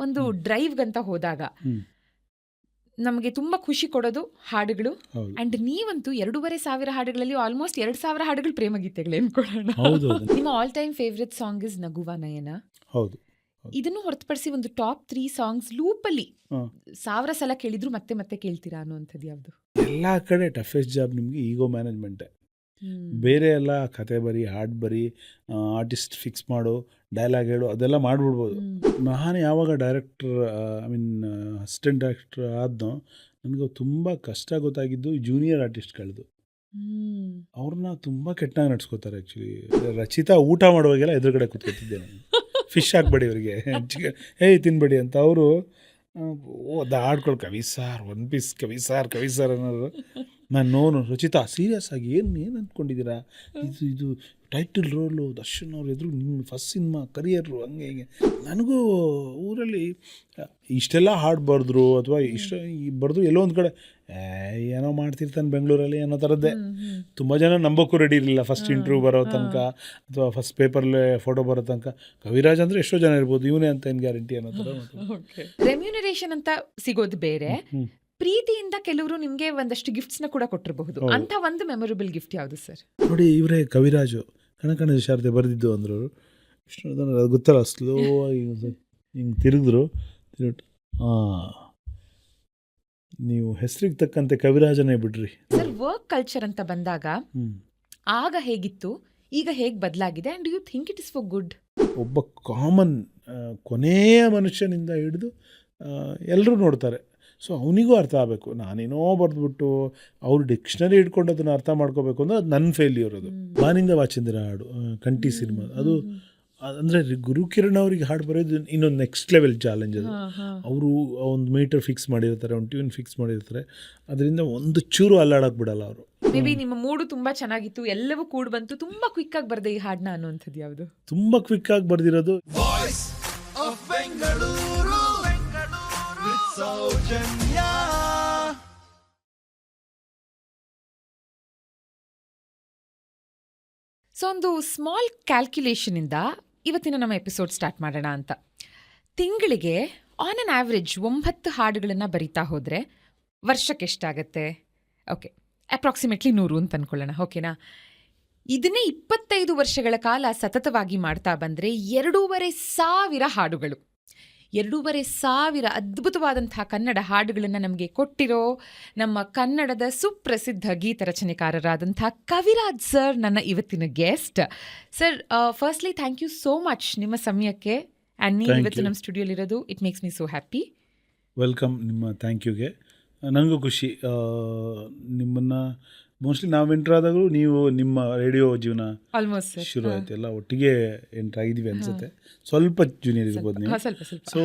ಒಂದು ಡ್ರೈವ್ಗಂತ ಹೋದಾಗ ನಮಗೆ ತುಂಬಾ ಖುಷಿ ಕೊಡೋದು ಹಾಡುಗಳು. ಅಂಡ್ ನೀವಂತೂ 2,500 ಹಾಡುಗಳಲ್ಲಿ ಆಲ್ಮೋಸ್ಟ್ 2,000 ಹಾಡುಗಳು ಪ್ರೇಮಗೀತೆಗಳು ಅನ್ಕೊಳ್ಳೋಣ. ನಿಮ್ಮ all time favourite song is ನಗುವ ನಯನ. ಹೌದು. ಇದನ್ನು ಹೊರತುಪಡಿಸಿ ಒಂದು ಟಾಪ್ 3 ಸಾಂಗ್ಸ್ ಲೂಪಲ್ಲಿ 1000 ಸಲ ಕೇಳಿದ್ರು ಮತ್ತೆ ಮತ್ತೆ ಕೇಳ್ತೀರಾ ಅನ್ನುವಂಥದ್ದು ಯಾವುದು? ಎಲ್ಲ ಕಡೆ ಟಫೆಸ್ಟ್ ಜಾಬ್ ನಿಮಗೆ ಈಗೋ ಮ್ಯಾನೇಜ್ಮೆಂಟೇ. ಬೇರೆ ಎಲ್ಲ ಕತೆ ಬರಿ, ಹಾಡು ಬರಿ, ಆರ್ಟಿಸ್ಟ್ ಫಿಕ್ಸ್ ಮಾಡು, ಡೈಲಾಗ್ ಹೇಳು, ಅದೆಲ್ಲ ಮಾಡಿಬಿಡ್ಬೋದು. ನಾನು ಯಾವಾಗ ಡೈರೆಕ್ಟರ್ ಅಸಿಸ್ಟೆಂಟ್ ಡೈರೆಕ್ಟರ್ ಆದ್ನೋ ನನಗೆ ತುಂಬ ಕಷ್ಟ ಗೊತ್ತಾಗಿದ್ದು ಜೂನಿಯರ್ ಆರ್ಟಿಸ್ಟ್ಗಳದ್ದು. ಅವ್ರನ್ನ ತುಂಬ ಕೆಟ್ಟಾಗಿ ನಡ್ಸ್ಕೋತಾರೆ. ಆ್ಯಕ್ಚುಲಿ ರಚಿತಾ ಊಟ ಮಾಡುವಾಗೆಲ್ಲ ಎದುರುಗಡೆ ಕೂತ್ಕೊತಿದ್ದೆ ನಾನು, ಫಿಶ್ ಹಾಕ್ಬೇಡಿ ಇವರಿಗೆ, ತಿನ್ಬೇಡಿ ಅಂತ. ಅವರು ಹಾಡ್ಕೊಳ್ ಕವಿ ಸಾರ್, ಒನ್ ಪೀಸ್ ಕವಿ ಸಾರ್ ಅನ್ನೋರು. ನಾನು ರಚಿತಾ ಸೀರಿಯಸ್ ಆಗಿ ಏನು ಅಂದ್ಕೊಂಡಿದ್ದೀರಾ, ಇದು ಟೈಟಲ್ ರೋಲು ದರ್ಶನ್ ಅವ್ರು ಎದುರು ನಿಮ್ಮ ಫಸ್ಟ್ ಸಿನಿಮಾ ಕರಿಯರು, ಹಂಗೆ ಹಿಂಗೆ. ನನಗೂ ಊರಲ್ಲಿ ಇಷ್ಟೆಲ್ಲ ಹಾಡು ಬರೆದ್ರು ಅಥವಾ ಬರೆದ್ರು ಎಲ್ಲೋ ಒಂದು ಕಡೆ ಏನೋ ಮಾಡ್ತಿರ್ತಾನೆ ಬೆಂಗಳೂರಲ್ಲಿ ಅನ್ನೋ ಥರದ್ದೇ. ತುಂಬ ಜನ ನಂಬೋಕ್ಕೂ ರೆಡಿ ಇರಲಿಲ್ಲ ಫಸ್ಟ್ ಇಂಟರ್ವ್ಯೂ ಬರೋ ತನಕ ಅಥವಾ ಫಸ್ಟ್ ಪೇಪರ್ಲೆ ಫೋಟೋ ಬರೋ ತನಕ. ಕವಿರಾಜ್ ಅಂದರೆ ಎಷ್ಟೋ ಜನ ಇರ್ಬೋದು, ಇವನೇ ಅಂತ ಏನು ಗ್ಯಾರಂಟಿ ಅನ್ನೋ ಥರ. ರೆಮ್ಯೂನರೇಷನ್ ಅಂತ ಸಿಗೋದು ಬೇರೆ, ಪ್ರೀತಿಯಿಂದ ಕೆಲವರು ನಿಮಗೆ ಒಂದಷ್ಟು ಗಿಫ್ಟ್ಸ್ನ ಕೂಡ ಕೊಟ್ಟಿರಬಹುದು. ಅಂತ ಒಂದು ಮೆಮೊರಬಲ್ ಗಿಫ್ಟ್ ಯಾವುದು ಸರ್? ನೋಡಿ, ಇವರೇ ಕವಿರಾಜು ಕಣಕಣ ಶಾರದೆ ಬರೆದಿದ್ದು ಅಂದರು. ಇಷ್ಟು ಅದು ಗೊತ್ತಲ್ಲ, ಸ್ಲೋ ಆಗಿ ಹಿಂಗೆ ತಿರುಗಿದ್ರು. ನೀವು ಹೆಸರಿಗೆ ತಕ್ಕಂತೆ ಕವಿರಾಜನೇ ಬಿಡ್ರಿ ಸರ್. ವರ್ಕ್ ಕಲ್ಚರ್ ಅಂತ ಬಂದಾಗ ಆಗ ಹೇಗಿತ್ತು, ಈಗ ಹೇಗೆ ಬದಲಾಗಿದೆ, and you think it is for good? ಒಬ್ಬ ಕಾಮನ್ ಕೊನೆಯ ಮನುಷ್ಯನಿಂದ ಹಿಡಿದು ಎಲ್ಲರೂ ನೋಡ್ತಾರೆ. ಸೊ ಅವನಿಗೂ ಅರ್ಥ ಆಗಬೇಕು. ನಾನೇನೋ ಬರೆದ್ಬಿಟ್ಟು ಅವ್ರು ಡಿಕ್ಷನರಿ ಹಿಡ್ಕೊಂಡು ಅದನ್ನು ಅರ್ಥ ಮಾಡ್ಕೋಬೇಕು ಅಂದರೆ ಅದು ನನ್ನ ಫೇಲ್ಯೂರ್. ಅದು ಬಾನಿಂದ ವಾಚಂದಿರ ಹಾಡು, ಕಂಠಿ ಸಿನಿಮಾ, ಅದು ಅಂದರೆ ಗುರುಕಿರಣ್ ಅವ್ರಿಗೆ ಹಾಡು ಬರೋದು ಇನ್ನೊಂದು ನೆಕ್ಸ್ಟ್ ಲೆವೆಲ್ ಚಾಲೆಂಜ್. ಅದು ಅವರು ಒಂದು ಮೀಟರ್ ಫಿಕ್ಸ್ ಮಾಡಿರ್ತಾರೆ, ಒಂದು ಟ್ಯೂನ್ ಫಿಕ್ಸ್ ಮಾಡಿರ್ತಾರೆ, ಅದರಿಂದ ಒಂದು ಚೂರು ಅಲ್ಲಾಡಕ್ಕೆ ಬಿಡಲ್ಲ ಅವರು. ಮೇ ಬಿ ನಿಮ್ಮ ಮೂಡು ತುಂಬ ಚೆನ್ನಾಗಿತ್ತು, ಎಲ್ಲವೂ ಕೂಡ ಬಂತು, ತುಂಬ ಕ್ವಿಕ್ಕಾಗಿ ಬರೆದೆ ಈ ಹಾಡನ್ನ ಅನ್ನುವಂಥದ್ದು ಯಾವುದು? ತುಂಬ ಕ್ವಿಕ್ಕಾಗಿ ಬರೆದಿರೋದು ಸೊ ಒಂದು ಸ್ಮಾಲ್ ಕ್ಯಾಲ್ಕ್ಯುಲೇಷನಿಂದ ಇವತ್ತಿನ ನಮ್ಮ ಎಪಿಸೋಡ್ ಸ್ಟಾರ್ಟ್ ಮಾಡೋಣ ಅಂತ. ತಿಂಗಳಿಗೆ ಆನ್ ಅನ್ ಆವ್ರೇಜ್ 9 ಹಾಡುಗಳನ್ನು ಬರಿತಾ ಹೋದರೆ ವರ್ಷಕ್ಕೆ ಎಷ್ಟಾಗತ್ತೆ? ಓಕೆ, ಅಪ್ರಾಕ್ಸಿಮೇಟ್ಲಿ 100 ಅಂತ ಅಂದ್ಕೊಳ್ಳೋಣ, ಓಕೆನಾ? ಇದನ್ನೇ 25 ವರ್ಷಗಳ ಕಾಲ ಸತತವಾಗಿ ಮಾಡ್ತಾ ಬಂದರೆ 2,500 ಹಾಡುಗಳು, 2,500 ಅದ್ಭುತವಾದಂತಹ ಕನ್ನಡ ಹಾಡುಗಳನ್ನು ನಮಗೆ ಕೊಟ್ಟಿರೋ ನಮ್ಮ ಕನ್ನಡದ ಸುಪ್ರಸಿದ್ಧ ಗೀತ ರಚನೆಕಾರರಾದಂತಹ ಕವಿರಾಜ್ ಸರ್ ನನ್ನ ಇವತ್ತಿನ guest. Sir, firstly thank you so much ನಿಮ್ಮ ಸಮಯಕ್ಕೆ. ಆ್ಯಂಡ್ ನೀವು ಇವತ್ತು ನಮ್ಮ ಸ್ಟುಡಿಯೋಲಿರೋದು, it makes me so happy. Welcome. ನಿಮ್ಮ ಥ್ಯಾಂಕ್ ಯುಗೆ ನನಗೂ ಖುಷಿ. ನಿಮ್ಮನ್ನು ಮೋಸ್ಟ್ಲಿ ನಾವು ಎಂಟ್ರ್ ಆದಾಗಲೂ ನೀವು ನಿಮ್ಮ ರೇಡಿಯೋ ಜೀವನ ಆಲ್ಮೋಸ್ಟ್ ಶುರು ಆಯಿತು, ಎಲ್ಲ ಒಟ್ಟಿಗೆ ಎಂಟ್ರ್ ಆಗಿದ್ದೀವಿ ಅನಿಸುತ್ತೆ. ಸ್ವಲ್ಪ ಜೂನಿಯರ್ ಇರ್ಬೋದು ನೀವು. ಸೊ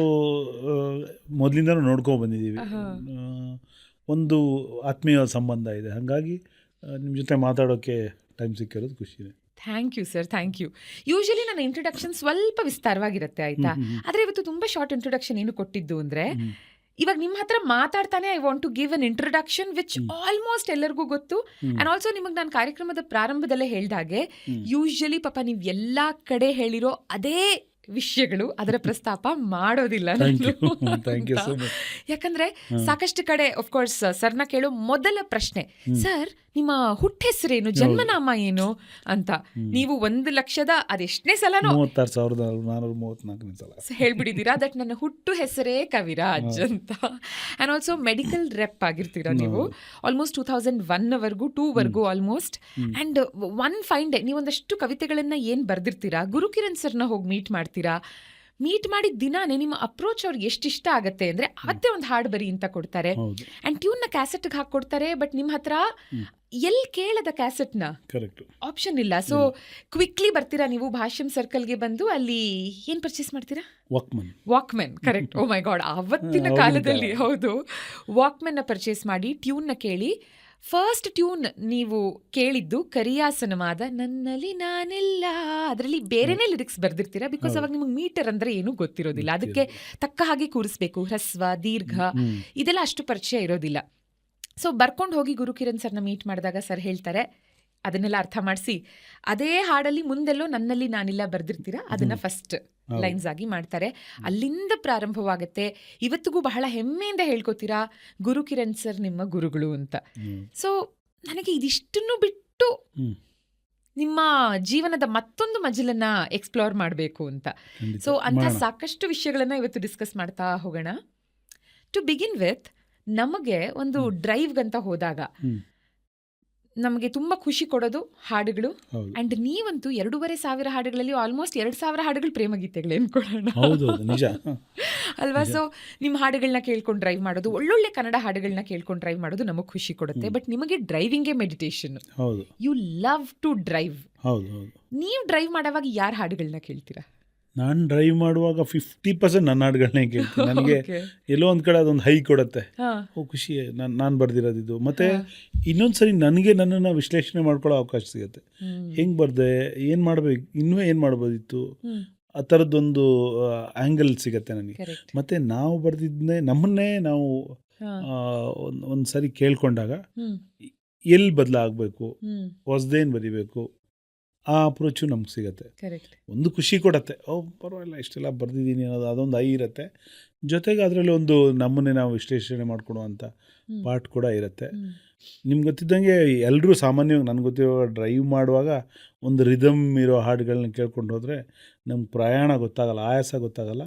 ಮೊದಲಿಂದನೂ ನೋಡ್ಕೊಂಡು ಬಂದಿದ್ದೀವಿ, ಒಂದು ಆತ್ಮೀಯ ಸಂಬಂಧ ಇದೆ. ಹಾಗಾಗಿ ನಿಮ್ಮ ಜೊತೆ ಮಾತಾಡೋಕ್ಕೆ ಟೈಮ್ ಸಿಕ್ಕಿರೋದು ಖುಷಿನೇ. Thank you sir, thank you. Usually ನನ್ನ ಇಂಟ್ರೊಡಕ್ಷನ್ ಸ್ವಲ್ಪ ವಿಸ್ತಾರವಾಗಿರುತ್ತೆ, ಆಯಿತಾ? ಆದರೆ ಇವತ್ತು ತುಂಬ ಶಾರ್ಟ್ ಇಂಟ್ರೊಡಕ್ಷನ್ ಏನು ಕೊಟ್ಟಿದ್ದು ಅಂದರೆ, ಇವಾಗ ನಿಮ್ಮ ಹತ್ರ ಮಾತಾಡ್ತಾನೆ I want to give an introduction which almost ಎಲ್ಲರಿಗೂ ಗೊತ್ತು. ಆ್ಯಂಡ್ ಆಲ್ಸೋ ನಿಮಗೆ ನಾನು ಕಾರ್ಯಕ್ರಮದ ಪ್ರಾರಂಭದಲ್ಲೇ ಹೇಳಿದಾಗೆ, ಯೂಶಲಿ ಪಾಪ ನೀವು ಎಲ್ಲ ಕಡೆ ಹೇಳಿರೋ ಅದೇ ವಿಷಯಗಳು, ಅದರ ಪ್ರಸ್ತಾಪ ಮಾಡೋದಿಲ್ಲ ನಾನು. ಯಾಕಂದ್ರೆ ಸಾಕಷ್ಟು ಕಡೆ ಆಫ್ಕೋರ್ಸ್ ಸರ್ನ ಕೇಳೋ ಮೊದಲ ಪ್ರಶ್ನೆ, ಸರ್ ನಿಮ್ಮ ಹುಟ್ಟ ಹೆಸರೇನು, ಜನ್ಮನಾಮ ಏನು ಅಂತ. ನೀವು 1,00,000 ಅದೆಷ್ಟನೇ ಸಲನೋ 36,434ನೇ ಸಲ ಹೇಳ್ಬಿಟ್ಟಿದ್ದೀರಾ ದಟ್ ನನ್ನ ಹುಟ್ಟು ಹೆಸರೇ ಕವಿರಾಜ್ ಅಂತ. ಆ್ಯಂಡ್ ಆಲ್ಸೋ ಮೆಡಿಕಲ್ ರೆಪ್ ಆಗಿರ್ತೀರಾ ನೀವು almost 2001 2 almost. And one fine day ನೀವೊಂದಷ್ಟು ಕವಿತೆಗಳನ್ನು ಏನು ಬರೆದಿರ್ತೀರಾ, ಗುರುಕಿರಣ್ ಸರ್ನ ಹೋಗಿ ಮೀಟ್ ಮಾಡ್ತೀರಾ. ಮೀಟ್ ಮಾಡಿದ ದಿನಾನೇ ನಿಮ್ಮ ಅಪ್ರೋಚ್ ಅವ್ರಿಗೆ ಎಷ್ಟು ಇಷ್ಟ ಆಗುತ್ತೆ ಅಂದರೆ ಅವತ್ತೇ ಒಂದು ಹಾಡು ಬರಿ ಅಂತ ಕೊಡ್ತಾರೆ, ಆ್ಯಂಡ್ ಟ್ಯೂನ್ನ ಕ್ಯಾಸೆಟ್ಗೆ ಹಾಕ್ಕೊಡ್ತಾರೆ. ಬಟ್ ನಿಮ್ಮ ಹತ್ರ ಎಲ್ಲಿ ಕೇಳದ ಕ್ಯಾಸೆಟ್ನ ಆಪ್ಷನ್ ಇಲ್ಲ. ಸೊ ಕ್ವಿಕ್ಲಿ ಬರ್ತೀರಾ ನೀವು ಭಾಷ್ಯಂ ಸರ್ಕಲ್ಗೆ ಬಂದು ಅಲ್ಲಿ ಏನು ಪರ್ಚೇಸ್ ಮಾಡ್ತೀರಾ? ವಾಕ್ಮೆನ್. ಕರೆಕ್ಟ್. ಓ ಮೈ ಗಾಡ್, ಆವತ್ತಿನ ಕಾಲದಲ್ಲಿ ಹೌದು, ವಾಕ್ಮೆನ್ನ ಪರ್ಚೇಸ್ ಮಾಡಿ ಟ್ಯೂನ್ನ ಕೇಳಿ. ಫಸ್ಟ್ ಟ್ಯೂನ್ ನೀವು ಕೇಳಿದ್ದು ಕರಿಯಾಸನವಾದ ನನ್ನಲ್ಲಿ ನಾನಿಲ್ಲ, ಅದರಲ್ಲಿ ಬೇರೆನೇ ಲಿರಿಕ್ಸ್ ಬರ್ದಿರ್ತೀರಾ. ಬಿಕಾಸ್ ಅವಾಗ ನಿಮಗೆ ಮೀಟರ್ ಅಂದರೆ ಏನೂ ಗೊತ್ತಿರೋದಿಲ್ಲ, ಅದಕ್ಕೆ ತಕ್ಕ ಹಾಗೆ ಕೂರಿಸ್ಬೇಕು, ಹ್ರಸ್ವ ದೀರ್ಘ ಇದೆಲ್ಲ ಅಷ್ಟು ಪರಿಚಯ ಇರೋದಿಲ್ಲ. ಸೊ ಬರ್ಕೊಂಡು ಹೋಗಿ ಗುರುಕಿರಣ್ ಸರ್ನ ಮೀಟ್ ಮಾಡಿದಾಗ ಸರ್ ಹೇಳ್ತಾರೆ, ಅದನ್ನೆಲ್ಲ ಅರ್ಥ ಮಾಡಿಸಿ ಅದೇ ಹಾಡಲ್ಲಿ ಮುಂದೆಲ್ಲೋ ನನ್ನಲ್ಲಿ ನಾನಿಲ್ಲ ಬರ್ದಿರ್ತೀರಾ, ಅದನ್ನು ಫಸ್ಟ್ ಲೈನ್ಸ್ ಆಗಿ ಮಾಡ್ತಾರೆ. ಅಲ್ಲಿಂದ ಪ್ರಾರಂಭವಾಗುತ್ತೆ. ಇವತ್ತಿಗೂ ಬಹಳ ಹೆಮ್ಮೆಯಿಂದ ಹೇಳ್ಕೊತೀರಾ ಗುರು ಕಿರಣ್ ಸರ್ ನಿಮ್ಮ ಗುರುಗಳು ಅಂತ. ಸೊ ನನಗೆ ಇದಿಷ್ಟನ್ನು ಬಿಟ್ಟು ನಿಮ್ಮ ಜೀವನದ ಮತ್ತೊಂದು ಮಜಲನ್ನ ಎಕ್ಸ್ಪ್ಲೋರ್ ಮಾಡಬೇಕು ಅಂತ. ಸೊ ಅಂಥ ಸಾಕಷ್ಟು ವಿಷಯಗಳನ್ನ ಇವತ್ತು ಡಿಸ್ಕಸ್ ಮಾಡ್ತಾ ಹೋಗೋಣ. ಟು ಬಿಗಿನ್ ವಿತ್, ನಮಗೆ ಒಂದು ಡ್ರೈವ್ಗಂತ ಹೋದಾಗ ನಮಗೆ ತುಂಬ ಖುಷಿ ಕೊಡೋದು ಹಾಡುಗಳು. ಅಂಡ್ ನೀವಂತೂ 2,500 ಹಾಡುಗಳಲ್ಲಿ ಆಲ್ಮೋಸ್ಟ್ 2,000 ಹಾಡುಗಳು ಪ್ರೇಮಗೀತೆಗಳು ಅನ್ಕೊಳ್ಳೋಣ. ನಿಜ ಅಲ್ವಾ? ಸೊ ನಿಮ್ಮ ಹಾಡುಗಳನ್ನ ಕೇಳ್ಕೊಂಡು ಡ್ರೈವ್ ಮಾಡೋದು, ಒಳ್ಳೊಳ್ಳೆ ಕನ್ನಡ ಹಾಡುಗಳನ್ನ ಕೇಳ್ಕೊಂಡು ಡ್ರೈವ್ ಮಾಡೋದು ನಮಗೆ ಖುಷಿ ಕೊಡುತ್ತೆ. ಬಟ್ ನಿಮಗೆ ಡ್ರೈವಿಂಗೇ meditation. You love to drive. ನೀವು ಡ್ರೈವ್ ಮಾಡೋವಾಗ ಯಾರ ಹಾಡುಗಳನ್ನ ಕೇಳ್ತೀರಾ? ನಾನು ಡ್ರೈವ್ ಮಾಡುವಾಗ 50% ನನ್ನ ಹಾಡುಗಳನ್ನೇ ಕೇಳ್ತೀನಿ. ನನಗೆ ಎಲ್ಲೋ ಒಂದು ಕಡೆ ಅದೊಂದು ಹೈ ಕೊಡುತ್ತೆ. ಖುಷಿ, ನಾನು ಬರ್ದಿರೋದಿದ್ದು. ಮತ್ತು ಇನ್ನೊಂದು ಸರಿ ನನಗೆ ನನ್ನನ್ನು ವಿಶ್ಲೇಷಣೆ ಮಾಡ್ಕೊಳ್ಳೋ ಅವಕಾಶ ಸಿಗುತ್ತೆ. ಹೆಂಗೆ ಬರ್ದೆ, ಏನು ಮಾಡಬೇಕು, ಇನ್ನೂ ಏನು ಮಾಡ್ಬೋದಿತ್ತು, ಆ ಥರದ್ದೊಂದು ಆ್ಯಂಗಲ್ ಸಿಗುತ್ತೆ ನನಗೆ. ಮತ್ತು ನಾವು ಬರ್ದಿದ್ದನ್ನೇ ನಮ್ಮನ್ನೇ ನಾವು ಒಂದು ಸರಿ ಕೇಳ್ಕೊಂಡಾಗ ಎಲ್ಲಿ ಬದಲಾಗಬೇಕು, ಹೊಸದೇನು ಬರೀಬೇಕು, ಆ ಅಪ್ರೋಚು ನಮ್ಗೆ ಸಿಗುತ್ತೆ. ಒಂದು ಖುಷಿ ಕೊಡುತ್ತೆ. ಪರವಾಗಿಲ್ಲ ಇಷ್ಟೆಲ್ಲ ಬರೆದಿದ್ದೀನಿ ಅನ್ನೋದು ಅದೊಂದು ಇರುತ್ತೆ. ಜೊತೆಗೆ ಅದರಲ್ಲಿ ಒಂದು ನಮ್ಮನ್ನೇ ನಾವು ವಿಶ್ಲೇಷಣೆ ಮಾಡ್ಕೊಡುವಂಥ ಪಾರ್ಟ್ ಕೂಡ ಇರುತ್ತೆ. ನಿಮ್ಗೆ ಗೊತ್ತಿದ್ದಂಗೆ ಎಲ್ಲರೂ ಸಾಮಾನ್ಯವಾಗಿ ನನಗೆ ಗೊತ್ತಿರೋ ಡ್ರೈವ್ ಮಾಡುವಾಗ ಒಂದು ರಿದಮ್ ಇರೋ ಹಾಡುಗಳನ್ನ ಕೇಳ್ಕೊಂಡು ಹೋದರೆ ನಮ್ಗೆ ಪ್ರಯಾಣ ಗೊತ್ತಾಗಲ್ಲ, ಆಯಾಸ ಗೊತ್ತಾಗಲ್ಲ.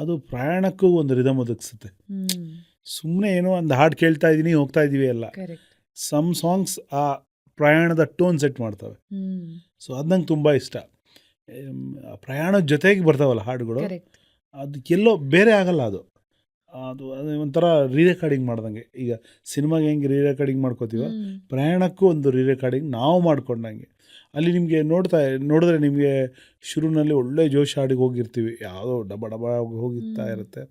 ಅದು ಪ್ರಯಾಣಕ್ಕೂ ಒಂದು ರಿದಮ್ ಒದಗಿಸುತ್ತೆ. ಸುಮ್ಮನೆ ಏನೋ ಒಂದು ಹಾಡು ಕೇಳ್ತಾ ಇದ್ದೀನಿ ಹೋಗ್ತಾ ಇದ್ದೀವಿ ಅಲ್ಲ. ಸಮ್ ಸಾಂಗ್ಸ್ ಆ ಪ್ರಯಾಣದ ಟೋನ್ ಸೆಟ್ ಮಾಡ್ತವೆ. ಸೊ ಅದು ನಂಗೆ ತುಂಬ ಇಷ್ಟ. ಪ್ರಯಾಣದ ಜೊತೆಗೆ ಬರ್ತಾವಲ್ಲ ಹಾಡುಗಳು, ಅದಕ್ಕೆಲ್ಲೋ ಬೇರೆ ಆಗಲ್ಲ. ಅದು ಒಂಥರ ರೀರೆಕಾರ್ಡಿಂಗ್ ಮಾಡ್ದಂಗೆ. ಈಗ ಸಿನಿಮಾಗೆ ಹೆಂಗೆ ರೀರೆಕಾರ್ಡಿಂಗ್ ಮಾಡ್ಕೋತೀವೋ, ಪ್ರಯಾಣಕ್ಕೂ ಒಂದು ರೀರೆಕಾರ್ಡಿಂಗ್ ನಾವು ಮಾಡ್ಕೊಂಡಂಗೆ. ಅಲ್ಲಿ ನಿಮಗೆ ನೋಡಿದ್ರೆ ನಿಮಗೆ ಶುರುವಿನಲ್ಲಿ ಒಳ್ಳೆ ಜೋಶ್ ಹಾಡಿಗೆ ಹೋಗಿರ್ತೀವಿ, ಯಾವುದೋ ಡಬ ಡಬ ಹೋಗಿರ್ತಾ ಇರುತ್ತೆ.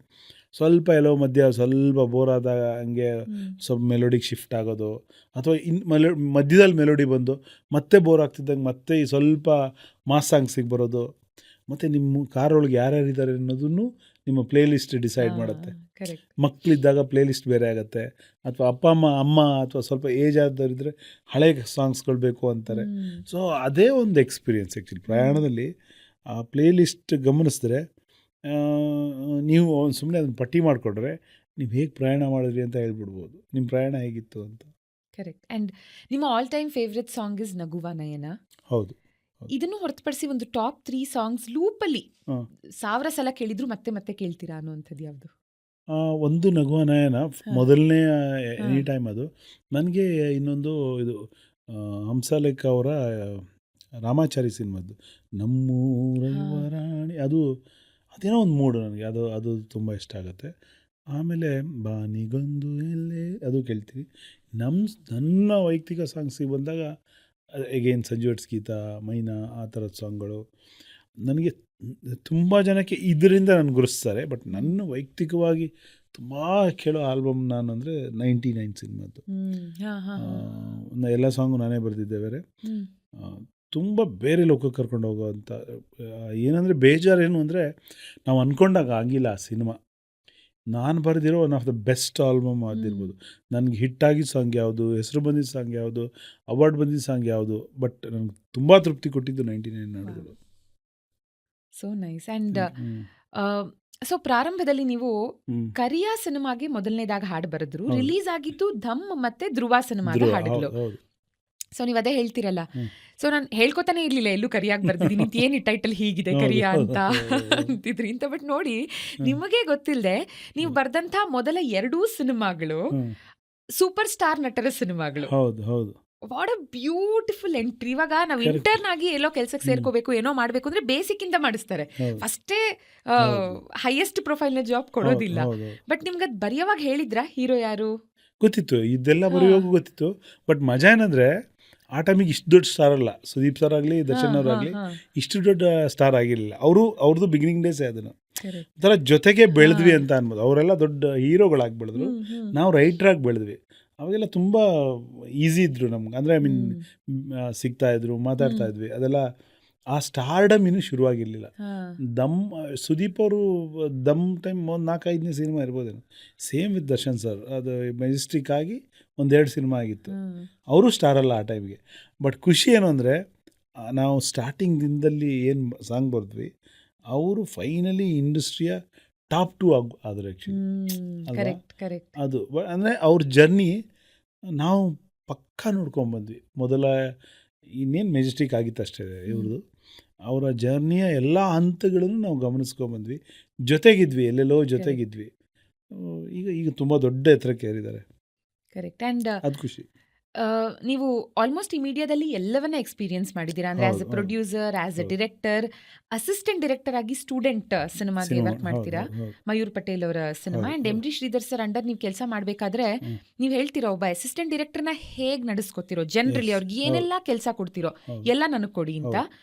ಸ್ವಲ್ಪ ಎಲ್ಲೋ ಮಧ್ಯ ಸ್ವಲ್ಪ ಬೋರ್ ಆದಾಗ ಹಂಗೆ ಸ್ವಲ್ಪ ಮೆಲೋಡಿಗೆ ಶಿಫ್ಟ್ ಆಗೋದು, ಅಥವಾ ಮಧ್ಯದಲ್ಲಿ ಮೆಲೋಡಿ ಬಂದು ಮತ್ತೆ ಬೋರ್ ಆಗ್ತಿದ್ದಂಗೆ ಮತ್ತೆ ಈ ಸ್ವಲ್ಪ ಮಾಸ್ ಸಾಂಗ್ಸಿಗೆ ಬರೋದು. ಮತ್ತು ನಿಮ್ಮ ಕಾರೊಳಗೆ ಯಾರ್ಯಾರಿದ್ದಾರೆ ಅನ್ನೋದನ್ನು ನಿಮ್ಮ ಪ್ಲೇಲಿಸ್ಟ್ ಡಿಸೈಡ್ ಮಾಡುತ್ತೆ. ಮಕ್ಕಳಿದ್ದಾಗ ಪ್ಲೇಲಿಸ್ಟ್ ಬೇರೆ ಆಗುತ್ತೆ, ಅಥವಾ ಅಮ್ಮ ಅಥವಾ ಸ್ವಲ್ಪ ಏಜ್ ಆದವರಿದ್ದರೆ ಹಳೆ ಸಾಂಗ್ಸ್ಗಳು ಬೇಕು ಅಂತಾರೆ. ಸೊ ಅದೇ ಒಂದು ಎಕ್ಸ್ಪೀರಿಯನ್ಸ್ ಆ್ಯಕ್ಚುಲಿ ಪ್ರಯಾಣದಲ್ಲಿ. ಆ ಪ್ಲೇಲಿಸ್ಟ್ ಗಮನಿಸಿದ್ರೆ ನೀವು ಸುಮ್ಮನೆ ಅದನ್ನು ಪಟ್ಟಿ ಮಾಡಿಕೊಂಡ್ರೆ ನೀವು ಹೇಗೆ ಪ್ರಯಾಣ ಮಾಡಿದ್ರಿ ಅಂತ ಹೇಳ್ಬಿಡ್ಬೋದು, ನಿಮ್ಮ ಪ್ರಯಾಣ ಹೇಗಿತ್ತು ಅಂತ. ಕರೆಕ್ಟ್. ಆ್ಯಂಡ್ ನಿಮ್ಮ all time favourite song is ನಗುವ ನಯನ. ಹೌದು. ಇದನ್ನು ಹೊರತುಪಡಿಸಿ ಒಂದು ಟಾಪ್ 3 ಸಾಂಗ್ಸ್ ಲೂಪಲ್ಲಿ 1000 ಸಲ ಕೇಳಿದ್ರು ಮತ್ತೆ ಮತ್ತೆ ಕೇಳ್ತೀರಾ ಅನ್ನುವಂಥದ್ದು ಯಾವುದು? ಒಂದು ನಗುವ ನಯನ ಮೊದಲನೇ ಎನಿ ಟೈಮ್ ಅದು. ನನಗೆ ಇನ್ನೊಂದು ಇದು ಹಂಸಲೇಖ ಅವರ ರಾಮಾಚಾರಿ ಸಿನಿಮಾದ್ದು ನಮ್ಮೂರೈವರಾಣಿ, ಅದೇನೋ ಒಂದು ಮೂಡು ನನಗೆ, ಅದು ತುಂಬ ಇಷ್ಟ ಆಗುತ್ತೆ. ಆಮೇಲೆ ಬಾನಿಗೊಂದು ಎಲ್ಲೇ ಅದು ಕೇಳ್ತೀನಿ. ನನ್ನ ವೈಯಕ್ತಿಕ ಸಾಂಗ್ಸಿಗೆ ಬಂದಾಗ ಎಗೇನ್ ಸಂಜುವಟ್ಸ್ ಗೀತಾ, ಮೈನಾ, ಆ ಥರದ ಸಾಂಗ್ಗಳು ನನಗೆ ತುಂಬ ಜನಕ್ಕೆ ಇದರಿಂದ ನಾನು ಗುರುತಿಸ್ತಾರೆ. ಬಟ್ ನನ್ನ ವೈಯಕ್ತಿಕವಾಗಿ ತುಂಬ ಕೇಳೋ ಆಲ್ಬಮ್ ನಾನು ಅಂದರೆ 99 ಸಿನಿಮಾದ್ದು. ಎಲ್ಲ ಸಾಂಗು ನಾನೇ ಬರೆದಿದ್ದೆ ಬೇರೆ. ತುಂಬ ಬೇರೆ ಲೋಕಕ್ಕೆ ಕರ್ಕೊಂಡು ಹೋಗೋವಂಥ, ಏನಂದರೆ ಬೇಜಾರೇನು ಅಂದರೆ ನಾವು ಅಂದ್ಕೊಂಡಾಗ ಆಗಿಲ್ಲ ಆ ಸಿನಿಮಾ. ನಾನು ಬರೆದಿರೋ one of the best album ಆಗಿರ್ಬೋದು. ನನಗೆ ಹಿಟ್ಟಾಗಿದ್ದ ಸಾಂಗ್ ಯಾವುದು, ಹೆಸರು ಬಂದಿದ್ದ ಸಾಂಗ್ ಯಾವುದು, ಅವಾರ್ಡ್ ಬಂದಿದ್ದ ಸಾಂಗ್ ಯಾವುದು, ಬಟ್ ನನಗೆ ತುಂಬ ತೃಪ್ತಿ ಕೊಟ್ಟಿದ್ದು 99 ಹಾಡುಗಳು. So nice. ಆ್ಯಂಡ್ ಸೊ ಪ್ರಾರಂಭದಲ್ಲಿ ನೀವು ಕರಿಯಾ ಸಿನಿಮಾಗೆ ಮೊದಲನೇದಾಗ ಹಾಡು ಬರೆದ್ರು. ರಿಲೀಸ್ ಆಗಿದ್ದು ಧಮ್ ಮತ್ತೆ ಧ್ರುವ ಸಿನಿಮಾದ ಹಾಡುಗಳು. ಸೊ ನೀವು ಅದೇ ಹೇಳ್ತಿರಲ್ಲ. ಸೊ ನಾನು ಹೇಳ್ಕೊತಾನೆ ಇರ್ಲಿಲ್ಲ ಎಲ್ಲೂ ಕರಿಯಾಗಿ ಬರ್ದಿದ್ದೀನಿ, ಏನು ಟೈಟಲ್ ಹೀಗಿದೆ ಕರಿಯಾ ಅಂತ ಅಂತಿದ್ರಿ ಅಂತ. ಬಟ್ ನೋಡಿ, ನಿಮಗೆ ಗೊತ್ತಿಲ್ಲದೆ ನೀವು ಬರ್ದಂಥ ಮೊದಲ 2 ಸಿನಿಮಾಗಳು ಸೂಪರ್ ಸ್ಟಾರ್ ನಟರ ಸಿನಿಮಾಗಳು. What a beautiful entry. ಇವಾಗ ನಾವು ಇಂಟರ್ನ್ ಆಗಿ ಎಲ್ಲೋ ಕೆಲ್ಸಕ್ಕೆ ಸೇರ್ಕೋಬೇಕು, ಏನೋ ಮಾಡಬೇಕು ಅಂದ್ರೆ ಬೇಸಿಕ್ ಇಂದ ಮಾಡಿಸ್ತಾರೆ. ಫಸ್ಟೇ ಹೈಯೆಸ್ಟ್ ಪ್ರೊಫೈಲ್ನ ಜಾಬ್ ಕೊಡೋದಿಲ್ಲ. ಬಟ್ ನಿಮ್ಗೆ ಅದು ಬರೆಯೋವಾಗ ಹೇಳಿದ್ರಾ ಹೀರೋ ಯಾರು? ಗೊತ್ತಿತ್ತು, ಇದೆಲ್ಲ ಬರೆಯೋವಾಗ ಗೊತ್ತಿತ್ತು. ಬಟ್ ಮಜಾ ಏನಂದ್ರೆ ಆ ಟೈಮಿಗೆ ಇಷ್ಟು ದೊಡ್ಡ ಸ್ಟಾರ್ ಅಲ್ಲ. ಸುದೀಪ್ ಸರ್ ಆಗಲಿ, ದರ್ಶನ್ ಅವರಾಗಲಿ ಇಷ್ಟು ದೊಡ್ಡ ಸ್ಟಾರ್ ಆಗಿರಲಿಲ್ಲ. ಅವ್ರದ್ದು ಬಿಗಿನಿಂಗ್ ಡೇಸೇ ಅದನ್ನು ಒಂಥರ ಜೊತೆಗೆ ಬೆಳೆದ್ವಿ ಅಂತ ಅನ್ಬೋದು. ಅವರೆಲ್ಲ ದೊಡ್ಡ ಹೀರೋಗಳಾಗಿ ಬೆಳೆದ್ರು, ನಾವು ರೈಟ್ರಾಗಿ ಬೆಳೆದ್ವಿ. ಅವಾಗೆಲ್ಲ ತುಂಬ ಈಸಿ ಇದ್ರು ನಮ್ಗೆ. ಅಂದರೆ ಸಿಗ್ತಾಯಿದ್ರು, ಮಾತಾಡ್ತಾ ಇದ್ವಿ. ಅದೆಲ್ಲ ಆ ಸ್ಟಾರ್ಡಮ್ ಇನ್ನೂ ಶುರುವಾಗಿರಲಿಲ್ಲ. ಸುದೀಪ್ ಅವರು ದಮ್ ಟೈಮ್ ಒಂದು 4-5ನೇ ಸಿನಿಮಾ ಇರ್ಬೋದೇನು. ಸೇಮ್ ವಿತ್ ದರ್ಶನ್ ಸರ್, ಅದು ಮೆಜೆಸ್ಟಿಕ್ ಆಗಿ 1-2 ಸಿನಿಮಾ ಆಗಿತ್ತು. ಅವರು ಸ್ಟಾರ್ ಅಲ್ಲ ಆ ಟೈಮ್ಗೆ. ಬಟ್ ಖುಷಿ ಏನು ಅಂದರೆ ನಾವು ಸ್ಟಾರ್ಟಿಂಗ್ ದಿನದಲ್ಲಿ ಏನು ಸಾಂಗ್ ಬರೆದ್ವಿ ಅವರು ಫೈನಲಿ ಇಂಡಸ್ಟ್ರಿಯ ಟಾಪ್ 2 ಆದರು ಆ್ಯಕ್ಚುಲಿ ಅಲ್ವಾ. Correct correct. ಅದು ಅಂದರೆ ಅವ್ರ ಜರ್ನಿ ನಾವು ಪಕ್ಕಾ ನೋಡ್ಕೊಂಬಂದ್ವಿ. ಮೊದಲ ಇನ್ನೇನು ಮೆಜೆಸ್ಟಿಕ್ ಆಗಿತ್ತು ಅಷ್ಟೇ ಇವ್ರದ್ದು. ಅವರ ಜರ್ನಿಯ ಎಲ್ಲ ಹಂತಗಳನ್ನು ನಾವು ಗಮನಿಸ್ಕೊಂಬಂದ್ವಿ, ಜೊತೆಗಿದ್ವಿ, ಎಲ್ಲೆಲ್ಲೋ ಜೊತೆಗಿದ್ವಿ. ಈಗ ತುಂಬ ದೊಡ್ಡ ಎತ್ತರಕ್ಕೆ ಏರಿದ್ದಾರೆ. ಕರೆಕ್ಟ್. ಆ್ಯಂಡ್ ಅದು ಖುಷಿ. ನೀವು ಆಲ್ಮೋಸ್ಟ್ ಈ ಮೀಡಿಯಾದಲ್ಲಿ ಎಲ್ಲವನ್ನ ಎಕ್ಸ್ಪೀರಿಯನ್ಸ್ ಮಾಡಿದ್ದೀರಾ. ಅಂದರೆ ಆಸ್ ಎ ಹೌದು, ಪ್ರೊಡ್ಯೂಸರ್, ಆಸ್ ಎ ಹೌದು. ಡೈರೆಕ್ಟರ್, ಅಸಿಸ್ಟೆಂಟ್ ಡೈರೆಕ್ಟರ್ ಆಗಿ ಸ್ಟೂಡೆಂಟ್ ಸಿನಿಮಾಗೆ ಸಿನಿಮಾ ವರ್ಕ್ ಮಾಡ್ತೀರಾ. ಮಯೂರ್ ಪಟೇಲ್ ಅವರ ಸಿನಿಮಾ. ಹೌದು, ಆ್ಯಂಡ್ ಹೌದು. M D Shridhar sir under ನೀವು ಕೆಲಸ ಮಾಡಬೇಕಾದ್ರೆ ಹ್ಮ್. ನೀವು ಹೇಳ್ತಿರೋ ಒಬ್ಬ ಅಸಿಸ್ಟೆಂಟ್ ಡೈರೆಕ್ಟರ್ನ ಹೇಗೆ ನಡೆಸ್ಕೊತಿರೋ, ಜನರಲಿ Yes, ಅವ್ರಿಗೆ ಏನೆಲ್ಲ ಕೆಲಸ ಕೊಡ್ತಿರೋ ಹೌದು. ಎಲ್ಲ ನನಗೆ ಕೊಡಿ ಅಂತ.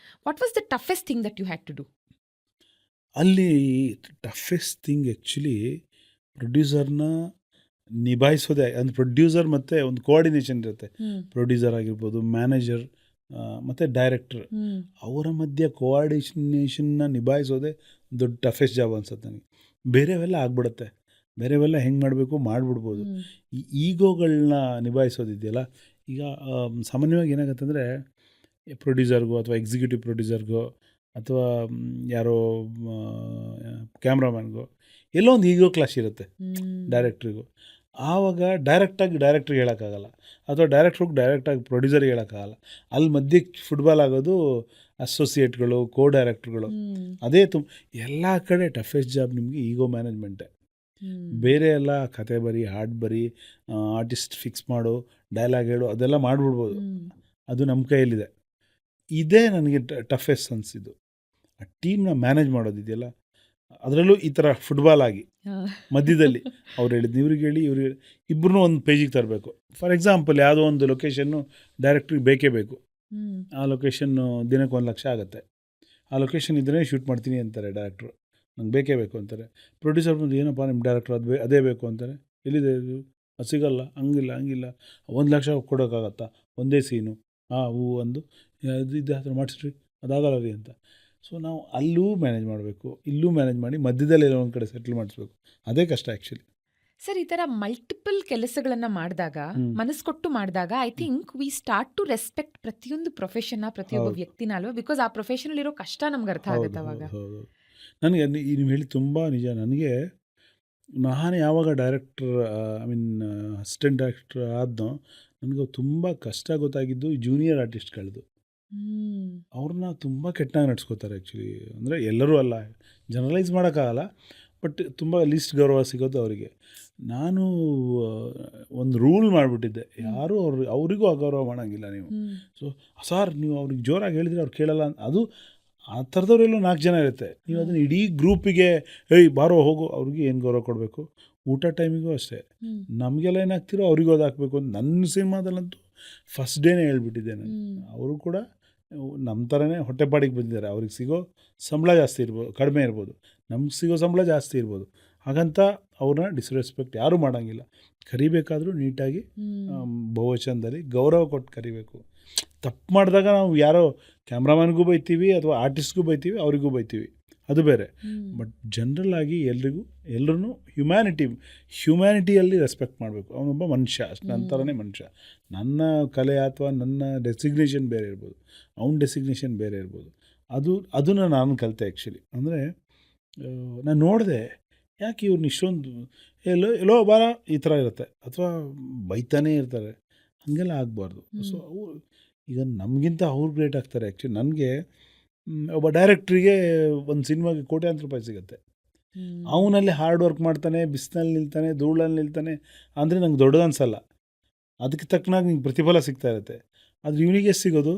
What was the toughest thing that you had to do? ಅಲ್ಲಿ ಟಫೆಸ್ಟ್ ಥಿಂಗ್ ಆ್ಯಕ್ಚುಲಿ ಪ್ರೊಡ್ಯೂಸರ್ನ ನಿಭಾಯಿಸೋದೇ. ಅಂದರೆ ಪ್ರೊಡ್ಯೂಸರ್ ಮತ್ತು ಒಂದು ಕೋಆರ್ಡಿನೇಷನ್ ಇರುತ್ತೆ. ಪ್ರೊಡ್ಯೂಸರ್ ಆಗಿರ್ಬೋದು, ಮ್ಯಾನೇಜರ್ ಮತ್ತು ಡೈರೆಕ್ಟರ್, ಅವರ ಮಧ್ಯೆ ಕೋಆರ್ಡಿನೇಷನ್ನ ನಿಭಾಯಿಸೋದೇ ದೊಡ್ಡ ಟಫೆಸ್ಟ್ ಜಾಬ್ ಅನ್ಸುತ್ತೆ ನನಗೆ. ಬೇರೆವೆಲ್ಲ ಆಗ್ಬಿಡುತ್ತೆ, ಬೇರೆವೆಲ್ಲ ಹೆಂಗೆ ಮಾಡಬೇಕು ಮಾಡಿಬಿಡ್ಬೋದು. ಈ ಈಗೋಗಳನ್ನ ನಿಭಾಯಿಸೋದಿದೆಯಲ್ಲ, ಈಗ ಸಾಮಾನ್ಯವಾಗಿ ಏನಾಗುತ್ತೆ ಅಂದರೆ ಪ್ರೊಡ್ಯೂಸರ್ಗೋ ಅಥವಾ ಎಕ್ಸಿಕ್ಯೂಟಿವ್ ಪ್ರೊಡ್ಯೂಸರ್ಗೋ ಅಥವಾ ಯಾರೋ ಕ್ಯಾಮ್ರಾಮ್ಯಾನ್ಗೋ ಎಲ್ಲೋ ಒಂದು ಈಗೋ ಕ್ಲಾಶ್ ಇರುತ್ತೆ ಡೈರೆಕ್ಟ್ರಿಗೂ. ಆವಾಗ ಡೈರೆಕ್ಟ್ರಿಗೆ ಹೇಳೋಕ್ಕಾಗಲ್ಲ, ಅಥವಾ ಡೈರೆಕ್ಟಾಗಿ ಪ್ರೊಡ್ಯೂಸರ್ಗೆ ಹೇಳೋಕ್ಕಾಗಲ್ಲ. ಅಲ್ಲಿ ಮಧ್ಯೆ ಫುಟ್ಬಾಲ್ ಆಗೋದು ಅಸೋಸಿಯೇಟ್ಗಳು, ಕೋ ಡೈರೆಕ್ಟ್ರುಗಳು. ಅದೇ ಎಲ್ಲ ಕಡೆ ಟಫೆಸ್ಟ್ ಜಾಬ್ ನಿಮಗೆ ಈಗೋ ಮ್ಯಾನೇಜ್ಮೆಂಟೇ. ಬೇರೆ ಎಲ್ಲ ಕತೆ ಬರಿ, ಹಾಡು ಬರಿ, ಆರ್ಟಿಸ್ಟ್ ಫಿಕ್ಸ್ ಮಾಡು, ಡೈಲಾಗ್ ಹೇಳು, ಅದೆಲ್ಲ ಮಾಡಿಬಿಡ್ಬೋದು. ಅದು ನಮ್ಮ ಕೈಯಲ್ಲಿದೆ. ಇದೇ ನನಗೆ ಟಫೆಸ್ಟ್ ಅನಿಸಿದ್ದು. ಆ ಟೀಮ್ನ ಮ್ಯಾನೇಜ್ ಮಾಡೋದಿದೆಯಲ್ಲ, ಅದರಲ್ಲೂ ಈ ಥರ ಫುಟ್ಬಾಲ್ ಆಗಿ ಮಧ್ಯದಲ್ಲಿ ಅವ್ರು ಹೇಳಿದ್ದು ಇವ್ರಿಗೆ ಹೇಳಿ, ಇವ್ರಿಗೆ ಹೇಳಿ, ಇಬ್ಬರೂ ಒಂದು ಪೇಜಿಗೆ ತರಬೇಕು. ಫಾರ್ ಎಕ್ಸಾಂಪಲ್ ಯಾವುದೋ ಒಂದು ಲೊಕೇಶನ್ನು ಡೈರೆಕ್ಟ್ರಿಗೆ ಬೇಕೇ ಬೇಕು. ಆ ಲೊಕೇಶನ್ನು ದಿನಕ್ಕೆ 1 ಲಕ್ಷ ಆಗುತ್ತೆ. ಆ ಲೊಕೇಶನ್ ಇದ್ದರೆ ಶೂಟ್ ಮಾಡ್ತೀನಿ ಅಂತಾರೆ ಡೈರೆಕ್ಟ್ರು, ನಂಗೆ ಬೇಕೇ ಬೇಕು ಅಂತಾರೆ. ಪ್ರೊಡ್ಯೂಸರ್ ಬಂದು ಏನಪ್ಪ ನಿಮ್ಮ ಡೈರೆಕ್ಟ್ರು ಅದೇ ಬೇಕು ಅಂತಾರೆ. ಎಲ್ಲಿದೆ ಇದು, ಅದು ಸಿಗಲ್ಲ, ಹಂಗಿಲ್ಲ 1 ಲಕ್ಷ ಕೊಡೋಕ್ಕಾಗತ್ತಾ, ಒಂದೇ ಸೀನು ಹೂ ಒಂದು ಇದು ಹತ್ರ ಮಾಡಿಸ್ರಿ, ಅದಾಗಲ್ಲ ರೀ ಅಂತ. ಸೊ ನಾವು ಅಲ್ಲೂ ಮ್ಯಾನೇಜ್ ಮಾಡಬೇಕು, ಇಲ್ಲೂ ಮ್ಯಾನೇಜ್ ಮಾಡಿ ಮಧ್ಯದಲ್ಲಿ ಒಂದು ಕಡೆ ಸೆಟ್ಲ್ ಮಾಡಿಸ್ಬೇಕು. ಅದೇ ಕಷ್ಟ ಆ್ಯಕ್ಚುಲಿ. ಸರ್, ಈ ಥರ ಮಲ್ಟಿಪಲ್ ಕೆಲಸಗಳನ್ನು ಮಾಡಿದಾಗ, ಮನಸ್ಕೊಟ್ಟು ಮಾಡಿದಾಗ, I think we start to respect ಪ್ರತಿಯೊಂದು ಪ್ರೊಫೆಷನ್ನ, ಪ್ರತಿಯೊಬ್ಬ ವ್ಯಕ್ತಿನ ಅಲ್ವಾ. ಬಿಕಾಸ್ ಆ ಪ್ರೊಫೆಷನಲ್ಲಿರೋ ಕಷ್ಟ ನಮ್ಗೆ ಅರ್ಥ ಆಗುತ್ತೆ ಅವಾಗ. ಹೌದು. ನನಗೆ ನೀವು ಹೇಳಿ ತುಂಬ ನಿಜ. ನನಗೆ ನಾನು ಯಾವಾಗ ಅಸಿಸ್ಟೆಂಟ್ ಡೈರೆಕ್ಟರ್ ಆದ್ನೋ, ನನಗೆ ತುಂಬ ಕಷ್ಟ ಗೊತ್ತಾಗಿದ್ದು ಜೂನಿಯರ್ ಆರ್ಟಿಸ್ಟ್ಗಳದ್ದು. ಅವ್ರನ್ನ ತುಂಬ ಕೆಟ್ಟಾಗಿ ನಡ್ಸ್ಕೋತಾರೆ ಆ್ಯಕ್ಚುಲಿ. ಅಂದರೆ ಎಲ್ಲರೂ ಅಲ್ಲ, ಜನರಲೈಸ್ ಮಾಡೋಕ್ಕಾಗಲ್ಲ, ಬಟ್ ತುಂಬ ಲೀಸ್ಟ್ ಗೌರವ ಸಿಗೋದು ಅವರಿಗೆ. ನಾನು ಒಂದು ರೂಲ್ ಮಾಡಿಬಿಟ್ಟಿದ್ದೆ, ಯಾರೂ ಅವರಿಗೂ ಅಗೌರವ ಮಾಡೋಂಗಿಲ್ಲ ನೀವು. ಸೊ ಸಾರ್ ನೀವು ಅವ್ರಿಗೆ ಜೋರಾಗಿ ಹೇಳಿದ್ರೆ ಅವ್ರು ಕೇಳಲ್ಲ. ಅದು ಆ ಥರದವರೆಲ್ಲೋ 4 ಜನ ಇರುತ್ತೆ. ನೀವು ಅದನ್ನು ಇಡೀ ಗ್ರೂಪಿಗೆ ಬಾರೋ ಹೋಗು, ಅವ್ರಿಗೆ ಏನು ಗೌರವ ಕೊಡಬೇಕು. ಊಟ ಟೈಮಿಗೂ ಅಷ್ಟೇ, ನಮಗೆಲ್ಲ ಏನಾಗ್ತಿರೋ ಅವ್ರಿಗೂ ಅದು ಹಾಕಬೇಕು ಅಂತ ನನ್ನ ಸಿನಿಮಾದಲ್ಲಂತೂ ಫಸ್ಟ್ ಡೇನೇ ಹೇಳ್ಬಿಟ್ಟಿದ್ದೆ ನಾನು. ಅವರು ಕೂಡ ನಮ್ಮ ಥರನೇ ಹೊಟ್ಟೆಪಾಡಿಗೆ ಬಂದಿದ್ದಾರೆ. ಅವ್ರಿಗೆ ಸಿಗೋ ಸಂಬಳ ಜಾಸ್ತಿ ಇರ್ಬೋದು, ಕಡಿಮೆ ಇರ್ಬೋದು, ನಮ್ಗೆ ಸಿಗೋ ಸಂಬಳ ಜಾಸ್ತಿ ಇರ್ಬೋದು. ಹಾಗಂತ ಅವ್ರನ್ನ ಡಿಸ್ರೆಸ್ಪೆಕ್ಟ್ ಯಾರೂ ಮಾಡೋಂಗಿಲ್ಲ. ಕರಿಬೇಕಾದ್ರೂ ನೀಟಾಗಿ ಬಹುವಚನದಲ್ಲಿ ಗೌರವ ಕೊಟ್ಟು ಕರಿಬೇಕು. ತಪ್ಪು ಮಾಡಿದಾಗ ನಾವು ಯಾರೋ ಕ್ಯಾಮ್ರಾಮನ್ಗೂ ಬೈತೀವಿ ಅಥವಾ ಆರ್ಟಿಸ್ಟ್ಗೂ ಬೈತೀವಿ, ಅವರಿಗೂ ಬೈತೀವಿ, ಅದು ಬೇರೆ. ಬಟ್ ಜನರಲ್ ಆಗಿ ಎಲ್ಲರೂ ಹ್ಯುಮ್ಯಾನಿಟಿಯಲ್ಲಿ ರೆಸ್ಪೆಕ್ಟ್ ಮಾಡಬೇಕು. ಅವನೊಬ್ಬ ಮನುಷ್ಯ, ನನ್ನ ಥರನೇ ಮನುಷ್ಯ. ನನ್ನ ಕಲೆ ಅಥವಾ ನನ್ನ ಡೆಸಿಗ್ನೇಷನ್ ಬೇರೆ ಇರ್ಬೋದು, ಅವನ ಡೆಸಿಗ್ನೇಷನ್ ಬೇರೆ ಇರ್ಬೋದು. ಅದನ್ನು ನಾನು ಕಲಿತೆ ಆ್ಯಕ್ಚುಲಿ. ಅಂದರೆ ನಾನು ನೋಡಿದೆ, ಯಾಕೆ ಇವ್ರನ್ನ ಇಷ್ಟೊಂದು ಎಲ್ಲೋ ಬಾರ ಈ ಥರ ಇರುತ್ತೆ, ಅಥವಾ ಬೈತಾನೇ ಇರ್ತಾರೆ. ಹಾಗೆಲ್ಲ ಆಗಬಾರ್ದು. ಸೊ ಈಗ ನಮಗಿಂತ ಅವ್ರು ಗ್ರೇಟ್ ಆಗ್ತಾರೆ ಆ್ಯಕ್ಚುಲಿ. ನನಗೆ ಒಬ್ಬ ಡೈರೆಕ್ಟ್ರಿಗೆ ಒಂದು ಸಿನಿಮಾಗೆ ಕೋಟ್ಯಾಂತರ ರೂಪಾಯಿ ಸಿಗುತ್ತೆ. ಅವನಲ್ಲಿ ಹಾರ್ಡ್ ವರ್ಕ್ ಮಾಡ್ತಾನೆ, ಬಿಸಿನಲ್ಲಿ ನಿಲ್ತಾನೆ, ಧೂಳಲ್ಲಿ ನಿಲ್ತಾನೆ ಅಂದರೆ ನಂಗೆ ದೊಡ್ಡದು ಅನಿಸಲ್ಲ. ಅದಕ್ಕೆ ತಕ್ಕನಾಗಿ ನಿಂಗೆ ಪ್ರತಿಫಲ ಸಿಗ್ತಾ ಇರುತ್ತೆ. ಆದರೆ ಇವನಿಗೆ ಎಷ್ಟು ಸಿಗೋದು,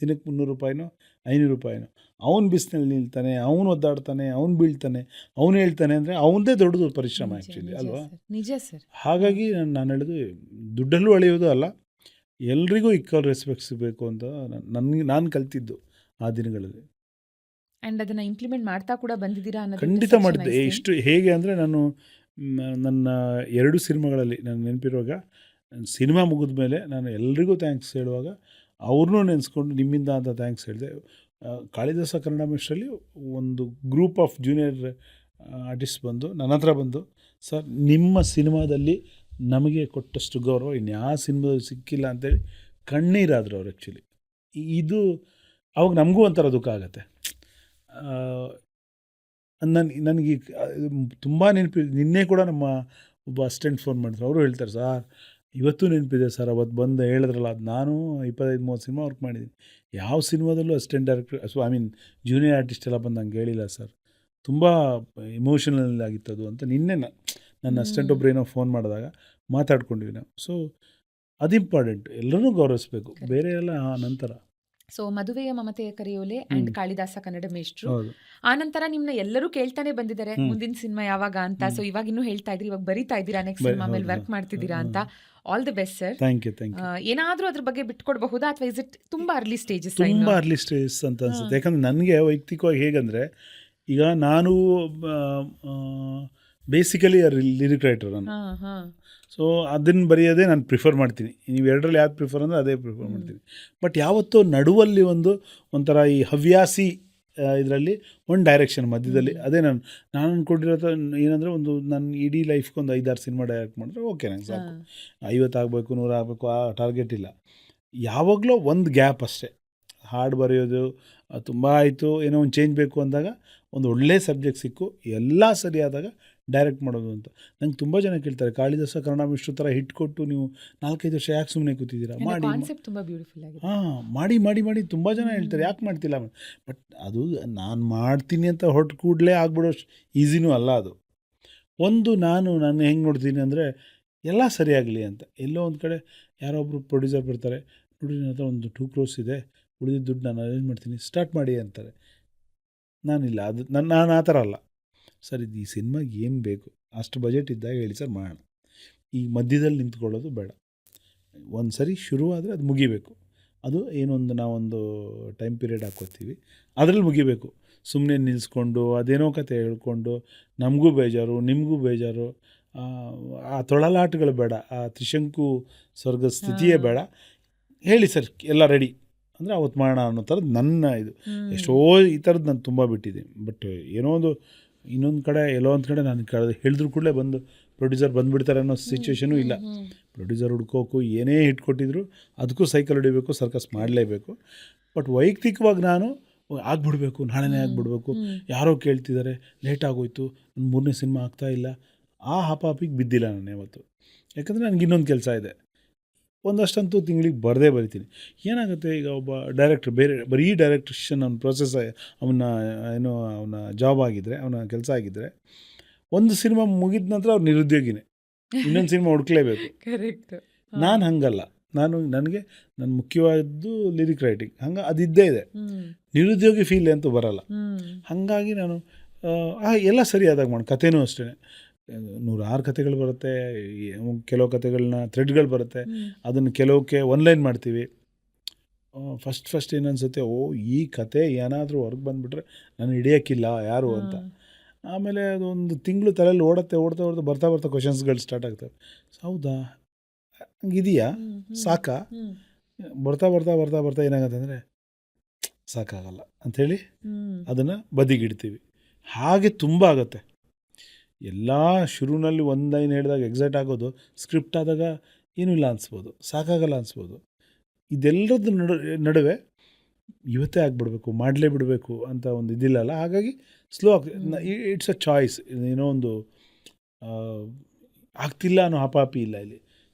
ದಿನಕ್ಕೆ 300 ರೂಪಾಯಿನೋ 500 ರೂಪಾಯಿನೋ. ಅವ್ನು ಬಿಸಿನಲ್ಲಿ ನಿಲ್ತಾನೆ, ಅವನು ಒದ್ದಾಡ್ತಾನೆ, ಅವ್ನು ಬೀಳ್ತಾನೆ, ಅವನು ಹೇಳ್ತಾನೆ ಅಂದರೆ ಅವನದೇ ದೊಡ್ಡದು ಪರಿಶ್ರಮ ಆ್ಯಕ್ಚುಲಿ, ಅಲ್ವಾ. ನಿಜ ಸರ್. ಹಾಗಾಗಿ ನಾನು ಹೇಳೋದು, ದುಡ್ಡಲ್ಲೂ ಅಳೆಯೋದು ಅಲ್ಲ, ಎಲ್ರಿಗೂ ಈಕ್ವಲ್ ರೆಸ್ಪೆಕ್ಟ್ ಸಿಗಬೇಕು ಅಂತ ನಾನು ಕಲ್ತಿದ್ದು ಆ ದಿನಗಳಲ್ಲಿ. ಆ್ಯಂಡ್ ಅದನ್ನು ಇಂಪ್ಲಿಮೆಂಟ್ ಮಾಡ್ತಾ ಕೂಡ ಬಂದಿದ್ದೀರಾ ಅನ್ನೋದು ಖಂಡಿತ ಮಾಡಿದ್ದೆ. ಎಷ್ಟು ಹೇಗೆ ಅಂದರೆ, ನಾನು ನನ್ನ 2 ಸಿನಿಮಾಗಳಲ್ಲಿ ನಾನು ನೆನಪಿರುವಾಗ, ಸಿನಿಮಾ ಮುಗಿದ ಮೇಲೆ ನಾನು ಎಲ್ರಿಗೂ ಥ್ಯಾಂಕ್ಸ್ ಹೇಳುವಾಗ ಅವ್ರನ್ನೂ ನೆನೆಸ್ಕೊಂಡು ನಿಮ್ಮಿಂದ ಅಂತ ಥ್ಯಾಂಕ್ಸ್ ಹೇಳಿದೆ. ಕಾಳಿದಾಸ ಕನ್ನಡ ಮಿಸ್ಟ್ರಲ್ಲಿ ಒಂದು ಗ್ರೂಪ್ ಆಫ್ ಜೂನಿಯರ್ ಆರ್ಟಿಸ್ಟ್ ಬಂದು ನನ್ನ ಹತ್ರ ಬಂದು, ಸರ್ ನಿಮ್ಮ ಸಿನಿಮಾದಲ್ಲಿ ನಮಗೆ ಕೊಟ್ಟಷ್ಟು ಗೌರವ ಇನ್ಯಾವ ಸಿನಿಮಾದಲ್ಲಿ ಸಿಕ್ಕಿಲ್ಲ ಅಂತೇಳಿ ಕಣ್ಣೀರಾದರು ಅವ್ರು ಆ್ಯಕ್ಚುಲಿ. ಇದು ಅವಾಗ ನಮಗೂ ಒಂಥರ ದುಃಖ ಆಗುತ್ತೆ. ನನಗೆ ತುಂಬ ನೆನಪಿದೆ. ನಿನ್ನೆ ಕೂಡ ನಮ್ಮ ಒಬ್ಬ ಅಸಿಸ್ಟೆಂಟ್ ಫೋನ್ ಮಾಡಿದ್ರು. ಅವರು ಹೇಳ್ತಾರೆ, ಸರ್ ಇವತ್ತು ನೆನಪಿದೆ ಸರ್, ಅವತ್ತು ಬಂದು ಹೇಳಿದ್ರಲ್ಲ, ಅದು ನಾನು 25-30 ಸಿನಿಮಾ ವರ್ಕ್ ಮಾಡಿದ್ದೀನಿ, ಯಾವ ಸಿನಿಮಾದಲ್ಲೂ ಅಸಿಸ್ಟೆಂಟ್ ಡೈರೆಕ್ಟರ್ ಜೂನಿಯರ್ ಆರ್ಟಿಸ್ಟ್ ಎಲ್ಲ ಬಂದು ಹಂಗೆ ಹೇಳಿಲ್ಲ ಸರ್, ತುಂಬ ಇಮೋಷನಲ್ ಆಗಿತ್ತದು ಅಂತ ನಿನ್ನೆ ನನ್ನ ಅಸಿಸ್ಟೆಂಟ್ ಒಬ್ರು ಏನೋ ಫೋನ್ ಮಾಡಿದಾಗ ಮಾತಾಡ್ಕೊಂಡಿವಿ ನಾವು. ಸೊ ಅದು ಇಂಪಾರ್ಟೆಂಟ್, ಎಲ್ಲರೂ ಗೌರವಿಸ್ಬೇಕು, ಬೇರೆ ಎಲ್ಲ ನಂತರ. ಸೊ ಮದುವೆಯ ಮಮತೆಯ ಕರೆಯೋಲೆ ಅಂಡ್ ಕಾಳಿದಾಸ ಕನ್ನಡ ಮೇಷ್ಟ್ರು. ಹೌದು. ಆ ನಂತರ ನಿಮ್ನ ಎಲ್ಲರೂ ಕೇಳ್ತಾನೆ ಬಂದಿದ್ದಾರೆ ಮುಂದಿನ ಸಿನಿಮಾ ಯಾವಾಗ ಅಂತ. ಸೊ ಇವಾಗ ಇನ್ನೂ ಹೇಳ್ತಾ ಇದ್ರಿ, ಇವಾಗ ಬರಿತಾ ಇದ್ದೀರಾ ನೆಕ್ಸ್ಟ್ ಸಿನಿಮಾ ಮೇಲೆ ವರ್ಕ್ ಮಾಡ್ತಿದ್ದೀರಾ ಅಂತ. All the best sir. Thank you. ಏನಾದ್ರೂ ಅದ್ರ ಬಗ್ಗೆ ಬಿಟ್ಕೊಡ್ಬಹುದಾ, ಅಥವಾ ಇಸ್ ಇಟ್ ತುಂಬಾ ಅರ್ಲಿ ಸ್ಟೇಜಸ್? ತುಂಬ ಅರ್ಲಿ ಸ್ಟೇಜಸ್ ಅಂತ ಅನ್ಸುತ್ತೆ. ಯಾಕಂದ್ರೆ ನನಗೆ ವೈಯಕ್ತಿಕವಾಗಿ ಹೇಗಂದರೆ, ಈಗ ನಾನು ಬೇಸಿಕಲಿ ಲಿರಿಕ್ ರೈಟರ್ ನಾನು. ಸೊ ಅದನ್ನು ಬರೆಯೋದೇ ನಾನು ಪ್ರಿಫರ್ ಮಾಡ್ತೀನಿ. ನೀವು ಎರಡರಲ್ಲಿ ಯಾವ್ದು ಪ್ರಿಫರ್ ಅಂದರೆ ಅದೇ ಪ್ರಿಫರ್ ಮಾಡ್ತೀನಿ. ಬಟ್ ಯಾವತ್ತೂ ನಡುವಲ್ಲಿ ಒಂಥರ ಈ ಹವ್ಯಾಸಿ ಇದರಲ್ಲಿ ಒಂದು ಡೈರೆಕ್ಷನ್ ಮಧ್ಯದಲ್ಲಿ, ಅದೇ ನಾನು ಅಂದ್ಕೊಂಡಿರೋದು ಏನಂದರೆ, ನನ್ನ ಇಡೀ ಲೈಫ್ಗೆ ಒಂದು 5-6 ಸಿನಿಮಾ ಡೈರೆಕ್ಟ್ ಮಾಡಿದ್ರೆ ಓಕೆ, ನಂಗೆ ಸಾಕು. 50 ಆಗಬೇಕು 100 ಆಗಬೇಕು ಆ ಟಾರ್ಗೆಟ್ ಇಲ್ಲ. ಯಾವಾಗಲೂ ಒಂದು ಗ್ಯಾಪ್ ಅಷ್ಟೇ. ಹಾಡು ಬರೆಯೋದು ತುಂಬ ಆಯಿತು, ಏನೋ ಒಂದು ಚೇಂಜ್ ಬೇಕು ಅಂದಾಗ ಒಂದು ಒಳ್ಳೆ ಸಬ್ಜೆಕ್ಟ್ ಸಿಕ್ಕು ಎಲ್ಲ ಸರಿಯಾದಾಗ ಡೈರೆಕ್ಟ್ ಮಾಡೋದು ಅಂತ. ನಂಗೆ ತುಂಬ ಜನ ಕೇಳ್ತಾರೆ, ಕಾಳಿದಾಸ ಕನ್ನಡ ಮೇಷ್ಟ್ರು ಥರ ಹಿಟ್ ಕೊಟ್ಟು ನೀವು 4-5 ವರ್ಷ ಯಾಕೆ ಸುಮ್ಮನೆ ಕೂತಿದ್ದೀರಾ, ಮಾಡಿ ತುಂಬ ಜನ ಹೇಳ್ತಾರೆ, ಯಾಕೆ ಮಾಡ್ತಿಲ್ಲ. ಬಟ್ ಅದು ನಾನು ಮಾಡ್ತೀನಿ ಅಂತ ಹೊರಟು ಕೂಡಲೇ ಆಗ್ಬಿಡೋ ಈಸಿನೂ ಅಲ್ಲ ಅದು. ನಾನು ಹೆಂಗೆ ನೋಡ್ತೀನಿ ಅಂದರೆ, ಎಲ್ಲ ಸರಿಯಾಗಲಿ ಅಂತ. ಎಲ್ಲೋ ಒಂದು ಕಡೆ ಯಾರೋ ಒಬ್ಬರು ಪ್ರೊಡ್ಯೂಸರ್ ಬರ್ತಾರೆ, ನೋಡಿ ನನ್ನ ಹತ್ರ ಒಂದು 2 crores ಇದೆ, ಉಳಿದಿದ್ದ ದುಡ್ಡು ನಾನು ಅರೇಂಜ್ ಮಾಡ್ತೀನಿ, ಸ್ಟಾರ್ಟ್ ಮಾಡಿ ಅಂತಾರೆ. ನಾನಿಲ್ಲ, ಅದು ನಾನು ಆ ಥರ ಅಲ್ಲ ಸರ್. ಇದು ಈ ಸಿನಿಮಾಗೆ ಏನು ಬೇಕು ಅಷ್ಟು ಬಜೆಟ್ ಇದ್ದಾಗ ಹೇಳಿ ಸರ್, ಮಾಡೋಣ. ಈ ಮಧ್ಯದಲ್ಲಿ ನಿಂತ್ಕೊಳ್ಳೋದು ಬೇಡ. ಒಂದು ಸರಿ ಶುರುವಾದರೆ ಅದು ಮುಗಿಬೇಕು. ಅದು ನಾವೊಂದು ಟೈಮ್ ಪೀರಿಯಡ್ ಹಾಕ್ಕೋತೀವಿ, ಅದರಲ್ಲಿ ಮುಗಿಬೇಕು. ಸುಮ್ಮನೆ ನಿಲ್ಲಿಸ್ಕೊಂಡು ಅದೇನೋ ಕತೆ ಹೇಳ್ಕೊಂಡು ನಮಗೂ ಬೇಜಾರು ನಿಮಗೂ ಬೇಜಾರು, ಆ ತೊಳಲಾಟಗಳು ಬೇಡ, ಆ ತ್ರಿಶಂಕು ಸ್ವರ್ಗ ಸ್ಥಿತಿಯೇ ಬೇಡ. ಹೇಳಿ ಸರ್ ಎಲ್ಲ ರೆಡಿ ಅಂದರೆ ಅವತ್ತು ಮಾಡೋಣ ಅನ್ನೋ ಥರದ್ದು ನನ್ನ ಇದು. ಎಷ್ಟೋ ಈ ಥರದ್ದು ನಾನು ತುಂಬ ಬಿಟ್ಟಿದ್ದೀನಿ. ಬಟ್ ಇನ್ನೊಂದು ಕಡೆ ಎಲ್ಲೋ ಒಂದು ಕಡೆ ನಾನು ಹೇಳಿದ್ರು ಕೂಡಲೇ ಬಂದು ಪ್ರೊಡ್ಯೂಸರ್ ಬಂದುಬಿಡ್ತಾರೆ ಅನ್ನೋ ಸಿಚುವೇಶನೂ ಇಲ್ಲ. ಪ್ರೊಡ್ಯೂಸರ್ ಹುಡ್ಕೋಕು ಏನೇ ಹಿಟ್ ಕೊಟ್ಟಿದ್ರು ಅದಕ್ಕೂ ಸೈಕಲ್ ಹೊಡಿಬೇಕು, ಸರ್ಕಸ್ ಮಾಡಲೇಬೇಕು. ಬಟ್ ವೈಯಕ್ತಿಕವಾಗಿ ನಾನು ಆಗ್ಬಿಡ್ಬೇಕು, ನಾಳೆನೇ ಆಗಿಬಿಡ್ಬೇಕು, ಯಾರೋ ಕೇಳ್ತಿದ್ದಾರೆ, ಲೇಟ್ ಆಗೋಯ್ತು, ನನ್ನ 3ನೇ ಸಿನಿಮಾ ಆಗ್ತಾಯಿಲ್ಲ, ಆ ಹಾಪಾಪಿಗೆ ಬಿದ್ದಿಲ್ಲ ನಾನು ಯಾವತ್ತು. ಯಾಕಂದರೆ ನನಗೆ ಇನ್ನೊಂದು ಕೆಲಸ ಇದೆ. ಒಂದಷ್ಟಂತೂ ತಿಂಗಳಿಗೆ ಬರಿತೀನಿ. ಏನಾಗುತ್ತೆ, ಈಗ ಒಬ್ಬ ಡೈರೆಕ್ಟ್ರ್ ಬರೀ ಡೈರೆಕ್ಟ್ರೇಷನ್ ಅವನ ಪ್ರೊಸೆಸ್, ಅವನ ಜಾಬ್ ಆಗಿದ್ದರೆ, ಅವನ ಕೆಲಸ ಆಗಿದ್ದರೆ, ಒಂದು ಸಿನಿಮಾ ಮುಗಿದ ನಂತರ ಅವ್ರು ನಿರುದ್ಯೋಗಿನೇ, ಇನ್ನೊಂದು ಸಿನಿಮಾ ಹುಡುಕ್ಲೇಬೇಕು. ಕರೆಕ್ಟ್. ನಾನು ಹಂಗಲ್ಲ. ನನಗೆ ನನ್ನ ಮುಖ್ಯವಾದ್ದು ಲಿರಿಕ್ ರೈಟಿಂಗ್, ಅದಿದ್ದೇ ಇದೆ. ನಿರುದ್ಯೋಗಿ ಫೀಲ್ ಅಂತೂ ಬರಲ್ಲ. ಹಾಗಾಗಿ ನಾನು ಎಲ್ಲ ಸರಿಯಾದಾಗ ಕಥೆನೂ ಅಷ್ಟೇ. 100 ಕಥೆಗಳು ಬರುತ್ತೆ, ಕೆಲವು ಕಥೆಗಳನ್ನ ಥ್ರೆಡ್ಗಳು ಬರುತ್ತೆ, ಅದನ್ನು ಕೆಲವಕ್ಕೆ ಒನ್ಲೈನ್ ಮಾಡ್ತೀವಿ. ಫಸ್ಟ್ ಏನನ್ಸುತ್ತೆ, ಈ ಕತೆ ಏನಾದರೂ ಹೊರಗೆ ಬಂದುಬಿಟ್ರೆ ನಾನು ಹಿಡಿಯೋಕ್ಕಿಲ್ಲ ಯಾರು ಅಂತ. ಆಮೇಲೆ ಅದೊಂದು ತಿಂಗಳು ತಲೆಯಲ್ಲಿ ಓಡ್ತಾ ಬರ್ತಾ ಕ್ವಶನ್ಸ್ಗಳು ಸ್ಟಾರ್ಟ್ ಆಗ್ತವೆ. ಹೌದಾ, ಹಂಗಿದೆಯಾ, ಸಾಕಾ, ಬರ್ತಾ ಏನಾಗುತ್ತೆ ಅಂದರೆ ಸಾಕಾಗಲ್ಲ ಅಂಥೇಳಿ ಅದನ್ನು ಬದಿಗಿಡ್ತೀವಿ. ಹಾಗೆ ತುಂಬ ಆಗುತ್ತೆ. ಎಲ್ಲ ಶುರುವಿನಲ್ಲಿ ಒಂದು ಲೈನ್ ಹೇಳಿದಾಗ ಎಕ್ಸೈಟ್ ಆಗೋದು, ಸ್ಕ್ರಿಪ್ಟ್ ಆದಾಗ ಏನೂ ಇಲ್ಲ ಅನಿಸ್ಬೋದು, ಸಾಕಾಗಲ್ಲ ಅನಿಸ್ಬೋದು. ಇದೆಲ್ಲದ ನಡುವೆ ಇವತ್ತೇ ಆಗಿಬಿಡ್ಬೇಕು, ಮಾಡಲೇ ಬಿಡಬೇಕು ಅಂತ ಒಂದು ಇದಿಲ್ಲಲ್ಲ. ಹಾಗಾಗಿ ಸ್ಲೋ ಇಟ್ಸ್ ಅ ಚಾಯ್ಸ್. ಏನೋ ಒಂದು ಆಗ್ತಿಲ್ಲ ಅನ್ನೋ ಹಾಪಾಪಿ ಇಲ್ಲ ಇಲ್ಲಿ.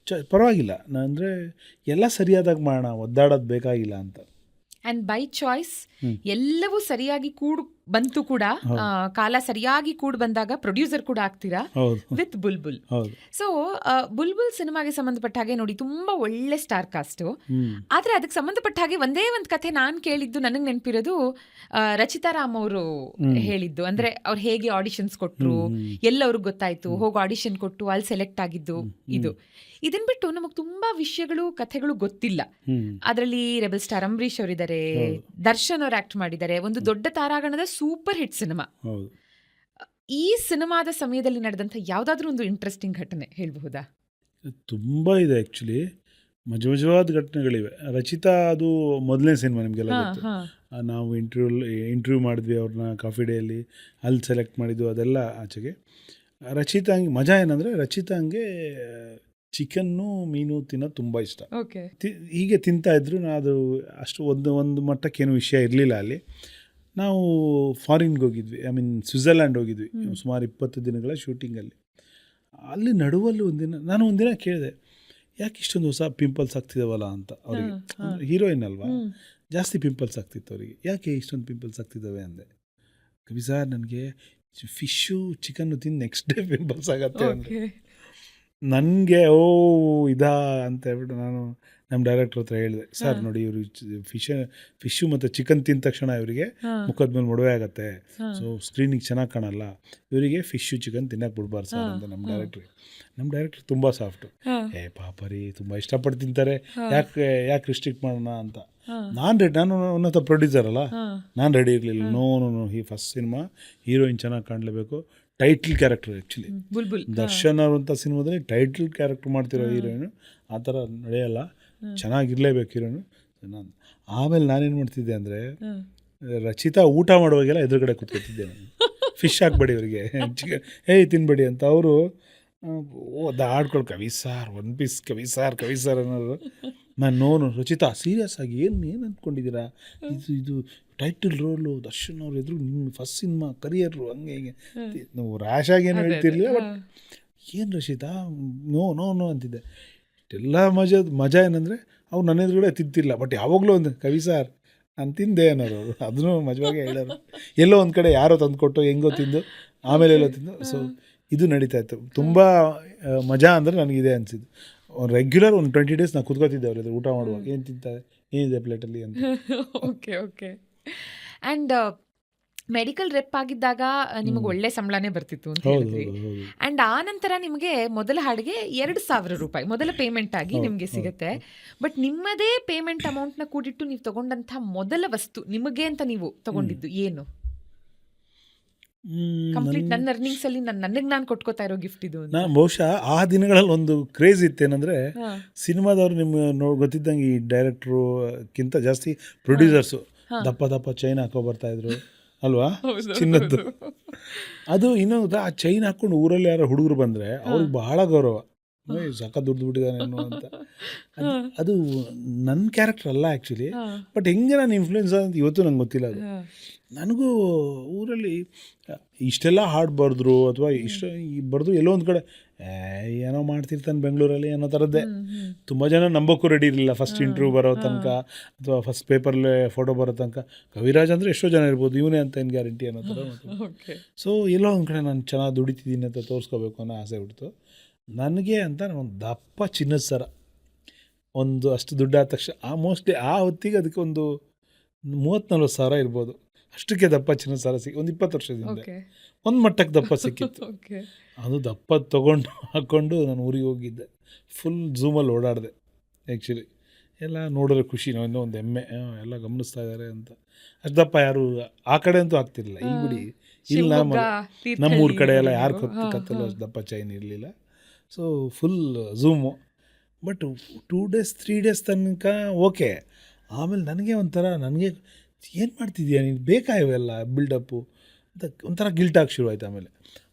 ಪರವಾಗಿಲ್ಲ, ಅಂದರೆ ಎಲ್ಲ ಸರಿಯಾದಾಗ ಮಾಡೋಣ, ಒದ್ದಾಡೋದು ಬೇಕಾಗಿಲ್ಲ ಅಂತ. ಆ್ಯಂಡ್ ಬೈ ಚಾಯ್ಸ್ ಎಲ್ಲವೂ ಸರಿಯಾಗಿ ಬಂತು ಕೂಡ, ಕಾಲ ಸರಿಯಾಗಿ ಬಂದಾಗ ಪ್ರೊಡ್ಯೂಸರ್ ಕೂಡ ಆಗ್ತೀರಾ ವಿತ್ ಬುಲ್ಬುಲ್. ಸೊ ಬುಲ್ಬುಲ್ ಸಿನಿಮಾಗೆ ಸಂಬಂಧಪಟ್ಟ ಹಾಗೆ ನೋಡಿ, ತುಂಬಾ ಒಳ್ಳೆ ಸ್ಟಾರ್ ಕಾಸ್ಟು. ಆದ್ರೆ ಅದಕ್ಕೆ ಸಂಬಂಧಪಟ್ಟ ಹಾಗೆ ಒಂದೇ ಒಂದು ಕಥೆ ನಾನು ಕೇಳಿದ್ದು, ನನಗೆ ನೆನಪಿರೋದು ರಚಿತಾ ರಾಮ್ ಅವರು ಹೇಳಿದ್ದು. ಅಂದ್ರೆ ಅವ್ರು ಹೇಗೆ ಆಡಿಷನ್ಸ್ ಕೊಟ್ರು, ಎಲ್ಲವ್ರಿಗೆ ಗೊತ್ತಾಯ್ತು, ಹೋಗಿ ಆಡಿಷನ್ ಕೊಟ್ಟು ಅಲ್ಲಿ ಸೆಲೆಕ್ಟ್ ಆಗಿದ್ದು. ಇದನ್ ಬಿಟ್ಟು ನಮಗೆ ತುಂಬಾ ವಿಷಯಗಳು, ಕಥೆಗಳು ಗೊತ್ತಿಲ್ಲ. ಅದರಲ್ಲಿ ರೆಬಲ್ ಸ್ಟಾರ್ ಅಂಬರೀಶ್ ಅವರಿದ್ದಾರೆ, ದರ್ಶನ್ ಅವ್ರು ಆಕ್ಟ್ ಮಾಡಿದ್ದಾರೆ, ಒಂದು ದೊಡ್ಡ ತಾರಾಗಣದ ಸೂಪರ್ ಹಿಟ್ ಸಿನಿಮಾ. ಈ ಸಿನಿಮಾದ ಸಮಯದಲ್ಲಿ ನಡೆದಂಥ ಯಾವುದಾದ್ರೂ ಒಂದು ಇಂಟ್ರೆಸ್ಟಿಂಗ್ ಘಟನೆ ಹೇಳ್ಬಹುದಾ? ತುಂಬ ಇದೆ ಆ್ಯಕ್ಚುಲಿ, ಮಜವಾದ ಘಟನೆಗಳಿವೆ. ರಚಿತಾ ಅದು ಮೊದಲನೇ ಸಿನಿಮಾ, ನಿಮಗೆಲ್ಲ ಗೊತ್ತು. ನಾವು ಇಂಟರ್ವ್ಯೂ ಮಾಡಿದ್ವಿ ಅವ್ರನ್ನ ಕಾಫಿ ಡೇಯಲ್ಲಿ, ಅಲ್ಲಿ ಸೆಲೆಕ್ಟ್ ಮಾಡಿದ್ವಿ, ಅದೆಲ್ಲ ಆಚೆಗೆ. ರಚಿತಾಂಗೆ ಮಜಾ ಏನಂದರೆ, ರಚಿತಾಂಗೆ ಚಿಕನ್ನು ಮೀನು ತಿನ್ನೋದು ತುಂಬ ಇಷ್ಟ. ಹೀಗೆ ತಿಂತಾಯಿದ್ರು. ಅದು ಅಷ್ಟು ಒಂದು ಮಟ್ಟಕ್ಕೇನು ವಿಷಯ ಇರಲಿಲ್ಲ ಅಲ್ಲಿ. ನಾವು ಫಾರಿನ್ಗೆ ಹೋಗಿದ್ವಿ, ಐ ಮೀನ್ ಸ್ವಿಟ್ಜರ್ಲ್ಯಾಂಡ್ ಹೋಗಿದ್ವಿ ಸುಮಾರು 20 ದಿನಗಳ ಶೂಟಿಂಗಲ್ಲಿ. ಅಲ್ಲಿ ನಡುವಲ್ಲಿ ಒಂದಿನ ಕೇಳಿದೆ, ಯಾಕೆ ಇಷ್ಟೊಂದು ಹೊಸ ಪಿಂಪಲ್ಸ್ ಆಗ್ತಿದ್ದಾವಲ್ಲ ಅಂತ ಅವರಿಗೆ. ಹೀರೋಯಿನ್ ಅಲ್ವಾ, ಜಾಸ್ತಿ ಪಿಂಪಲ್ಸ್ ಆಗ್ತಿತ್ತು ಅವರಿಗೆ. ಯಾಕೆ ಇಷ್ಟೊಂದು ಪಿಂಪಲ್ಸ್ ಆಗ್ತಿದ್ದಾವೆ ಅಂದೆ. ಕವಿ ಸರ್ ನನಗೆ ಫಿಶ್ಶು ಚಿಕನ್ನು ತಿಂದು ನೆಕ್ಸ್ಟ್ ಡೇ ಪಿಂಪಲ್ಸ್ ಆಗತ್ತೆ ಅಂದರೆ ನನಗೆ ಇದಾ ಅಂತ ಹೇಳ್ಬಿಟ್ಟು ನಾನು ನಮ್ಮ ಡೈರೆಕ್ಟ್ರ್ ಹತ್ರ ಹೇಳಿದೆ, ಸರ್ ನೋಡಿ ಇವರು ಫಿಶ್ಶು ಮತ್ತು ಚಿಕನ್ ತಿಂದ ತಕ್ಷಣ ಇವರಿಗೆ ಮುಖದ ಮೇಲೆ ಮೊಡವೆ ಆಗುತ್ತೆ, ಸೊ ಸ್ಕ್ರೀನಿಗೆ ಚೆನ್ನಾಗಿ ಕಾಣಲ್ಲ, ಇವರಿಗೆ ಫಿಶ್ಶು ಚಿಕನ್ ತಿನ್ನಕ್ಕೆ ಬಿಡ್ಬಾರ್ದು ಸರ್ ಅಂತ ನಮ್ಮ ಡೈರೆಕ್ಟ್ರ್ ತುಂಬ ಸಾಫ್ಟು. ಪಾಪ ರೀ ತುಂಬ ಇಷ್ಟಪಟ್ಟು ತಿಂತಾರೆ, ಯಾಕೆ ರಿಸ್ಟ್ರಿಕ್ಟ್ ಮಾಡೋಣ ಅಂತ. ನಾನು ಉನ್ನತ ಪ್ರೊಡ್ಯೂಸರ್ ಅಲ್ಲ, ನಾನು ರೆಡಿ ಇರಲಿಲ್ಲ. ನೋ ಈ ಫಸ್ಟ್ ಸಿನಿಮಾ ಹೀರೋಯಿನ್ ಚೆನ್ನಾಗಿ ಕಾಣಲೇಬೇಕು, ಟೈಟ್ಲ್ ಕ್ಯಾರೆಕ್ಟರ್ ಆ್ಯಕ್ಚುಲಿ ದರ್ಶನ್ ಅವ್ರಂಥ ಸಿನಿಮಾದಲ್ಲಿ ಟೈಟ್ಲ್ ಕ್ಯಾರೆಕ್ಟರ್ ಮಾಡ್ತಿರೋ ಹೀರೋಯಿನು, ಆ ಥರ ನಡೆಯಲ್ಲ, ಚೆನ್ನಾಗಿರಲೇಬೇಕು ಹೀರೋಯಿನು. ನಾನು ಆಮೇಲೆ ನಾನೇನು ಮಾಡ್ತಿದ್ದೆ ಅಂದರೆ, ರಚಿತಾ ಊಟ ಮಾಡುವಾಗೆಲ್ಲ ಎದುರುಗಡೆ ಕೂತ್ಕೊತಿದ್ದೆ ನಾನು, ಫಿಶ್ ಹಾಕ್ಬೇಡಿ ಅವರಿಗೆ, ಚಿಕನ್ ತಿನ್ಬೇಡಿ ಅಂತ. ಅವರು ಆಡ್ಕೊಳ್ಳಿ, ಕವಿ ಸಾರ್ ಒನ್ ಪೀಸ್ ಕವಿ ಸಾರ್ ಅನ್ನೋರು. ನಾನು ರಚಿತಾ ಸೀರಿಯಸ್ ಆಗಿ ಏನು ಅಂದ್ಕೊಂಡಿದ್ದೀರಾ, ಇದು ಟೈಟಲ್ ರೋಲು ದರ್ಶನ್ ಅವ್ರು ಎದುರು ನಿಮ್ಮ ಫಸ್ಟ್ ಸಿನಿಮಾ ಕರಿಯರು ಹಂಗೆ ಹಿಂಗೆ ನಾವು ರ್ಯಾಶಾಗಿ ಏನು ಹೇಳ್ತಿರ್ಲಿಲ್ಲ. ಬಟ್ ಏನು ರಚಿತಾ ನೋ ಅಂತಿದ್ದೆ. ಇಷ್ಟೆಲ್ಲ ಮಜಾ ಏನಂದರೆ ಅವ್ರು ನನ್ನ ಎದುರುಗಡೆ ತಿಂತಿಲ್ಲ, ಬಟ್ ಯಾವಾಗಲೂ ಒಂದು ಕವಿ ಸಾರ್ ನಾನು ತಿಂದೆ ಅನ್ನೋರು ಅವರು, ಅದನ್ನು ಮಜವಾಗಿ ಹೇಳೋರು. ಎಲ್ಲೋ ಒಂದು ಕಡೆ ಯಾರೋ ತಂದುಕೊಟ್ಟು ಹೆಂಗೋ ತಿಂದು ಆಮೇಲೆ ಎಲ್ಲೋ ತಿಂದು. ಸೊ ಇದು ನಡೀತಾ ಇತ್ತು. ತುಂಬ ಮಜಾ ಅಂದರೆ ನನಗಿದೆ ಅನಿಸಿದ್ದು. ರೆಗ್ಯುಲರ್ ಒಂದು 20 days ನಾನು ಕೂತ್ಕೋತಿದ್ದೆ ಅವ್ರ ಊಟ ಮಾಡುವಾಗ, ಏನು ತಿಂತಾರೆ, ಏನಿದೆ ಪ್ಲೇಟಲ್ಲಿ ಅಂತ. ಓಕೆ. ಆ್ಯಂಡ್ ಮೆಡಿಕಲ್ ರೆಪ್ ಆಗಿದ್ದಾಗ ನಿಮಗೆ ಒಳ್ಳೆ ಸಂಬಳನೇ ಬರ್ತಿತ್ತು ಅಂತ ಹೇಳಿದ್ರಿ. ಆ್ಯಂಡ್ ಆ ನಂತರ ನಿಮಗೆ ಮೊದಲ ಹಾಡಿಗೆ 2,000 ರೂಪಾಯಿ ಮೊದಲ ಪೇಮೆಂಟ್ ಆಗಿ ನಿಮಗೆ ಸಿಗುತ್ತೆ. ಬಟ್ ನಿಮ್ಮದೇ ಪೇಮೆಂಟ್ ಅಮೌಂಟ್ನ ಕೂಡಿಟ್ಟು ನೀವು ತಗೊಂಡಂಥ ಮೊದಲ ವಸ್ತು ನಿಮಗೆ ಅಂತ ನೀವು ತಗೊಂಡಿದ್ದು ಏನು? ಕಂಪ್ಲೀಟ್ ನನ್ನ ಅರ್ನಿಂಗ್ಸ್ ಅಲ್ಲಿ ನನಗೆ ನಾನು ಕೊಟ್ಕೋತಾ ಇರೋ ಗಿಫ್ಟ್ ಇದು. ನಾನು ಬಹುಶಃ ಆ ದಿನಗಳಲ್ಲಿ ಒಂದು ಕ್ರೇಜ್ ಇತ್ತೇನೆಂದರೆ, ಸಿನಿಮಾದವ್ರು ನಿಮ್ಮ ಗೊತ್ತಿದ್ದಂಗೆ ಈ ಡೈರೆಕ್ಟ್ರುಕ್ಕಿಂತ ಜಾಸ್ತಿ ಪ್ರೊಡ್ಯೂಸರ್ಸು ದಪ್ಪ ಚೈನ್ ಹಾಕೋ ಬರ್ತಾಯಿದ್ರು ಅಲ್ವಾ, ಚಿನ್ನದ್ದು. ಅದು ಇನ್ನೊಂದು, ಆ ಚೈನ್ ಹಾಕ್ಕೊಂಡು ಊರಲ್ಲಿ ಯಾರೋ ಹುಡುಗರು ಬಂದರೆ ಅವ್ರಿಗೆ ಬಹಳ ಗೌರವ, ಸಕ್ಕ ದುಡ್ಡು ಬಿಟ್ಟಿದ್ದಾನೇನೋ ಅಂತ. ಅದು ನನ್ನ ಕ್ಯಾರೆಕ್ಟರ್ ಅಲ್ಲ ಆ್ಯಕ್ಚುಲಿ, ಬಟ್ ಹೆಂಗೆ ನಾನು ಇನ್ಫ್ಲೂಯೆನ್ಸ್ ಅಂತ ಇವತ್ತು ನಂಗೆ ಗೊತ್ತಿಲ್ಲ. ಅದು ನನಗೂ ಊರಲ್ಲಿ ಇಷ್ಟೆಲ್ಲ ಹಾಡು ಬರೆದ್ರು ಅಥವಾ ಬರೆದು ಎಲ್ಲೋ ಒಂದು ಕಡೆ ಏನೋ ಮಾಡ್ತಿರ್ತಾನೆ ಬೆಂಗಳೂರಲ್ಲಿ ಅನ್ನೋ ಥರದ್ದೇ. ತುಂಬ ಜನ ನಂಬೋಕ್ಕೂ ರೆಡಿ ಇರಲಿಲ್ಲ ಫಸ್ಟ್ ಇಂಟರ್ವ್ಯೂ ಬರೋ ತನಕ ಅಥವಾ ಫಸ್ಟ್ ಪೇಪರ್ಲೆ ಫೋಟೋ ಬರೋ ತನಕ. ಕವಿರಾಜ್ ಅಂದರೆ ಎಷ್ಟೋ ಜನ ಇರ್ಬೋದು, ಇವನೇ ಅಂತ ಏನು ಗ್ಯಾರಂಟಿ ಅನ್ನೋ ಥರ. ಸೊ ಎಲ್ಲೋ ಒಂದು ಕಡೆ ನಾನು ಚೆನ್ನಾಗಿ ದುಡಿತಿದ್ದೀನಿ ಅಂತ ತೋರಿಸ್ಕೋಬೇಕು ಅನ್ನೋ ಆಸೆ ಬಿಡ್ತು ನನಗೆ ಅಂತ. ಒಂದು ದಪ್ಪ ಚಿನ್ನದ ಸರ ಒಂದು ಅಷ್ಟು ದುಡ್ಡು ಆದ ತಕ್ಷಣ ಮೋಸ್ಟ್ಲಿ ಆ ಹೊತ್ತಿಗೆ ಅದಕ್ಕೆ ಒಂದು 30-40 ಸಾವಿರ ಇರ್ಬೋದು. ಅಷ್ಟಕ್ಕೆ ದಪ್ಪ ಚಿನ್ನದ ಸರ ಒಂದು 20 ವರ್ಷದಿಂದ ಒಂದು ಮಟ್ಟಕ್ಕೆ ದಪ್ಪ ಸಿಕ್ಕಿತ್ತು. ಅದು ದಪ್ಪ ತೊಗೊಂಡು ಹಾಕ್ಕೊಂಡು ನಾನು ಊರಿಗೆ ಹೋಗಿದ್ದೆ. ಫುಲ್ ಝೂಮಲ್ಲಿ ಓಡಾಡಿದೆ ಆ್ಯಕ್ಚುಲಿ. ಎಲ್ಲ ನೋಡಿದ್ರೆ ಖುಷಿ, ನಾವು ಇನ್ನೂ ಒಂದು ಹೆಮ್ಮೆ, ಎಲ್ಲ ಗಮನಿಸ್ತಾ ಇದ್ದಾರೆ ಅಂತ. ಅಷ್ಟು ದಪ್ಪ ಯಾರು ಆ ಕಡೆ ಅಂತೂ ಆಗ್ತಿರಲಿಲ್ಲ. ಇಲ್ಲಿ ಬಿಡಿ, ಇಲ್ಲಿ ನಮ್ಮೂರ ಕಡೆ ಎಲ್ಲ ಯಾರು ಕತ್ತಲ್ಲ ಅಷ್ಟು ದಪ್ಪ ಚೈನ್ ಇರಲಿಲ್ಲ. So full zoom. But 2 days 3 days ತನಕ ಓಕೆ. ಆಮೇಲೆ ನನಗೆ ಒಂಥರ, ನನಗೆ ಏನು ಮಾಡ್ತಿದ್ದೀಯಾ ನೀನು, ಬೇಕಾ ಇವೆಲ್ಲ ಬಿಲ್ಡಪ್ಪು ಅಂತ ಒಂಥರ ಗಿಲ್ಟಾಗಿ ಶುರುವಾಯ್ತು. ಆಮೇಲೆ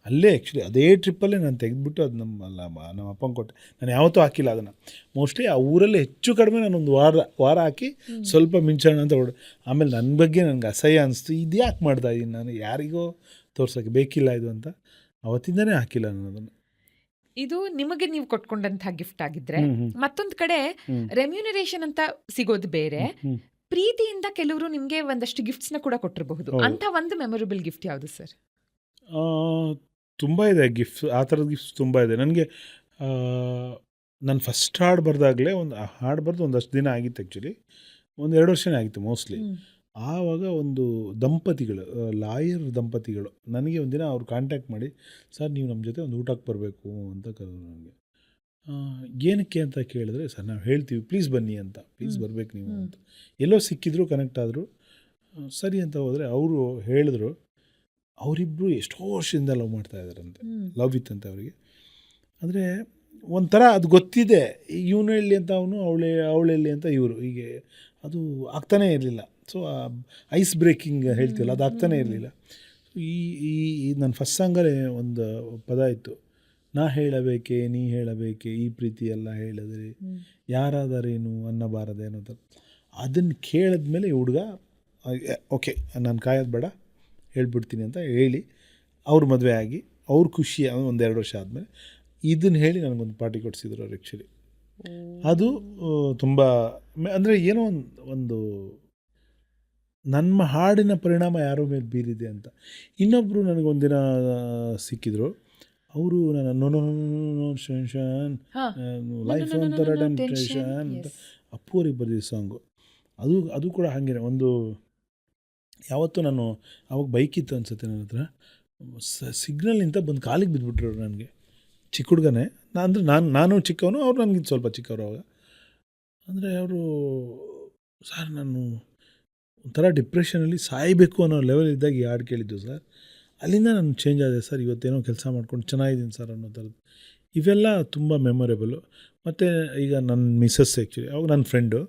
ಅಲ್ಲೇ ಆ್ಯಕ್ಚುಲಿ ಅದೇ ಟ್ರಿಪ್ಪಲ್ಲೇ ನಾನು ತೆಗೆದುಬಿಟ್ಟು ಅದು ನಮ್ಮ ಅಪ್ಪಂಗೆ ಕೊಟ್ಟೆ. ನಾನು ಯಾವತ್ತೂ ಹಾಕಿಲ್ಲ ಅದನ್ನು. ಮೋಸ್ಟ್ಲಿ ಆ ಊರಲ್ಲಿ ಹೆಚ್ಚು ಕಡಿಮೆ ನಾನೊಂದು ವಾರ ಹಾಕಿ ಸ್ವಲ್ಪ ಮಿಂಚೋಣ ಅಂತ ಹೊಡೆ. ಆಮೇಲೆ ನನ್ನ ಬಗ್ಗೆ ನನಗೆ ಅಸಹ್ಯ ಅನಿಸ್ತು, ಇದು ಯಾಕೆ ಮಾಡ್ತಾ ಇದ್ದೀನಿ ನಾನು, ಯಾರಿಗೋ ತೋರ್ಸೋಕ್ಕೆ ಬೇಕಿಲ್ಲ ಇದು ಅಂತ. ಅವತ್ತಿಂದನೇ ಹಾಕಿಲ್ಲ ನಾನು ಅದನ್ನು. ಇದು ನಿಮಗೆ ನೀವು ಕೊಟ್ಕೊಂಡಂಥ ಗಿಫ್ಟ್ ಆಗಿದ್ರೆ, ಮತ್ತೊಂದು ಕಡೆ ರೆಮ್ಯುನರೇಷನ್ ಅಂತ ಸಿಗೋದು ಬೇರೆ, ಪ್ರೀತಿಯಿಂದ ಕೆಲವರು ನಿಮಗೆ ಒಂದಷ್ಟು ಗಿಫ್ಟ್ಸ್ನ ಕೂಡ ಕೊಟ್ಟಿರಬಹುದು. ಅಂತ ಒಂದು ಮೆಮೊರಬಲ್ ಗಿಫ್ಟ್ ಯಾವುದು ಸರ್? ತುಂಬ ಇದೆ ಗಿಫ್ಟ್ಸ್, ಆ ಥರದ ಗಿಫ್ಟ್ಸ್ ತುಂಬ ಇದೆ ನನಗೆ. ನಾನು ಫಸ್ಟ್ ಹಾಡು ಬರೆದಾಗಲೇ ಒಂದು ಹಾಡು ಬರೆದು ಒಂದಷ್ಟು ದಿನ ಆಗಿತ್ತು ಆ್ಯಕ್ಚುಲಿ, 1-2 ವರ್ಷನೇ ಆಗಿತ್ತು ಮೋಸ್ಟ್ಲಿ. ಆವಾಗ ಒಂದು ದಂಪತಿಗಳು, ಲಾಯರ್ ದಂಪತಿಗಳು ನನಗೆ ಒಂದಿನ ಅವ್ರು ಕಾಂಟ್ಯಾಕ್ಟ್ ಮಾಡಿ, ಸರ್ ನೀವು ನಮ್ಮ ಜೊತೆ ಒಂದು ಊಟಕ್ಕೆ ಬರಬೇಕು ಅಂತ ಕರೆದ್ರು ನನಗೆ. ಏನಕ್ಕೆ ಅಂತ ಕೇಳಿದ್ರೆ, ಸರ್ ನಾವು ಹೇಳ್ತೀವಿ ಪ್ಲೀಸ್ ಬನ್ನಿ ಅಂತ, ಪ್ಲೀಸ್ ಬರಬೇಕು ನೀವು ಅಂತ. ಎಲ್ಲೋ ಸಿಕ್ಕಿದ್ರು, ಕನೆಕ್ಟ್ ಆದರು, ಸರಿ ಅಂತ ಹೋದರೆ ಅವರು ಹೇಳಿದ್ರು ಅವರಿಬ್ಬರು ಎಷ್ಟೋ ವರ್ಷದಿಂದ ಲವ್ ಮಾಡ್ತಾಯಿದ್ದಾರಂತೆ, ಲವ್ ಇತ್ತಂತೆ ಅವರಿಗೆ. ಅಂದರೆ ಒಂಥರ ಅದು ಗೊತ್ತಿದೆ, ಇವನು ಹೇಳಲಿ ಅಂತ ಅವನು, ಅವಳು ಹೇಳಲಿ ಅಂತ ಇವರು, ಹೀಗೆ ಅದು ಆಗ್ತಾನೇ ಇರಲಿಲ್ಲ. ಸೊ ಐಸ್ ಬ್ರೇಕಿಂಗ್ ಹೇಳ್ತೀವಲ್ಲ, ಅದು ಆಗ್ತಾನೇ ಇರಲಿಲ್ಲ. ಈ ನನ್ನ ಫಸ್ಟ್ ಸಾಂಗಲ್ಲೇ ಒಂದು ಪದ ಇತ್ತು, ನಾ ಹೇಳಬೇಕೆ ನೀ ಹೇಳಬೇಕೆ ಈ ಪ್ರೀತಿ ಎಲ್ಲ ಹೇಳಿದ್ರೆ ಯಾರಾದರೇನು ಅನ್ನಬಾರದೆ ಅನ್ನೋ ಥರ. ಅದನ್ನು ಕೇಳಿದ್ಮೇಲೆ ಈ ಹುಡುಗ ಓಕೆ ನಾನು ಕಾಯೋದು ಬೇಡ ಹೇಳ್ಬಿಡ್ತೀನಿ ಅಂತ ಹೇಳಿ ಅವ್ರ ಮದುವೆ ಆಗಿ ಅವ್ರ ಖುಷಿ ಒಂದು 2 ವರ್ಷ ಆದಮೇಲೆ ಇದನ್ನು ಹೇಳಿ ನನಗೊಂದು ಪಾರ್ಟಿ ಕೊಡಿಸಿದ್ರು ಅವ್ರು ಆ್ಯಕ್ಚುಲಿ. ಅದು ತುಂಬ ಅಂದರೆ ಏನೋ ಒಂದು ನನ್ನ ಹಾಡಿನ ಪರಿಣಾಮ ಯಾರೋ ಮೇಲೆ ಬೀರಿದೆ ಅಂತ. ಇನ್ನೊಬ್ಬರು ನನಗೊಂದಿನ ಸಿಕ್ಕಿದ್ರು, ಅವರು ನನ್ನ ಶನ್ ಲೈಫ್ ಒಂಥರ ಟೆನ್ಷನ್ ಅಂತ ಅಪ್ಪು ಅವ್ರಿಗೆ ಬರೆದಿದ್ದ ಸಾಂಗು. ಅದು ಕೂಡ ಹಾಗೆ ಒಂದು ಯಾವತ್ತೂ ನಾನು ಅವಾಗ ಬೈಕ್ ಇತ್ತು ಅನಿಸುತ್ತೆ ನನ್ನ ಹತ್ರ, ಸಿಗ್ನಲ್ನಿಂದ ಬಂದು ಕಾಲಿಗೆ ಬಿದ್ದುಬಿಟ್ರು ನನಗೆ. ಚಿಕ್ಕ ಹುಡುಗನೇ ಅಂದರೆ ನಾನು ಚಿಕ್ಕವನು, ಅವ್ರು ನನಗಿಂತ ಸ್ವಲ್ಪ ಚಿಕ್ಕವರು ಅವಾಗ. ಅಂದರೆ ಅವರು ಸರ್ ನಾನು ಒಂಥರ ಡಿಪ್ರೆಷನಲ್ಲಿ ಸಾಯಬೇಕು ಅನ್ನೋ ಲೆವೆಲ್ ಇದ್ದಾಗ ಈ ಹಾಡು ಕೇಳಿದ್ದು ಸರ್. ಅಲ್ಲಿಂದ ನಾನು ಚೇಂಜ್ ಆದೆ ಸರ್, ಇವತ್ತೇನೋ ಕೆಲಸ ಮಾಡ್ಕೊಂಡು ಚೆನ್ನಾಗಿದ್ದೀನಿ ಸರ್ ಅನ್ನೋ ಥರದ್ದು. ಇವೆಲ್ಲ ತುಂಬ ಮೆಮೊರೇಬಲು. ಮತ್ತು ಈಗ ನನ್ನ ಮಿಸ್ಸಸ್ ಆ್ಯಕ್ಚುಲಿ ಅವಾಗ ನನ್ನ ಫ್ರೆಂಡು,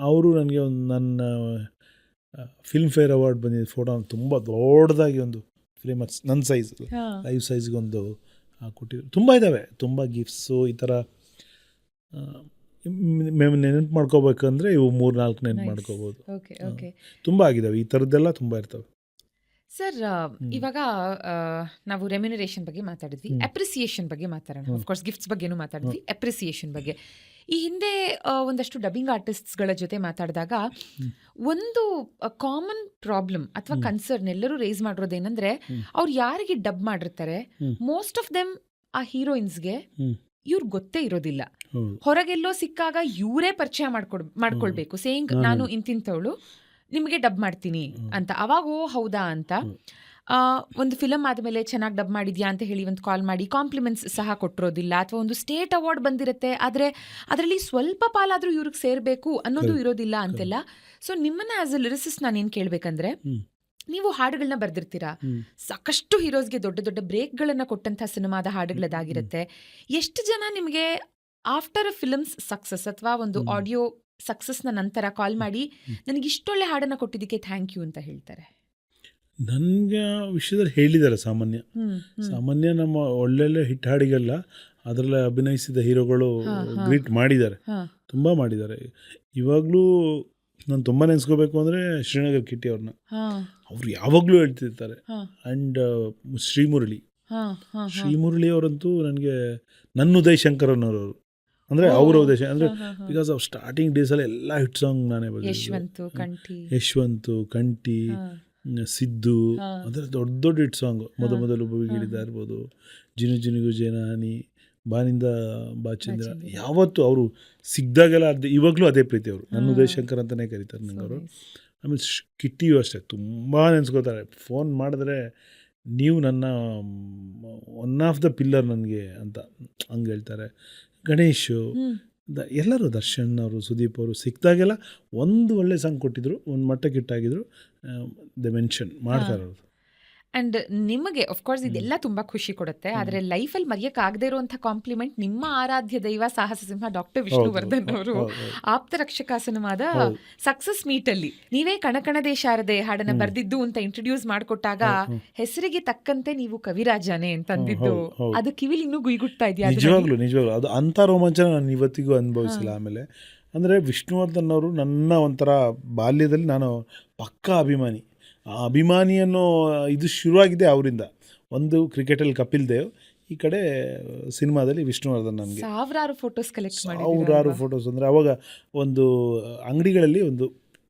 ಅವರು ನನಗೆ ಒಂದು ನನ್ನ ಫಿಲ್ಮ್ಫೇರ್ ಅವಾರ್ಡ್ ಬಂದಿದ್ದ ಫೋಟೋ ತುಂಬ ದೊಡ್ಡದಾಗಿ ಒಂದು ಫ್ರೇಮರ್ಸ್ ನನ್ನ ಸೈಜ್ ಲೈವ್ ಸೈಜ್ಗೊಂದು ಕೊಟ್ಟಿದ್ರು. ತುಂಬ ಇದ್ದಾವೆ, ತುಂಬ ಗಿಫ್ಟ್ಸು ಈ ಥರ ನೆನಪು ಮಾಡ್ಕೋಬೇಕಂದ್ರೆ ಇವು 3-4 ನೆನಪು ಮಾಡ್ಕೋಬೋದು. ತುಂಬ ಆಗಿದ್ದಾವೆ, ಈ ಥರದ್ದೆಲ್ಲ ತುಂಬ ಇರ್ತವೆ. ಸರ್, ಇವಾಗ ನಾವು ರೆಮ್ಯುನರೇಷನ್ ಬಗ್ಗೆ ಮಾತಾಡಿದ್ವಿ, ಅಪ್ರಿಸಿಯೇಷನ್ ಬಗ್ಗೆ ಮಾತಾಡೋಣ. ಆಫ್ಕೋರ್ಸ್ ಗಿಫ್ಟ್ಸ್ ಬಗ್ಗೆನೂ ಮಾತಾಡಿದ್ವಿ, ಅಪ್ರಿಸಿಯೇಷನ್ ಬಗ್ಗೆ. ಈ ಹಿಂದೆ ಒಂದಷ್ಟು ಡಬ್ಬಿಂಗ್ ಆರ್ಟಿಸ್ಟ್ಸ್ಗಳ ಜೊತೆ ಮಾತಾಡಿದಾಗ ಒಂದು ಕಾಮನ್ ಪ್ರಾಬ್ಲಮ್ ಅಥವಾ ಕನ್ಸರ್ನ್ ಎಲ್ಲರೂ ರೇಸ್ ಮಾಡಿರೋದೇನೆಂದ್ರೆ, ಅವ್ರು ಯಾರಿಗೆ ಡಬ್ ಮಾಡಿರ್ತಾರೆ ಮೋಸ್ಟ್ ಆಫ್ ದೆಮ್ ಆ ಹೀರೋಯಿನ್ಸ್ಗೆ ಇವ್ರು ಗೊತ್ತೇ ಇರೋದಿಲ್ಲ. ಹೊರಗೆಲ್ಲೋ ಸಿಕ್ಕಾಗ ಇವರೇ ಪರಿಚಯ ಮಾಡ್ಕೊಳ್ಬೇಕು, ಸೇಯಿಂಗ್ ನಾನು ಇಂತಿಂತವಳು ನಿಮಗೆ ಡಬ್ ಮಾಡ್ತೀನಿ ಅಂತ. ಅವಾಗ ಓ ಹೌದಾ ಅಂತ ಒಂದು ಫಿಲಮ್ ಆದಮೇಲೆ ಚೆನ್ನಾಗಿ ಡಬ್ ಮಾಡಿದ್ಯಾ ಅಂತ ಹೇಳಿ ಒಂದು ಕಾಲ್ ಮಾಡಿ ಕಾಂಪ್ಲಿಮೆಂಟ್ಸ್ ಸಹ ಕೊಟ್ಟಿರೋದಿಲ್ಲ. ಅಥವಾ ಒಂದು ಸ್ಟೇಟ್ ಅವಾರ್ಡ್ ಬಂದಿರುತ್ತೆ, ಆದರೆ ಅದರಲ್ಲಿ ಸ್ವಲ್ಪ ಪಾಲಾದರೂ ಇವ್ರಿಗೆ ಸೇರಬೇಕು ಅನ್ನೋದು ಇರೋದಿಲ್ಲ ಅಂತೆಲ್ಲ. ಸೊ ನಿಮ್ಮನ್ನ ಆಸ್ ಅ ಲಿರಿಸಿಸ್ಟ್ ನಾನು ಏನು ಕೇಳಬೇಕಂದ್ರೆ, ನೀವು ಹಾಡುಗಳನ್ನ ಬರೆದಿರ್ತೀರಾ, ಸಾಕಷ್ಟು ಹೀರೋಸ್ಗೆ ದೊಡ್ಡ ದೊಡ್ಡ ಬ್ರೇಕ್ಗಳನ್ನು ಕೊಟ್ಟಂಥ ಸಿನಿಮಾದ ಹಾಡುಗಳದಾಗಿರುತ್ತೆ. ಎಷ್ಟು ಜನ ನಿಮಗೆ ಆಫ್ಟರ್ ಅ ಫಿಲ್ಮ್ಸ್ ಸಕ್ಸಸ್ ಅಥವಾ ಒಂದು ಆಡಿಯೋ ಸಕ್ಸಸ್ನ ನಂತರ ಕಾಲ್ ಮಾಡಿ ನನಗೆ ಇಷ್ಟೊಳ್ಳೆ ಹಾಡನ್ನು ಕೊಟ್ಟಿದ್ದಕ್ಕೆ ಥ್ಯಾಂಕ್ ಯು ಅಂತ ಹೇಳ್ತಾರೆ? ನನಗೆ ವಿಷಯದಲ್ಲಿ ಹೇಳಿದ್ದಾರೆ ಸಾಮಾನ್ಯ ನಮ್ಮ ಒಳ್ಳೊಳ್ಳೆ ಹಿಟ್ ಹಾಡಿಗೆಲ್ಲ ಅದರಲ್ಲಿ ಅಭಿನಯಿಸಿದ ಹೀರೋಗಳು ಗ್ರೀಟ್ ಮಾಡಿದ್ದಾರೆ, ತುಂಬ ಮಾಡಿದ್ದಾರೆ. ಇವಾಗಲೂ ನಾನು ತುಂಬ ನೆನೆಸ್ಕೋಬೇಕು ಅಂದರೆ ಶ್ರೀನಗರ್ ಕಿಟ್ಟಿ ಅವ್ರನ್ನ, ಅವರು ಯಾವಾಗಲೂ ಹೇಳ್ತಿರ್ತಾರೆ. ಆ್ಯಂಡ್ ಶ್ರೀಮುರಳಿ ಅವರಂತೂ ನನಗೆ ನನ್ನ ಉದಯ್ ಶಂಕರ್ ಅನ್ನೋರು, ಅಂದರೆ ಅವರ ಉದ್ದೇಶ ಅಂದರೆ ಬಿಕಾಸ್ ಆಫ್ ಸ್ಟಾರ್ಟಿಂಗ್ ಡೇಸಲ್ಲಿ ಎಲ್ಲ ಹಿಟ್ ಸಾಂಗ್ ನಾನೇ ಬರೆದಿದ್ದೆ. ಯಶವಂತು, ಕಂಠಿ, ಸಿದ್ದು, ಅಂದರೆ ದೊಡ್ಡ ದೊಡ್ಡ ಹಿಟ್ ಸಾಂಗು. ಮೊದಲು ಭೂಗಿಳಿದ ಇರ್ಬೋದು, ಜಿನುಜಿನಿಗೂ ಜೇನಹಾನಿ, ಬಾನಿಂದ ಬಾಚಂದ್ರ, ಯಾವತ್ತು ಅವರು ಸಿಗ್ದಾಗೆಲ್ಲ ಇವಾಗಲೂ ಅದೇ ಪ್ರೀತಿ. ಅವರು ನನ್ನ ಉದಯ್ ಶಂಕರ್ ಅಂತಲೇ ಕರೀತಾರೆ ನಂಗೆ ಅವರು. ಆಮೇಲೆ ಕಿಟ್ಟಿಯು ಅಷ್ಟೇ ತುಂಬ ನೆನೆಸ್ಕೋತಾರೆ. ಫೋನ್ ಮಾಡಿದ್ರೆ ನೀವು ನನ್ನ ಒನ್ ಆಫ್ ದ ಪಿಲ್ಲರ್ ನನಗೆ ಅಂತ ಹಂಗೆ ಹೇಳ್ತಾರೆ. ಗಣೇಶು, ಎಲ್ಲರೂ, ದರ್ಶನ್ ಅವರು, ಸುದೀಪ್ ಅವರು ಸಿಕ್ಕಿದಾಗೆಲ್ಲ ಒಂದು ಒಳ್ಳೆ ಸಾಂಗ್ ಕೊಟ್ಟಿದ್ರು, ಒಂದು ಮಟ್ಟಕ್ಕೆ ಇಟ್ಟಾಗಿದ್ರು, ದ ಮೆನ್ಷನ್ ಮಾಡ್ತಾರೆ ಅವರು. ಆ್ಯಂಡ್ ನಿಮಗೆ ಅಫ್ಕೋರ್ಸ್ ಇದೆಲ್ಲ ತುಂಬ ಖುಷಿ ಕೊಡುತ್ತೆ, ಆದರೆ ಲೈಫಲ್ಲಿ ಮರೆಯೋಕ್ಕಾಗದೇ ಇರುವಂಥ ಕಾಂಪ್ಲಿಮೆಂಟ್ ನಿಮ್ಮ ಆರಾಧ್ಯ ದೈವ ಸಾಹಸ ಸಿಂಹ ಡಾಕ್ಟರ್ ವಿಷ್ಣುವರ್ಧನ್ ಅವರು ಆಪ್ತ ರಕ್ಷಕ ಸಿನಿಮಾದ ಸಕ್ಸಸ್ ಮೀಟಲ್ಲಿ ನೀವೇ ಕಣಕಣದೇ ಶಾರದೆ ಹಾಡನ್ನು ಬರೆದಿದ್ದು ಅಂತ ಇಂಟ್ರೊಡ್ಯೂಸ್ ಮಾಡಿಕೊಟ್ಟಾಗ ಹೆಸರಿಗೆ ತಕ್ಕಂತೆ ನೀವು ಕವಿರಾಜನೇ ಅಂತ ಅಂದಿದ್ದು, ಅದು ಕಿವಿಲಿ ಇನ್ನೂ ಗುಯ್ಗುಟ್ತಾ ಇದೆಯಾ? ನಿಜವಾಗ್ಲೂ ಅದು ಅಂಥ ರೋಮಾಂಚನ ನಾನು ಇವತ್ತಿಗೂ ಅನುಭವಿಸಿಲ್ಲ. ಆಮೇಲೆ ಅಂದರೆ ವಿಷ್ಣುವರ್ಧನ್ ಅವರು ನನ್ನ ಒಂಥರ ಬಾಲ್ಯದಲ್ಲಿ ನಾನು ಪಕ್ಕಾ ಅಭಿಮಾನಿ. ಆ ಅಭಿಮಾನಿಯನ್ನು ಇದು ಶುರುವಾಗಿದೆ ಅವರಿಂದ. ಒಂದು ಕ್ರಿಕೆಟಲ್ಲಿ ಕಪಿಲ್ ದೇವ್, ಈ ಕಡೆ ಸಿನಿಮಾದಲ್ಲಿ ವಿಷ್ಣುವರ್ಧನ್. ನನಗೆ ಸಾವಿರಾರು ಫೋಟೋಸ್ ಕಲೆಕ್ಟ್ ಮಾಡಿ, ಸಾವಿರಾರು ಫೋಟೋಸ್. ಅಂದರೆ ಅವಾಗ ಒಂದು ಅಂಗಡಿಗಳಲ್ಲಿ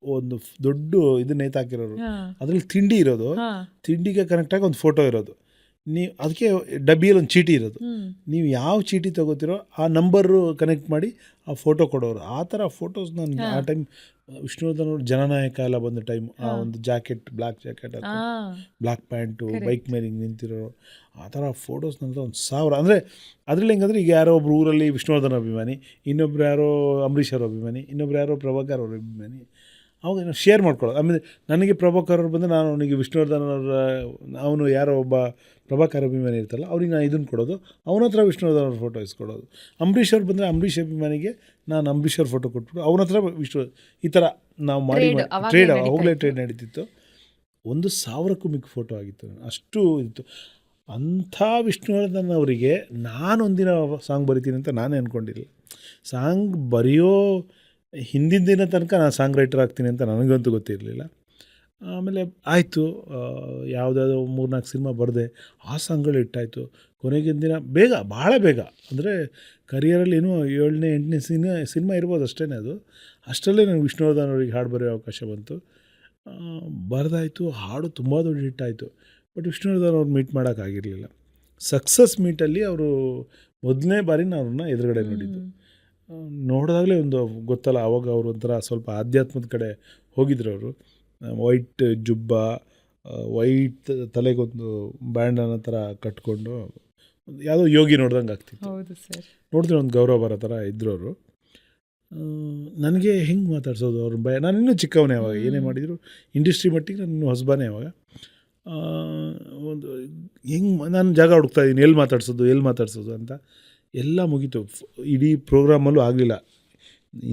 ಒಂದು ದೊಡ್ಡ ಇದು ನೇತಾಕಿರೋರು, ಅದರಲ್ಲಿ ತಿಂಡಿ ಇರೋದು, ತಿಂಡಿಗೆ ಕನೆಕ್ಟಾಗಿ ಒಂದು ಫೋಟೋ ಇರೋದು. ನೀವು ಅದಕ್ಕೆ ಡಬ್ಬಿಯಲ್ಲಿ ಒಂದು ಚೀಟಿ ಇರೋದು, ನೀವು ಯಾವ ಚೀಟಿ ತೊಗೋತಿರೋ ಆ ನಂಬರು ಕನೆಕ್ಟ್ ಮಾಡಿ ಆ ಫೋಟೋ ಕೊಡೋರು. ಆ ಥರ ಫೋಟೋಸ್ ನಾನು ಆ ಟೈಮ್ ವಿಷ್ಣುವರ್ಧನ್ ಅವರು ಜನನಾಯಕ ಎಲ್ಲ ಬಂದ ಟೈಮ್, ಆ ಒಂದು jacket, black jacket, black pant, bike ಮೇಲೆ ಹಿಂಗೆ ನಿಂತಿರೋರು, ಆ ಥರ ಫೋಟೋಸ್ ನಂತರ 1000. ಅಂದರೆ ಅದರಲ್ಲಿ ಹೆಂಗಂದ್ರೆ ಈಗ ಯಾರೋ ಒಬ್ರು ಊರಲ್ಲಿ ವಿಷ್ಣುವರ್ಧನ್ ಅಭಿಮಾನಿ, ಇನ್ನೊಬ್ರು ಯಾರೋ ಅಂಬರೀಷ್ ಅವರ ಅಭಿಮಾನಿ, ಇನ್ನೊಬ್ರು ಯಾರೋ ಪ್ರಭಾಕರ್ ಅವ್ರ ಅಭಿಮಾನಿ, ಅವಾಗ ನಾವು ಶೇರ್ ಮಾಡ್ಕೊಳ್ಳೋದು. ಆಮೇಲೆ ನನಗೆ ಪ್ರಭಾಕರ್ ಅವ್ರು ಬಂದರೆ ನಾನು ಅವನಿಗೆ ವಿಷ್ಣುವರ್ಧನ್ ಅವರ, ಅವನು ಯಾರೋ ಒಬ್ಬ ಪ್ರಭಾಕರ್ ಅಭಿಮಾನಿ ಇರ್ತಲ್ಲ ಅವ್ರಿಗೆ ನಾನು ಇದನ್ನು ಕೊಡೋದು, ಅವನ ಹತ್ರ ವಿಷ್ಣುವರ್ಧನ್ ಅವ್ರ ಫೋಟೋ ಇಸ್ಕೊಡೋದು. ಅಂಬರೀಷ್ ಅವ್ರು ಬಂದರೆ ಅಂಬರೀಷ್ ಅಭಿಮಾನಿಗೆ ನಾನು ಅಂಬರೀಷ್ ಅವ್ರ ಫೋಟೋ ಕೊಟ್ಬಿಟ್ಟು ಅವನ ಹತ್ರ ಈ ಥರ ನಾವು ಮಾಡಿ ಟ್ರೇಡ್, ಹೋಗಲೇ ಟ್ರೇಡ್ ನಡೀತಿತ್ತು. 1000ಕ್ಕೂ ಮಿಕ್ಕ ಫೋಟೋ ಆಗಿತ್ತು, ಅಷ್ಟು ಇತ್ತು. ಅಂಥ ವಿಷ್ಣುವರ್ಧನ್ ಅವರಿಗೆ ನಾನೊಂದಿನ ಸಾಂಗ್ ಬರಿತೀನಿ ಅಂತ ನಾನೇ ಅಂದ್ಕೊಂಡಿಲ್ಲ. ಸಾಂಗ್ ಬರೆಯೋ ಹಿಂದಿನ ದಿನ ತನಕ ನಾನು ಸಾಂಗ್ ರೈಟರ್ ಆಗ್ತೀನಿ ಅಂತ ನನಗಂತೂ ಗೊತ್ತಿರಲಿಲ್ಲ. ಆಮೇಲೆ ಆಯಿತು, ಯಾವುದಾದ್ರು 3-4 ಸಿನಿಮಾ ಬರೆದೆ, ಆ ಸಾಂಗ್ಗಳು ಹಿಟ್ಟಾಯಿತು. ಕೊನೆಗಿನ ದಿನ ಬೇಗ, ಭಾಳ ಬೇಗ, ಅಂದರೆ ಕರಿಯರಲ್ಲಿ ಏನೋ 7ನೇ 8ನೇ ಸಿನಿಮಾ ಇರ್ಬೋದು ಅಷ್ಟೇ. ಅದು ಅಷ್ಟರಲ್ಲೇ ನನಗೆ ವಿಷ್ಣುವರ್ಧನ್ ಅವರಿಗೆ ಹಾಡು ಬರೆಯೋ ಅವಕಾಶ ಬಂತು. ಬರೆದಾಯಿತು, ಹಾಡು ತುಂಬ ದೊಡ್ಡ ಹಿಟ್ಟಾಯಿತು. ಬಟ್ ವಿಷ್ಣುವರ್ಧನ್ ಅವ್ರು ಮೀಟ್ ಮಾಡೋಕ್ಕಾಗಿರಲಿಲ್ಲ. ಸಕ್ಸಸ್ ಮೀಟಲ್ಲಿ ಅವರು ಮೊದಲನೇ ಬಾರಿ ನಾನು ಅವ್ರನ್ನ ಎದುರುಗಡೆ ನೋಡಿದ್ದು. ನೋಡಿದಾಗಲೇ ಒಂದು ಗೊತ್ತಲ್ಲ, ಆವಾಗ ಅವರು ಒಂಥರ ಸ್ವಲ್ಪ ಆಧ್ಯಾತ್ಮದ ಕಡೆ ಹೋಗಿದ್ರು ಅವರು. ವೈಟ್ ಜುಬ್ಬ, ವೈಟ್ ತಲೆಗೊಂದು ಬ್ಯಾಂಡ್ ಅನ್ನೋ ಥರ ಕಟ್ಕೊಂಡು ಯಾವುದೋ ಯೋಗಿ ನೋಡ್ದಂಗೆ ಆಗ್ತಿತ್ತು. ಹೌದು ಸರ್. ನೋಡಿದ್ರೆ ಒಂದು ಗೌರವ ಬರೋ ಥರ ಇದ್ದರು ಅವರು. ನನಗೆ ಹೆಂಗೆ ಮಾತಾಡ್ಸೋದು ಅವ್ರ ನಾನು ಇನ್ನೂ ಚಿಕ್ಕವನೇ ಅವಾಗ, ಏನೇ ಮಾಡಿದರು ಇಂಡಸ್ಟ್ರಿ ಮಟ್ಟಿಗೆ ನಾನು ಇನ್ನೂ ಹೊಸಬನೇ ಅವಾಗ. ಒಂದು ಹೆಂಗೆ ನಾನು ಜಾಗ ಹುಡುಕ್ತಾಯಿದ್ದೀನಿ, ಎಲ್ಲಿ ಮಾತಾಡ್ಸೋದು ಅಂತ. ಎಲ್ಲ ಮುಗೀತು, ಇಡೀ ಪ್ರೋಗ್ರಾಮಲ್ಲೂ ಆಗಲಿಲ್ಲ.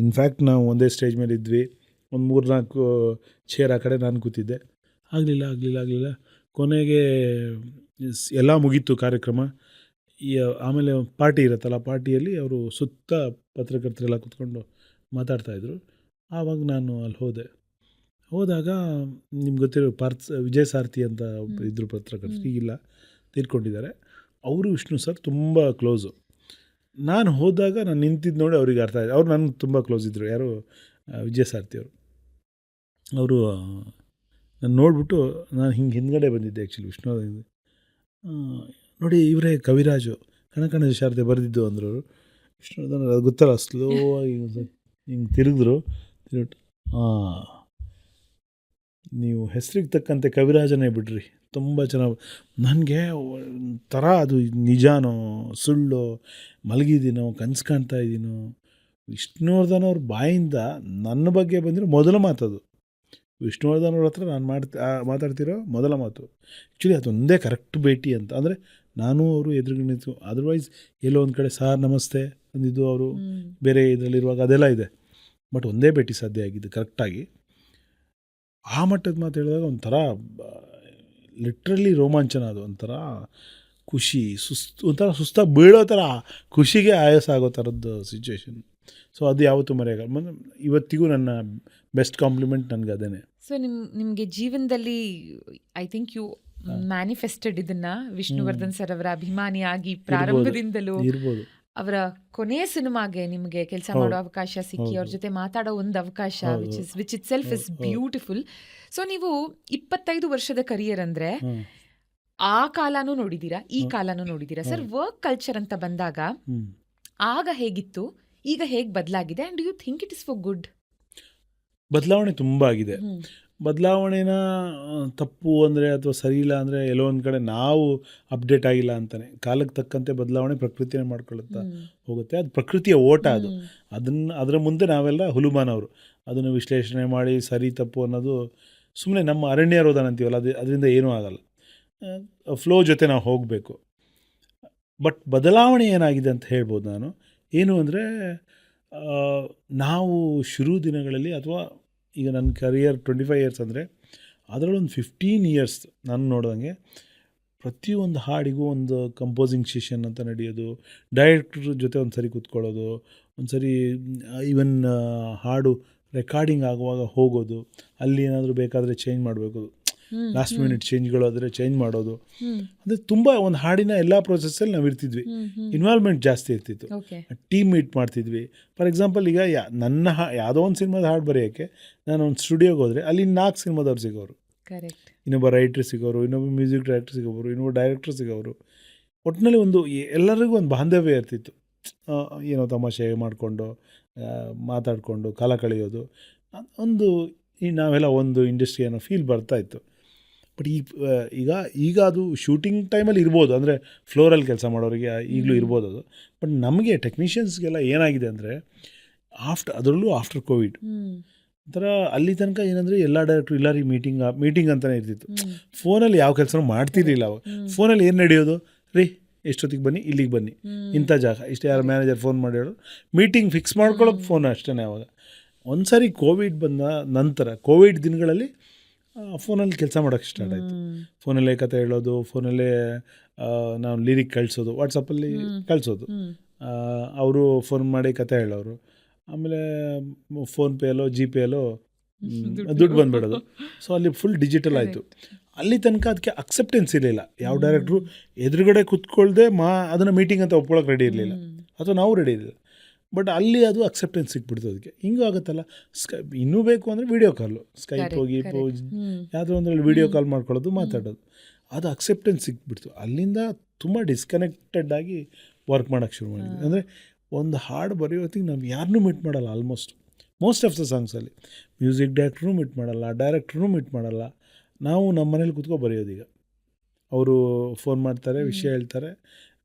ಇನ್ಫ್ಯಾಕ್ಟ್ ನಾವು ಒಂದೇ ಸ್ಟೇಜ್ ಮೇಲೆ ಇದ್ವಿ, ಒಂದು 3-4 ಚೇರ್ ಆ ಕಡೆ ನಾನು ಕೂತಿದ್ದೆ. ಆಗಲಿಲ್ಲ. ಕೊನೆಗೆ ಎಲ್ಲ ಮುಗೀತು ಕಾರ್ಯಕ್ರಮ. ಆಮೇಲೆ ಪಾರ್ಟಿ ಇರುತ್ತಲ್ಲ, ಪಾರ್ಟಿಯಲ್ಲಿ ಅವರು ಸುತ್ತ ಪತ್ರಕರ್ತರೆಲ್ಲ ಕೂತ್ಕೊಂಡು ಮಾತಾಡ್ತಾಯಿದ್ರು. ಆವಾಗ ನಾನು ಅಲ್ಲಿ ಹೋದಾಗ ನಿಮ್ಗೆ ಗೊತ್ತಿರೋ ವಿಜಯ್ ಸಾರಥಿ ಅಂತ ಇದ್ದರು ಪತ್ರಕರ್ತರು, ಈಗಿಲ್ಲ, ತೀರ್ಕೊಂಡಿದ್ದಾರೆ. ಅವರು ವಿಷ್ಣು ಸರ್ ತುಂಬ ಕ್ಲೋಸು. ನಾನು ಹೋದಾಗ ನಾನು ನಿಂತಿದ್ದು ನೋಡಿ ಅವ್ರಿಗೆ ಅರ್ಥ ಆಯಿತು. ಅವ್ರು ನನಗೆ ತುಂಬ ಕ್ಲೋಸ್ ಇದ್ದರು. ಯಾರು? ವಿಜಯ್ ಸಾರಥಿ ಅವರು ನಾನು ನೋಡಿಬಿಟ್ಟು, ನಾನು ಹಿಂದ್ಗಡೆ ಬಂದಿದ್ದೆ ಆ್ಯಕ್ಚುಲಿ ವಿಷ್ಣುವರ್ಧನ್. ನೋಡಿ ಇವರೇ ಕವಿರಾಜು, ಕಣಕಣ ಶಾರದೆ ಬರೆದಿದ್ದು ಅಂದರು ಅವರು. ವಿಷ್ಣುವರ್ಧನ್ ಅದು ಗೊತ್ತಲ್ಲ, ಸ್ಲೋ ಆಗಿ ಹಿಂಗೆ ತಿರುಗಿದ್ರು. ನೀವು ಹೆಸರಿಗೆ ತಕ್ಕಂತೆ ಕವಿರಾಜನೇ ಬಿಡ್ರಿ, ತುಂಬ ಚೆನ್ನಾಗಿ. ನನಗೆ ಒಂಥರ ಅದು ನಿಜಾನೋ ಸುಳ್ಳು, ಮಲಗಿದ್ದೀನೋ ಕನಸು ಕಾಣ್ತಾ ಇದ್ದೀನೋ, ವಿಷ್ಣುವರ್ಧನ್ ಅವ್ರ ಬಾಯಿಂದ ನನ್ನ ಬಗ್ಗೆ ಬಂದಿರೋ ಮೊದಲ ಮಾತದು. ವಿಷ್ಣುವರ್ಧನ್ ಅವ್ರ ಹತ್ರ ನಾನು ಮಾತಾಡ್ತಿರೋ ಮೊದಲ ಮಾತು. ಆ್ಯಕ್ಚುಲಿ ಅದೊಂದೇ ಕರೆಕ್ಟ್ ಭೇಟಿ ಅಂತ. ಅಂದರೆ ನಾನು ಅವರು ಎದುರುಗಡೆ ನಿಂತು, ಅದರ್ವೈಸ್ ಎಲ್ಲೋ ಒಂದು ಕಡೆ ಸಾರ್ ನಮಸ್ತೆ ಅಂದಿದ್ದು ಅವರು ಬೇರೆ ಇದರಲ್ಲಿರುವಾಗ ಅದೆಲ್ಲ ಇದೆ. ಬಟ್ ಒಂದೇ ಭೇಟಿ ಸಾಧ್ಯ ಆಗಿದ್ದು ಕರೆಕ್ಟಾಗಿ. ಆ ಮಟ್ಟದ ಮಾತು ಹೇಳಿದಾಗ ಒಂಥರ ಲಿಟ್ರಲಿ ರೋಮಾಂಚನ, ಅದು ಒಂಥರ ಖುಷಿ, ಒಂಥರ ಸುಸ್ತಾಗಿ ಬೀಳೋ ಥರ, ಖುಷಿಗೆ ಆಯಾಸ ಆಗೋ ಥರದ್ದು ಸಿಚುವೇಶನ್. ಸೊ ಅದು ಯಾವತ್ತೂ ಮರೆಯೋಲ್ಲ. ಇವತ್ತಿಗೂ ನನ್ನ ಬೆಸ್ಟ್ ಕಾಂಪ್ಲಿಮೆಂಟ್ ನನಗೆ ಅದೇನೆ. ಸೊ ನಿಮಗೆ ಜೀವನದಲ್ಲಿ ಐ ಥಿಂಕ್ ಯು ಮ್ಯಾನಿಫೆಸ್ಟೆಡ್ ಇದನ್ನ, ವಿಷ್ಣುವರ್ಧನ್ ಸರ್ ಅವರ ಅಭಿಮಾನಿಯಾಗಿ ಪ್ರಾರಂಭದಿಂದಲೂ ಇರ್ಬೋದು. ಅವರ ಕೊನೆಯ ಸಿನಿಮಾಗೆ ನಿಮಗೆ ಕೆಲಸ ಮಾಡೋ ಅವಕಾಶ ಸಿಕ್ಕಿ, ಅವ್ರ ಜೊತೆ ಮಾತಾಡೋ ಒಂದು ಅವಕಾಶ, which it self is beautiful. So ನೀವು 25 ವರ್ಷದ ಕರಿಯರ್ ಅಂದರೆ ಆ ಕಾಲನೂ ನೋಡಿದ್ದೀರಾ, ಈ ಕಾಲನೂ ನೋಡಿದ್ದೀರಾ ಸರ್. ವರ್ಕ್ ಕಲ್ಚರ್ ಅಂತ ಬಂದಾಗ ಆಗ ಹೇಗಿತ್ತು, ಈಗ ಹೇಗೆ ಬದಲಾಗಿದೆ, and you think it is for good? ಬದಲಾವಣೆ ತುಂಬ ಆಗಿದೆ. ಬದಲಾವಣೆನ ತಪ್ಪು ಅಂದರೆ ಅಥವಾ ಸರಿ ಇಲ್ಲ ಅಂದರೆ ಎಲ್ಲೋ ಒಂದು ಕಡೆ ನಾವು ಅಪ್ಡೇಟ್ ಆಗಿಲ್ಲ ಅಂತಾನೆ. ಕಾಲಕ್ಕೆ ತಕ್ಕಂತೆ ಬದಲಾವಣೆ ಪ್ರಕೃತಿನೇ ಮಾಡ್ಕೊಳ್ಳುತ್ತಾ ಹೋಗುತ್ತೆ. ಅದು ಪ್ರಕೃತಿಯ ಓಟ. ಅದರ ಮುಂದೆ ನಾವೆಲ್ಲ ಹುಲುಮಾನವರು. ಅದನ್ನು ವಿಶ್ಲೇಷಣೆ ಮಾಡಿ ಸರಿ ತಪ್ಪು ಅನ್ನೋದು ಸುಮ್ಮನೆ ನಮ್ಮ ಅರಣ್ಯ ರೋಧನ ಅಂತೀವಲ್ಲ, ಅದರಿಂದ ಏನೂ ಆಗಲ್ಲ. ಫ್ಲೋ ಜೊತೆ ನಾವು ಹೋಗಬೇಕು. ಬಟ್ ಬದಲಾವಣೆ ಏನಾಗಿದೆ ಅಂತ ಹೇಳ್ಬೋದು ನಾನು. ಏನು ಅಂದರೆ, ನಾವು ಶುರು ದಿನಗಳಲ್ಲಿ, ಅಥವಾ ಈಗ ನನ್ನ ಕರಿಯರ್ 25 ಇಯರ್ಸ್ ಅಂದರೆ ಅದರಲ್ಲೊಂದು 15 ಇಯರ್ಸ್ ನಾನು ನೋಡ್ದಂಗೆ ಪ್ರತಿಯೊಂದು ಹಾಡಿಗೂ ಒಂದು ಕಂಪೋಸಿಂಗ್ ಸೆಷನ್ ಅಂತ ನಡೆಯೋದು, ಡೈರೆಕ್ಟ್ರ್ ಜೊತೆ ಒಂದು ಸರಿ ಕೂತ್ಕೊಳ್ಳೋದು, ಒಂದು ಸರಿ ಈವನ್ ಹಾಡು ರೆಕಾರ್ಡಿಂಗ್ ಆಗುವಾಗ ಹೋಗೋದು, ಅಲ್ಲಿ ಏನಾದರೂ ಬೇಕಾದರೆ ಚೇಂಜ್ ಮಾಡಬೇಕು, ಲಾಸ್ಟ್ ಮಿನಿಟ್ ಚೇಂಜ್ಗಳು ಆದರೆ ಚೇಂಜ್ ಮಾಡೋದು. ಅಂದರೆ ತುಂಬ ಒಂದು ಹಾಡಿನ ಎಲ್ಲ ಪ್ರೊಸೆಸ್ಸಲ್ಲಿ ನಾವು ಇರ್ತಿದ್ವಿ. ಇನ್ವಾಲ್ವ್ಮೆಂಟ್ ಜಾಸ್ತಿ ಇರ್ತಿತ್ತು. ಟೀಮ್ ಮೀಟ್ ಮಾಡ್ತಿದ್ವಿ. ಫಾರ್ ಎಕ್ಸಾಂಪಲ್, ಈಗ ನನ್ನ ಯಾವುದೋ ಒಂದು ಸಿನಿಮಾದ ಹಾಡು ಬರೆಯೋಕ್ಕೆ ನಾನು ಒಂದು ಸ್ಟುಡಿಯೋಗೆ ಹೋದರೆ ಅಲ್ಲಿ 4 ಸಿನಿಮಾದವ್ರು ಸಿಗೋರು, ಇನ್ನೊಬ್ಬ ರೈಟ್ರ್ ಸಿಗೋರು, ಇನ್ನೊಬ್ಬ ಮ್ಯೂಸಿಕ್ ಡೈರೆಕ್ಟರ್ ಸಿಗೋರು, ಇನ್ನೊಬ್ಬ ಡೈರೆಕ್ಟರ್ ಸಿಗೋರು. ಒಟ್ಟಿನಲ್ಲಿ ಒಂದು ಎಲ್ಲರಿಗೂ ಒಂದು ಬಾಂಧವ್ಯ ಇರ್ತಿತ್ತು. ಏನೋ ತಮಾಷೆ ಮಾಡಿಕೊಂಡು ಮಾತಾಡಿಕೊಂಡು ಕಾಲ ಕಳೆಯೋದು, ಒಂದು ನಾವೆಲ್ಲ ಒಂದು ಇಂಡಸ್ಟ್ರಿ ಅನ್ನೋ ಫೀಲ್ ಬರ್ತಾಯಿತ್ತು. ಬಟ್ ಈಗ ಅದು ಶೂಟಿಂಗ್ ಟೈಮಲ್ಲಿ ಇರ್ಬೋದು, ಅಂದರೆ ಫ್ಲೋರಲ್ಲಿ ಕೆಲಸ ಮಾಡೋರಿಗೆ ಈಗಲೂ ಇರ್ಬೋದು ಅದು. ಬಟ್ ನಮಗೆ ಟೆಕ್ನಿಷಿಯನ್ಸ್ಗೆಲ್ಲ ಏನಾಗಿದೆ ಅಂದರೆ, ಅದರಲ್ಲೂ ಆಫ್ಟರ್ ಕೋವಿಡ್ ಒಂಥರ ಅಲ್ಲಿ ತನಕ ಏನಂದರೆ ಎಲ್ಲ ಡೈರೆಕ್ಟ್ರು ಎಲ್ಲರಿಗೆ ಮೀಟಿಂಗ್ ಅಂತಲೇ ಇರ್ತಿತ್ತು. ಫೋನಲ್ಲಿ ಯಾವ ಕೆಲಸನೂ ಮಾಡ್ತಿರ್ಲಿಲ್ಲ ಅವಾಗ. ಫೋನಲ್ಲಿ ಏನು ನಡೆಯೋದು, ರೀ ಎಷ್ಟೊತ್ತಿಗೆ ಬನ್ನಿ, ಇಲ್ಲಿಗೆ ಬನ್ನಿ, ಇಂಥ ಜಾಗ, ಇಷ್ಟು ಯಾರು ಮ್ಯಾನೇಜರ್ ಫೋನ್ ಮಾಡಿ ಹೇಳೋದು, ಮೀಟಿಂಗ್ ಫಿಕ್ಸ್ ಮಾಡ್ಕೊಳ್ಳೋಕೆ ಫೋನ್ ಅಷ್ಟೇ. ಅವಾಗ ಒಂದು ಸಾರಿ ಕೋವಿಡ್ ಬಂದ ನಂತರ, ಕೋವಿಡ್ ದಿನಗಳಲ್ಲಿ ಫೋನಲ್ಲಿ ಕೆಲಸ ಮಾಡೋಕ್ಕೆ ಸ್ಟಾರ್ಟ್ ಆಯಿತು. ಫೋನಲ್ಲೇ ಕತೆ ಹೇಳೋದು, ಫೋನಲ್ಲೇ ನಾವು ಲಿರಿಕ್ ಕಳಿಸೋದು, ವಾಟ್ಸಪ್ಪಲ್ಲಿ ಕಳಿಸೋದು, ಅವರು ಫೋನ್ ಮಾಡಿ ಕತೆ ಹೇಳೋರು. ಆಮೇಲೆ ಫೋನ್ಪೇಲೋ ಜಿ ಪೇಲೋ ದುಡ್ಡು ಬಂದುಬಿಡೋದು. ಸೊ ಅಲ್ಲಿ ಫುಲ್ ಡಿಜಿಟಲ್ ಆಯಿತು. ಅಲ್ಲಿ ತನಕ ಅದಕ್ಕೆ ಅಕ್ಸೆಪ್ಟೆನ್ಸ್ ಇರಲಿಲ್ಲ. ಯಾವ ಡೈರೆಕ್ಟ್ರು ಎದುರುಗಡೆ ಕೂತ್ಕೊಳ್ದೆ ಅದನ್ನು ಮೀಟಿಂಗ್ ಅಂತ ಒಪ್ಕೊಳ್ಳೋಕೆ ರೆಡಿ ಇರಲಿಲ್ಲ, ಅಥವಾ ನಾವು ರೆಡಿ ಇರಲಿಲ್ಲ. ಬಟ್ ಅಲ್ಲಿ ಅದು ಅಕ್ಸೆಪ್ಟೆನ್ಸ್ ಸಿಕ್ಬಿಡ್ತು. ಅದಕ್ಕೆ ಹಿಂಗೂ ಆಗುತ್ತಲ್ಲ, ಇನ್ನೂ ಬೇಕು ಅಂದರೆ ವೀಡಿಯೋ ಕಾಲು, ಸ್ಕೈಪ್ ಹೋಗಿ ಯಾವುದೋ ಒಂದರಲ್ಲಿ ವೀಡಿಯೋ ಕಾಲ್ ಮಾಡ್ಕೊಳ್ಳೋದು, ಮಾತಾಡೋದು, ಅದು ಅಕ್ಸೆಪ್ಟೆನ್ಸ್ ಸಿಕ್ಬಿಡ್ತು. ಅಲ್ಲಿಂದ ತುಂಬ ಡಿಸ್ಕನೆಕ್ಟೆಡ್ ಆಗಿ ವರ್ಕ್ ಮಾಡೋಕ್ಕೆ ಶುರು ಮಾಡಿದ್ವಿ. ಅಂದರೆ ಒಂದು ಹಾಡು ಬರೆಯೋತ್ತಿಗೆ ನಾವು ಯಾರನ್ನೂ ಮೀಟ್ ಮಾಡಲ್ಲ. ಮೋಸ್ಟ್ ಆಫ್ ದ ಸಾಂಗ್ಸಲ್ಲಿ ಮ್ಯೂಸಿಕ್ ಡೈರೆಕ್ಟ್ರೂ ಮೀಟ್ ಮಾಡಲ್ಲ, ಡೈರೆಕ್ಟ್ರೂ ಮೀಟ್ ಮಾಡಲ್ಲ. ನಾವು ನಮ್ಮ ಮನೇಲಿ ಕೂತ್ಕೊ ಬರೆಯೋದೀಗ. ಅವರು ಫೋನ್ ಮಾಡ್ತಾರೆ, ವಿಷಯ ಹೇಳ್ತಾರೆ.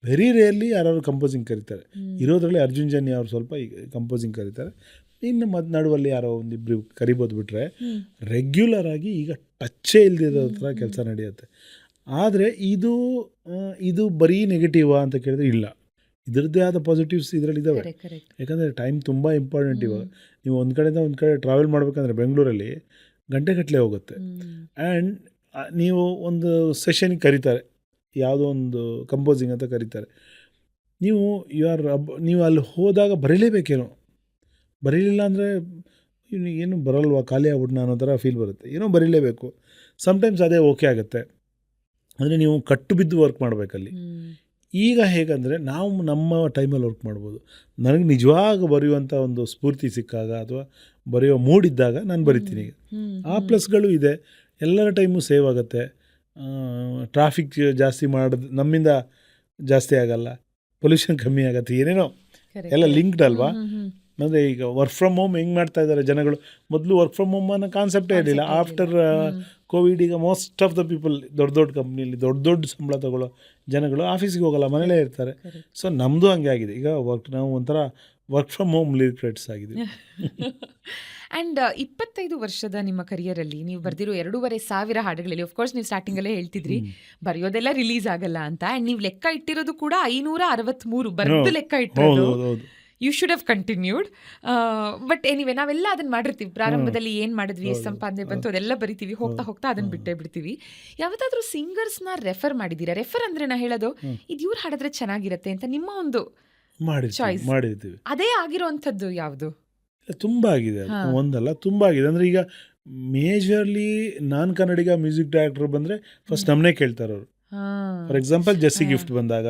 ವೆರಿ ರೇರ್ಲಿ ಯಾರು ಕಂಪೋಸಿಂಗ್ ಕರೀತಾರೆ. ಇರೋದ್ರಲ್ಲಿ ಅರ್ಜುನ್ ಜನ್ಯ ಅವ್ರು ಸ್ವಲ್ಪ ಈಗ ಕಂಪೋಸಿಂಗ್ ಕರೀತಾರೆ. ಇನ್ನು ನಡುವಲ್ಲಿ ಯಾರೋ ಒಂದಿಬ್ಬರು ಕರಿಬೋದು ಬಿಟ್ಟರೆ ರೆಗ್ಯುಲರ್ ಆಗಿ ಈಗ ಟಚ್ಚೇ ಇಲ್ದಿರೋ ಥರ ಕೆಲಸ ನಡೆಯುತ್ತೆ. ಆದರೆ ಇದು ಬರೀ ನೆಗೆಟಿವಾ ಅಂತ ಕೇಳಿದ್ರೆ ಇಲ್ಲ, ಇದರದ್ದೇ ಆದ ಪಾಸಿಟಿವ್ಸ್ ಇದರಲ್ಲಿದ್ದಾವೆ. ಯಾಕಂದರೆ ಟೈಮ್ ತುಂಬ ಇಂಪಾರ್ಟೆಂಟ್. ಇವಾಗ ನೀವು ಒಂದು ಕಡೆಯಿಂದ ಒಂದು ಕಡೆ ಟ್ರಾವೆಲ್ ಮಾಡಬೇಕಂದ್ರೆ ಬೆಂಗಳೂರಲ್ಲಿ ಗಂಟೆಗಟ್ಟಲೆ ಹೋಗುತ್ತೆ. ಆ್ಯಂಡ್ ನೀವು ಒಂದು ಸೆಷನ್ಗೆ ಕರೀತಾರೆ, ಯಾವುದೋ ಒಂದು ಕಂಪೋಸಿಂಗ್ ಅಂತ ಕರೀತಾರೆ. ನೀವು ಅಲ್ಲಿ ಹೋದಾಗ ಬರೀಲೇಬೇಕೇನೋ, ಬರೀಲಿಲ್ಲ ಅಂದರೆ ಏನು ಬರಲ್ವಾ, ಖಾಲಿ ಆಗ್ಬಿಟ್ಟು ಅನ್ನೋ ಥರ ಫೀಲ್ ಬರುತ್ತೆ. ಏನೋ ಬರೀಲೇಬೇಕು. ಸಮ್ಟೈಮ್ಸ್ ಅದೇ ಓಕೆ ಆಗುತ್ತೆ. ಅಂದರೆ ನೀವು ಕಟ್ಟು ಬಿದ್ದು ವರ್ಕ್ ಮಾಡಬೇಕಲ್ಲಿ. ಈಗ ಹೇಗಂದರೆ ನಾವು ನಮ್ಮ ಟೈಮಲ್ಲಿ ವರ್ಕ್ ಮಾಡ್ಬೋದು. ನನಗೆ ನಿಜವಾಗಿ ಬರೆಯುವಂಥ ಒಂದು ಸ್ಫೂರ್ತಿ ಸಿಕ್ಕಾಗ ಅಥವಾ ಬರೆಯೋ ಮೂಡಿದ್ದಾಗ ನಾನು ಬರಿತೀನಿ. ಈಗ ಆ ಪ್ಲಸ್ಗಳು ಇದೆ. ಎಲ್ಲರ ಟೈಮು ಸೇವ್ ಆಗುತ್ತೆ. ಟ್ರಾಫಿಕ್ ಜಾಸ್ತಿ ಮಾಡೋದು ನಮ್ಮಿಂದ ಜಾಸ್ತಿ ಆಗಲ್ಲ, ಪೊಲ್ಯೂಷನ್ ಕಮ್ಮಿ ಆಗುತ್ತೆ, ಏನೇನೋ ಎಲ್ಲ ಲಿಂಕ್ಡ್ ಅಲ್ವಾ. ಅಂದರೆ ಈಗ ವರ್ಕ್ ಫ್ರಮ್ ಹೋಮ್ ಹೆಂಗೆ ಮಾಡ್ತಾ ಇದ್ದಾರೆ ಜನಗಳು. ಮೊದಲು ವರ್ಕ್ ಫ್ರಮ್ ಹೋಮ್ ಅನ್ನೋ ಕಾನ್ಸೆಪ್ಟೇ ಇರಲಿಲ್ಲ. ಆಫ್ಟರ್ ಕೋವಿಡ್ ಈಗ ಮೋಸ್ಟ್ ಆಫ್ ದ ಪೀಪಲ್ ದೊಡ್ಡ ಕಂಪ್ನಿಯಲ್ಲಿ ದೊಡ್ಡ ಸಂಬಳ ತಗೊಳ್ಳೋ ಜನಗಳು ಆಫೀಸಿಗೆ ಹೋಗಲ್ಲ, ಮನೇಲೇ ಇರ್ತಾರೆ. ಸೊ ನಮ್ಮದು ಹಂಗೆ ಆಗಿದೆ. ಈಗ ನಾವು ಒಂಥರ ವರ್ಕ್ ಫ್ರಮ್ ಹೋಮ್ ಲಿಟ್ರೇಟ್ಸ್ ಆಗಿದ್ದೀವಿ. ಆ್ಯಂಡ್ 25 ವರ್ಷದ ನಿಮ್ಮ ಕರಿಯರಲ್ಲಿ ನೀವು ಬರೆದಿರೋ 2,500 ಹಾಡುಗಳಲ್ಲಿ, ಆಫ್ಕೋರ್ಸ್ ನೀವು ಸ್ಟಾರ್ಟಿಂಗಲ್ಲೇ ಹೇಳ್ತಿದ್ರಿ ಬರೆಯೋದೆಲ್ಲ ರಿಲೀಸ್ ಆಗಲ್ಲ ಅಂತ. ಆ್ಯಂಡ್ ನೀವು ಲೆಕ್ಕ ಇಟ್ಟಿರೋದು ಕೂಡ 563 ಬರೆದು ಲೆಕ್ಕ ಇಟ್ಟಿರೋದು. You should have continued. But anyway, ನಾವೆಲ್ಲ ಅದನ್ನು ಮಾಡಿರ್ತೀವಿ. ಪ್ರಾರಂಭದಲ್ಲಿ ಏನು ಮಾಡಿದ್ವಿ, ಎಷ್ಟು ಸಂಪಾದನೆ ಬಂತು, ಅದೆಲ್ಲ ಬರಿತೀವಿ. ಹೋಗ್ತಾ ಅದನ್ನು ಬಿಟ್ಟೇ ಬಿಡ್ತೀವಿ. ಯಾವತ್ತಾದ್ರೂ ಸಿಂಗರ್ಸ್ನ ರೆಫರ್ ಮಾಡಿದ್ದೀರಾ? ರೆಫರ್ ಅಂದರೆ ನಾ ಹೇಳೋದು, ಇದು ಇವ್ರು ಹಾಡಿದ್ರೆ ಚೆನ್ನಾಗಿರುತ್ತೆ ಅಂತ ನಿಮ್ಮ ಒಂದು ಚಾಯ್ಸ್ ಮಾಡಿರ್ತೀವಿ. ಅದೇ ಆಗಿರೋವಂಥದ್ದು ಯಾವುದು? ತುಂಬ ಆಗಿದೆ, ಒಂದಲ್ಲ ತುಂಬ ಆಗಿದೆ. ಅಂದರೆ ಈಗ ಮೇಜರ್ಲಿ ನಾನ್ ಕನ್ನಡಿಗ ಮ್ಯೂಸಿಕ್ ಡೈರೆಕ್ಟರ್ ಬಂದರೆ ಫಸ್ಟ್ ನಮ್ಮನ್ನೇ ಕೇಳ್ತಾರೆ ಅವರು. ಫಾರ್ ಎಕ್ಸಾಂಪಲ್ ಜೆಸ್ಸಿ ಗಿಫ್ಟ್ ಬಂದಾಗ,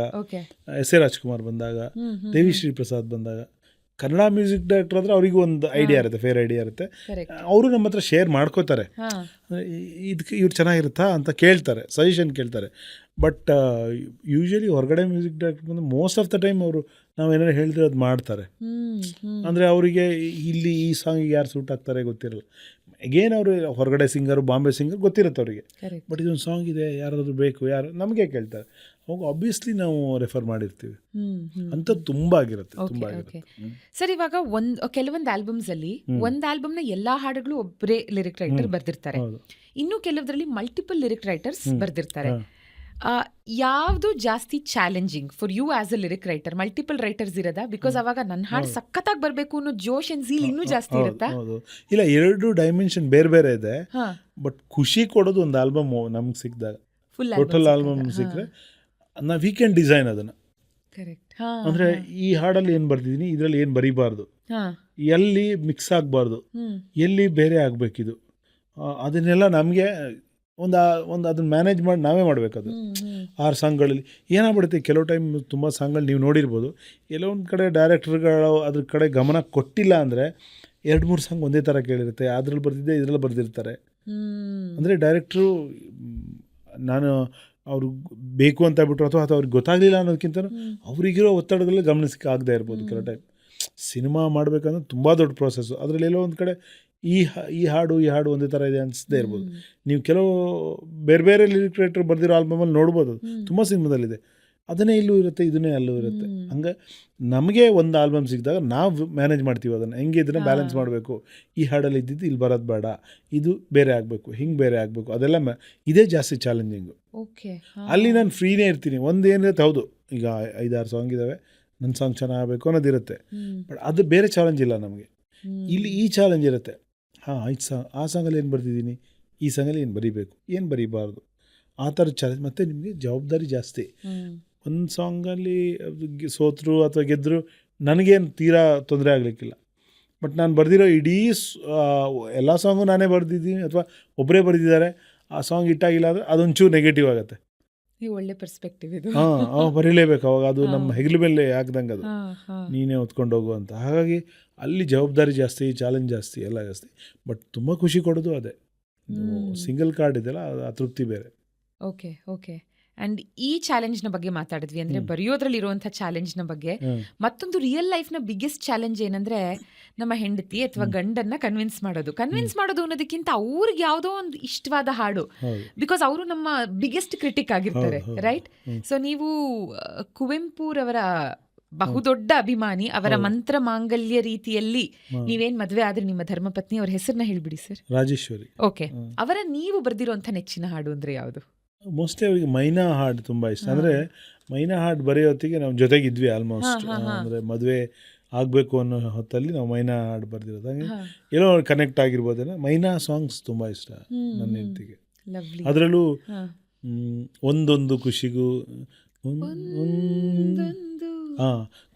ಎಸ್ ಎ ರಾಜ್ಕುಮಾರ್ ಬಂದಾಗ, ದೇವಿಶ್ರೀ ಪ್ರಸಾದ್ ಬಂದಾಗ, ಕನ್ನಡ ಮ್ಯೂಸಿಕ್ ಡೈರೆಕ್ಟರ್ ಅಂದರೆ ಅವ್ರಿಗೂ ಒಂದು ಐಡಿಯಾ ಇರುತ್ತೆ, ಫೇರ್ ಐಡಿಯಾ ಇರುತ್ತೆ. ಅವರು ನಮ್ಮ ಹತ್ರ ಶೇರ್ ಮಾಡ್ಕೋತಾರೆ. ಇದಕ್ಕೆ ಇವ್ರು ಚೆನ್ನಾಗಿರುತ್ತಾ ಅಂತ ಕೇಳ್ತಾರೆ, ಸಜೆಷನ್ ಕೇಳ್ತಾರೆ. ಬಟ್ ಯೂಶ್ವಲಿ ಹೊರಗಡೆ ಮ್ಯೂಸಿಕ್ ಡೈರೆಕ್ಟರ್ ಬಂದು ಮೋಸ್ಟ್ ಆಫ್ ದ ಟೈಮ್ ಅವರು ನಾವೇನಾದ್ರು ಹೇಳಿದ್ರೆ ಅದು ಮಾಡ್ತಾರೆ. ಅಂದರೆ ಅವರಿಗೆ ಇಲ್ಲಿ ಈ ಸಾಂಗಿಗೆ ಯಾರು ಸೂಟ್ ಆಗ್ತಾರೆ ಗೊತ್ತಿರಲ್ಲ. ಅಗೇನ್ ಅವರು ಹೊರಗಡೆ ಸಿಂಗರು, ಬಾಂಬೆ ಸಿಂಗರ್ ಗೊತ್ತಿರುತ್ತೆ ಅವರಿಗೆ. ಬಟ್ ಇದೊಂದು ಸಾಂಗ್ ಇದೆ, ಯಾರಾದರೂ ಬೇಕು, ಯಾರು ನಮಗೆ ಕೇಳ್ತಾರೆ. ಅವಾಗ ಆಬ್ವಿಯಸ್ಲಿ ನಾವು ರೆಫರ್ ಮಾಡಿರ್ತೀವಿ. ಅಂತ ತುಂಬ ಆಗಿರುತ್ತೆ. ಸರ್, ಇವಾಗ ಕೆಲವೊಂದು ಆಲ್ಬಮ್ಸ್ ಅಲ್ಲಿ ಒಂದು ಆಲ್ಬಮ್ನ ಎಲ್ಲಾ ಹಾಡುಗಳು ಒಬ್ಬರೇ ಲಿರಿಕ್ ರೈಟರ್ ಬರ್ದಿರ್ತಾರೆ. ಇನ್ನು ಕೆಲವರಲ್ಲಿ ಮಲ್ಟಿಪಲ್ ಲಿರಿಕ್ ರೈಟರ್ಸ್ ಬರ್ದಿರ್ತಾರೆ. ಯಾವುದು ಜಾಸ್ತಿ challenging for you as a lyric writer? Multiple writers ಇರೋದಾ? ಬಿಕಾಸ್ ಅವಾಗ ನನ್ನ ಹಾಡು ಸಖತ್ತಾಗಿ ಬರಬೇಕು ಅನ್ನೋ ಜೋಶ್ ಅಂಡ್ ಝೀಲ್ ಇನ್ನೂ ಜಾಸ್ತಿ ಇರುತ್ತಾ? ಇಲ್ಲ, 2 ಡೈಮೆನ್ಷನ್ ಬೇರೆ ಬೇರೆ ಇದೆ. ಬಟ್ ಖುಷಿ ಕೊಡೋದು ಒಂದು ಆಲ್ಬಮ್ ನಮ್ಗೆ ಸಿಕ್ಕಿದಾಗ, ಟೋಟಲ್ ಆಲ್ಬಮ್ ಸಿಕ್ಕರೆ ನಾವು ವಿ ಕ್ಯಾನ್ ಡಿಸೈನ್ ಅದನ್ನು. ಅಂದರೆ ಈ ಹಾಡಲ್ಲಿ ಏನು ಬರ್ತಿದ್ದೀನಿ, ಇದರಲ್ಲಿ ಏನು ಬರೀಬಾರ್ದು, ಎಲ್ಲಿ ಮಿಕ್ಸ್ ಆಗಬಾರ್ದು, ಎಲ್ಲಿ ಬೇರೆ ಆಗಬೇಕಿದು, ಅದನ್ನೆಲ್ಲ ನಮಗೆ ಒಂದು ಅದನ್ನ ಮ್ಯಾನೇಜ್ ಮಾಡಿ ನಾವೇ ಮಾಡಬೇಕು. ಅದು 6 ಸಾಂಗ್ಗಳಲ್ಲಿ ಏನಾಗ್ಬಿಡುತ್ತೆ, ಕೆಲವು ಟೈಮ್ ತುಂಬ ಸಾಂಗ್ಗಳು ನೀವು ನೋಡಿರ್ಬೋದು, ಎಲ್ಲೋ ಒಂದು ಕಡೆ ಡೈರೆಕ್ಟರ್ಗಳು ಅದ್ರ ಕಡೆ ಗಮನ ಕೊಟ್ಟಿಲ್ಲ ಅಂದರೆ 2-3 ಸಾಂಗ್ ಒಂದೇ ಥರ ಕೇಳಿರುತ್ತೆ. ಅದ್ರಲ್ಲಿ ಬರ್ದಿದ್ದೆ ಇದರಲ್ಲಿ ಬರ್ದಿರ್ತಾರೆ. ಅಂದರೆ ಡೈರೆಕ್ಟ್ರು ನಾನು ಅವರು ಬೇಕು ಅಂತ ಬಿಟ್ಟರು ಅಥವಾ ಅವ್ರಿಗೆ ಗೊತ್ತಾಗಲಿಲ್ಲ ಅನ್ನೋದಕ್ಕಿಂತ ಅವರಿಗಿರೋ ಒತ್ತಡಗಳಲ್ಲಿ ಗಮನಿಸಕ್ಕೆ ಆಗದೆ ಇರ್ಬೋದು. ಕೆಲವು ಟೈಮ್ ಸಿನಿಮಾ ಮಾಡಬೇಕಂದ್ರೆ ತುಂಬ ದೊಡ್ಡ ಪ್ರೋಸೆಸ್ಸು. ಅದರಲ್ಲಿ ಎಲ್ಲೋ ಒಂದು ಕಡೆ ಈ ಹಾಡು ಒಂದೇ ಥರ ಇದೆ ಅನಿಸದೇ ಇರ್ಬೋದು. ನೀವು ಕೆಲವು ಬೇರೆ ಬೇರೆ ಲಿರಿಕ್ ರೈಟರ್ ಬರೆದಿರೋ ಆಲ್ಬಮಲ್ಲಿ ನೋಡ್ಬೋದು, ತುಂಬ ಸಿನಿಮಾದಲ್ಲಿದೆ. ಅದನ್ನೇ ಇಲ್ಲೂ ಇರುತ್ತೆ, ಇದನ್ನೇ ಅಲ್ಲೂ ಇರುತ್ತೆ. ಹಂಗೆ ನಮಗೆ ಒಂದು ಆಲ್ಬಮ್ ಸಿಕ್ಕಿದಾಗ ನಾವು ಮ್ಯಾನೇಜ್ ಮಾಡ್ತೀವಿ ಅದನ್ನು, ಹೆಂಗೆ ಇದನ್ನು ಬ್ಯಾಲೆನ್ಸ್ ಮಾಡಬೇಕು. ಈ ಹಾಡಲ್ಲಿ ಇದ್ದಿದ್ದು ಇಲ್ಲಿ ಬರೋದು ಬೇಡ, ಇದು ಬೇರೆ ಆಗಬೇಕು, ಹಿಂಗೆ ಬೇರೆ ಆಗಬೇಕು, ಅದೆಲ್ಲ ಇದೇ ಜಾಸ್ತಿ ಚಾಲೆಂಜಿಂಗು. ಅಲ್ಲಿ ನಾನು ಫ್ರೀನೇ ಇರ್ತೀನಿ. ಒಂದು ಏನಿರುತ್ತೆ, ಹೌದು ಈಗ 5-6 ಸಾಂಗ್ ಇದ್ದಾವೆ, ನನ್ನ ಸಾಂಗ್ ಚೆನ್ನಾಗಬೇಕು ಅನ್ನೋದಿರುತ್ತೆ. ಬಟ್ ಅದು ಬೇರೆ ಚಾಲೆಂಜ್ ಇಲ್ಲ ನಮಗೆ. ಇಲ್ಲಿ ಈ ಚಾಲೆಂಜ್ ಇರುತ್ತೆ. ಆಯ್ತು, ಆ ಸಾಂಗಲ್ಲಿ ಏನು ಬರ್ತಿದ್ದೀನಿ, ಈ ಸಾಂಗಲ್ಲಿ ಏನು ಬರೀಬೇಕು, ಏನು ಬರೀಬಾರ್ದು, ಆ ಥರ ಚಾಲೆಂಜ್. ಮತ್ತು ನಿಮಗೆ ಜವಾಬ್ದಾರಿ ಜಾಸ್ತಿ. ಒಂದು ಸಾಂಗಲ್ಲಿ ಸೋತರು ಅಥವಾ ಗೆದ್ದರು ನನಗೇನು ತೀರಾ ತೊಂದರೆ ಆಗಲಿಕ್ಕಿಲ್ಲ. ಬಟ್ ನಾನು ಬರೆದಿರೋ ಇಡೀ ಎಲ್ಲ ಸಾಂಗು ನಾನೇ ಬರೆದಿದ್ದೀನಿ ಅಥವಾ ಒಬ್ಬರೇ ಬರೆದಿದ್ದಾರೆ, ಆ ಸಾಂಗ್ ಹಿಟ್ಟಾಗಿಲ್ಲ ಅಂದರೆ ಅದೊಂಚೂರು ನೆಗೆಟಿವ್ ಆಗುತ್ತೆ. ಈ ಒಳ್ಳೆ ಪರ್ಸ್ಪೆಕ್ಟಿವ್ ಇದು. ಅವಾಗ ಬರೀಲೇಬೇಕು, ಅವಾಗ ಅದು ನಮ್ಮ ಹಾ. ಹೆಗಲ ಮೇಲೆ ಹಾಕ್ದಂಗೆ ಅದು, ಹಾ, ಹಾ. ನೀನೇ ಹೊತ್ಕೊಂಡು ಹೋಗು ಅಂತ. ಹಾಗಾಗಿ ಅಲ್ಲಿ ಜವಾಬ್ದಾರಿ ಜಾಸ್ತಿ, ಚಾಲೆಂಜ್ ಜಾಸ್ತಿ, ಎಲ್ಲ ಜಾಸ್ತಿ. ಬಟ್ ತುಂಬ ಖುಷಿ ಕೊಡೋದು ಅದೇ. ಸಿಂಗಲ್ ಕಾರ್ಡ್ ಇದೆಯಲ್ಲ, ಆ ತೃಪ್ತಿ ಬೇರೆ. Okay, okay. ಅಂಡ್ ಈ ಚಾಲೆಂಜ್ನ ಬಗ್ಗೆ ಮಾತಾಡಿದ್ವಿ, ಅಂದ್ರೆ ಬರೆಯೋದ್ರಲ್ಲಿ ಇರುವಂಥ ಚಾಲೆಂಜ್ನ ಬಗ್ಗೆ. ಮತ್ತೊಂದು ರಿಯಲ್ ಲೈಫ್ನ ಬಿಗ್ಗೆಸ್ಟ್ ಚಾಲೆಂಜ್ ಏನಂದ್ರೆ ನಮ್ಮ ಹೆಂಡತಿ ಅಥವಾ ಗಂಡನ್ನ ಕನ್ವಿನ್ಸ್ ಮಾಡೋದು ಅನ್ನೋದಕ್ಕಿಂತ ಅವ್ರಿಗೆ ಯಾವುದೋ ಒಂದು ಇಷ್ಟವಾದ ಹಾಡು, ಹೌದು ಬಿಕಾಸ್ ಅವರು ನಮ್ಮ ಬಿಗ್ಗೆಸ್ಟ್ ಕ್ರಿಟಿಕ್ ಆಗಿರ್ತಾರೆ, ಹೌದು, ಹೌದು. ರೈಟ್? ಸೊ ನೀವು ಕುವೆಂಪುರವರ ಬಹುದೊಡ್ಡ ಅಭಿಮಾನಿ, ಅವರ ಮಂತ್ರ ಮಾಂಗಲ್ಯ ರೀತಿಯಲ್ಲಿ ನೀವೇನ್ ಮದ್ವೆ ಆದ್ರೆ ನಿಮ್ಮ ಧರ್ಮಪತ್ನಿ ಅವ್ರ ಹೆಸರನ್ನ ಹೇಳ್ಬಿಡಿ ಸರ್. ರಾಜೇಶ್ವರಿ. ಓಕೆ, ಅವರ ನೀವು ಬರ್ದಿರೋಂಥ ನೆಚ್ಚಿನ ಹಾಡು ಅಂದ್ರೆ ಯಾವುದು? ಮೋಸ್ಟ್ಲಿ ಅವರಿಗೆ ಮೈನಾ ಹಾಡು ತುಂಬ ಇಷ್ಟ. ಅಂದರೆ ಮೈನಾ ಹಾಡು ಬರೆಯೋತ್ತಿಗೆ ನಾವು ಜೊತೆಗಿದ್ವಿ ಆಲ್ಮೋಸ್ಟ್. ಅಂದರೆ ಮದುವೆ ಆಗಬೇಕು ಅನ್ನೋ ಹೊತ್ತಲ್ಲಿ ನಾವು ಮೈನಾ ಹಾಡು ಬರೆದಿರೋದು. ಹಾಗೆ ಏನೋ ಕನೆಕ್ಟ್ ಆಗಿರ್ಬೋದೇನೋ. ಮೈನಾ ಸಾಂಗ್ಸ್ ತುಂಬ ಇಷ್ಟ ನನ್ನ ಹೆಂಡತಿಗೆ. ಅದರಲ್ಲೂ ಒಂದೊಂದು ಖುಷಿಗೂ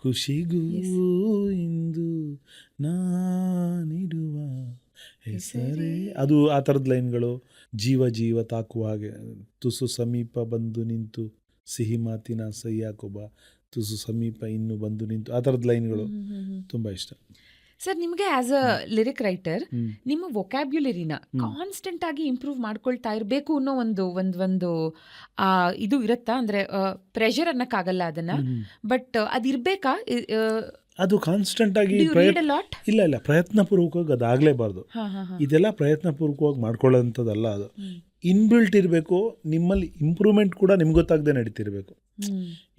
ಖುಷಿಗೂ ಇಂದು ನಾನಿಡುವ ಹೆಸರೇ, ಅದು ಆ ಥರದ ಲೈನ್ಗಳು. ಜೀವ ಜೀವ ತಾಕುವ ಹಾಗೆ, ತುಸು ಸಮೀಪ ಬಂದು ನಿಂತು ಸಿಹಿ ಮಾತಿನ ಸಹ್ಯಾಕೊಬ್ಬ, ತುಸು ಸಮೀಪ ಇನ್ನು ಬಂದು ನಿಂತು, ಆ ಥರದ ಲೈನ್ಗಳು ತುಂಬ ಇಷ್ಟ. ಸರ್, ನಿಮಗೆ ಆಸ್ ಅ ಲಿರಿಕ್ ರೈಟರ್ ನಿಮ್ಮ ವೊಕ್ಯಾಬ್ಯುಲರಿನ ಕಾನ್ಸ್ಟೆಂಟ್ ಆಗಿ ಇಂಪ್ರೂವ್ ಮಾಡ್ಕೊಳ್ತಾ ಇರಬೇಕು ಅನ್ನೋ ಒಂದು ಇದು ಇರುತ್ತಾ? ಅಂದರೆ ಪ್ರೆಷರ್ ಅನ್ನಕ್ಕಾಗಲ್ಲ ಅದನ್ನ, ಬಟ್ ಅದಿರ್ಬೇಕಾ? ಅದು ಕಾನ್ಸ್ಟೆಂಟ್ ಆಗಿ ಇಲ್ಲ ಪ್ರಯತ್ನಪೂರ್ವಕವಾಗಿ ಅದಾಗಲೇಬಾರ್ದು. ಇದೆಲ್ಲ ಪ್ರಯತ್ನಪೂರ್ವಕವಾಗಿ ಮಾಡ್ಕೊಳ್ಳೋಂಥದ್ದಲ್ಲ. ಅದು ಇನ್ಬಿಲ್ಟ್ ಇರಬೇಕು. ನಿಮ್ಮಲ್ಲಿ ಇಂಪ್ರೂವ್ಮೆಂಟ್ ಕೂಡ ನಿಮ್ಗೆ ಗೊತ್ತಾಗದೆ ನಡೀತಿರ್ಬೇಕು.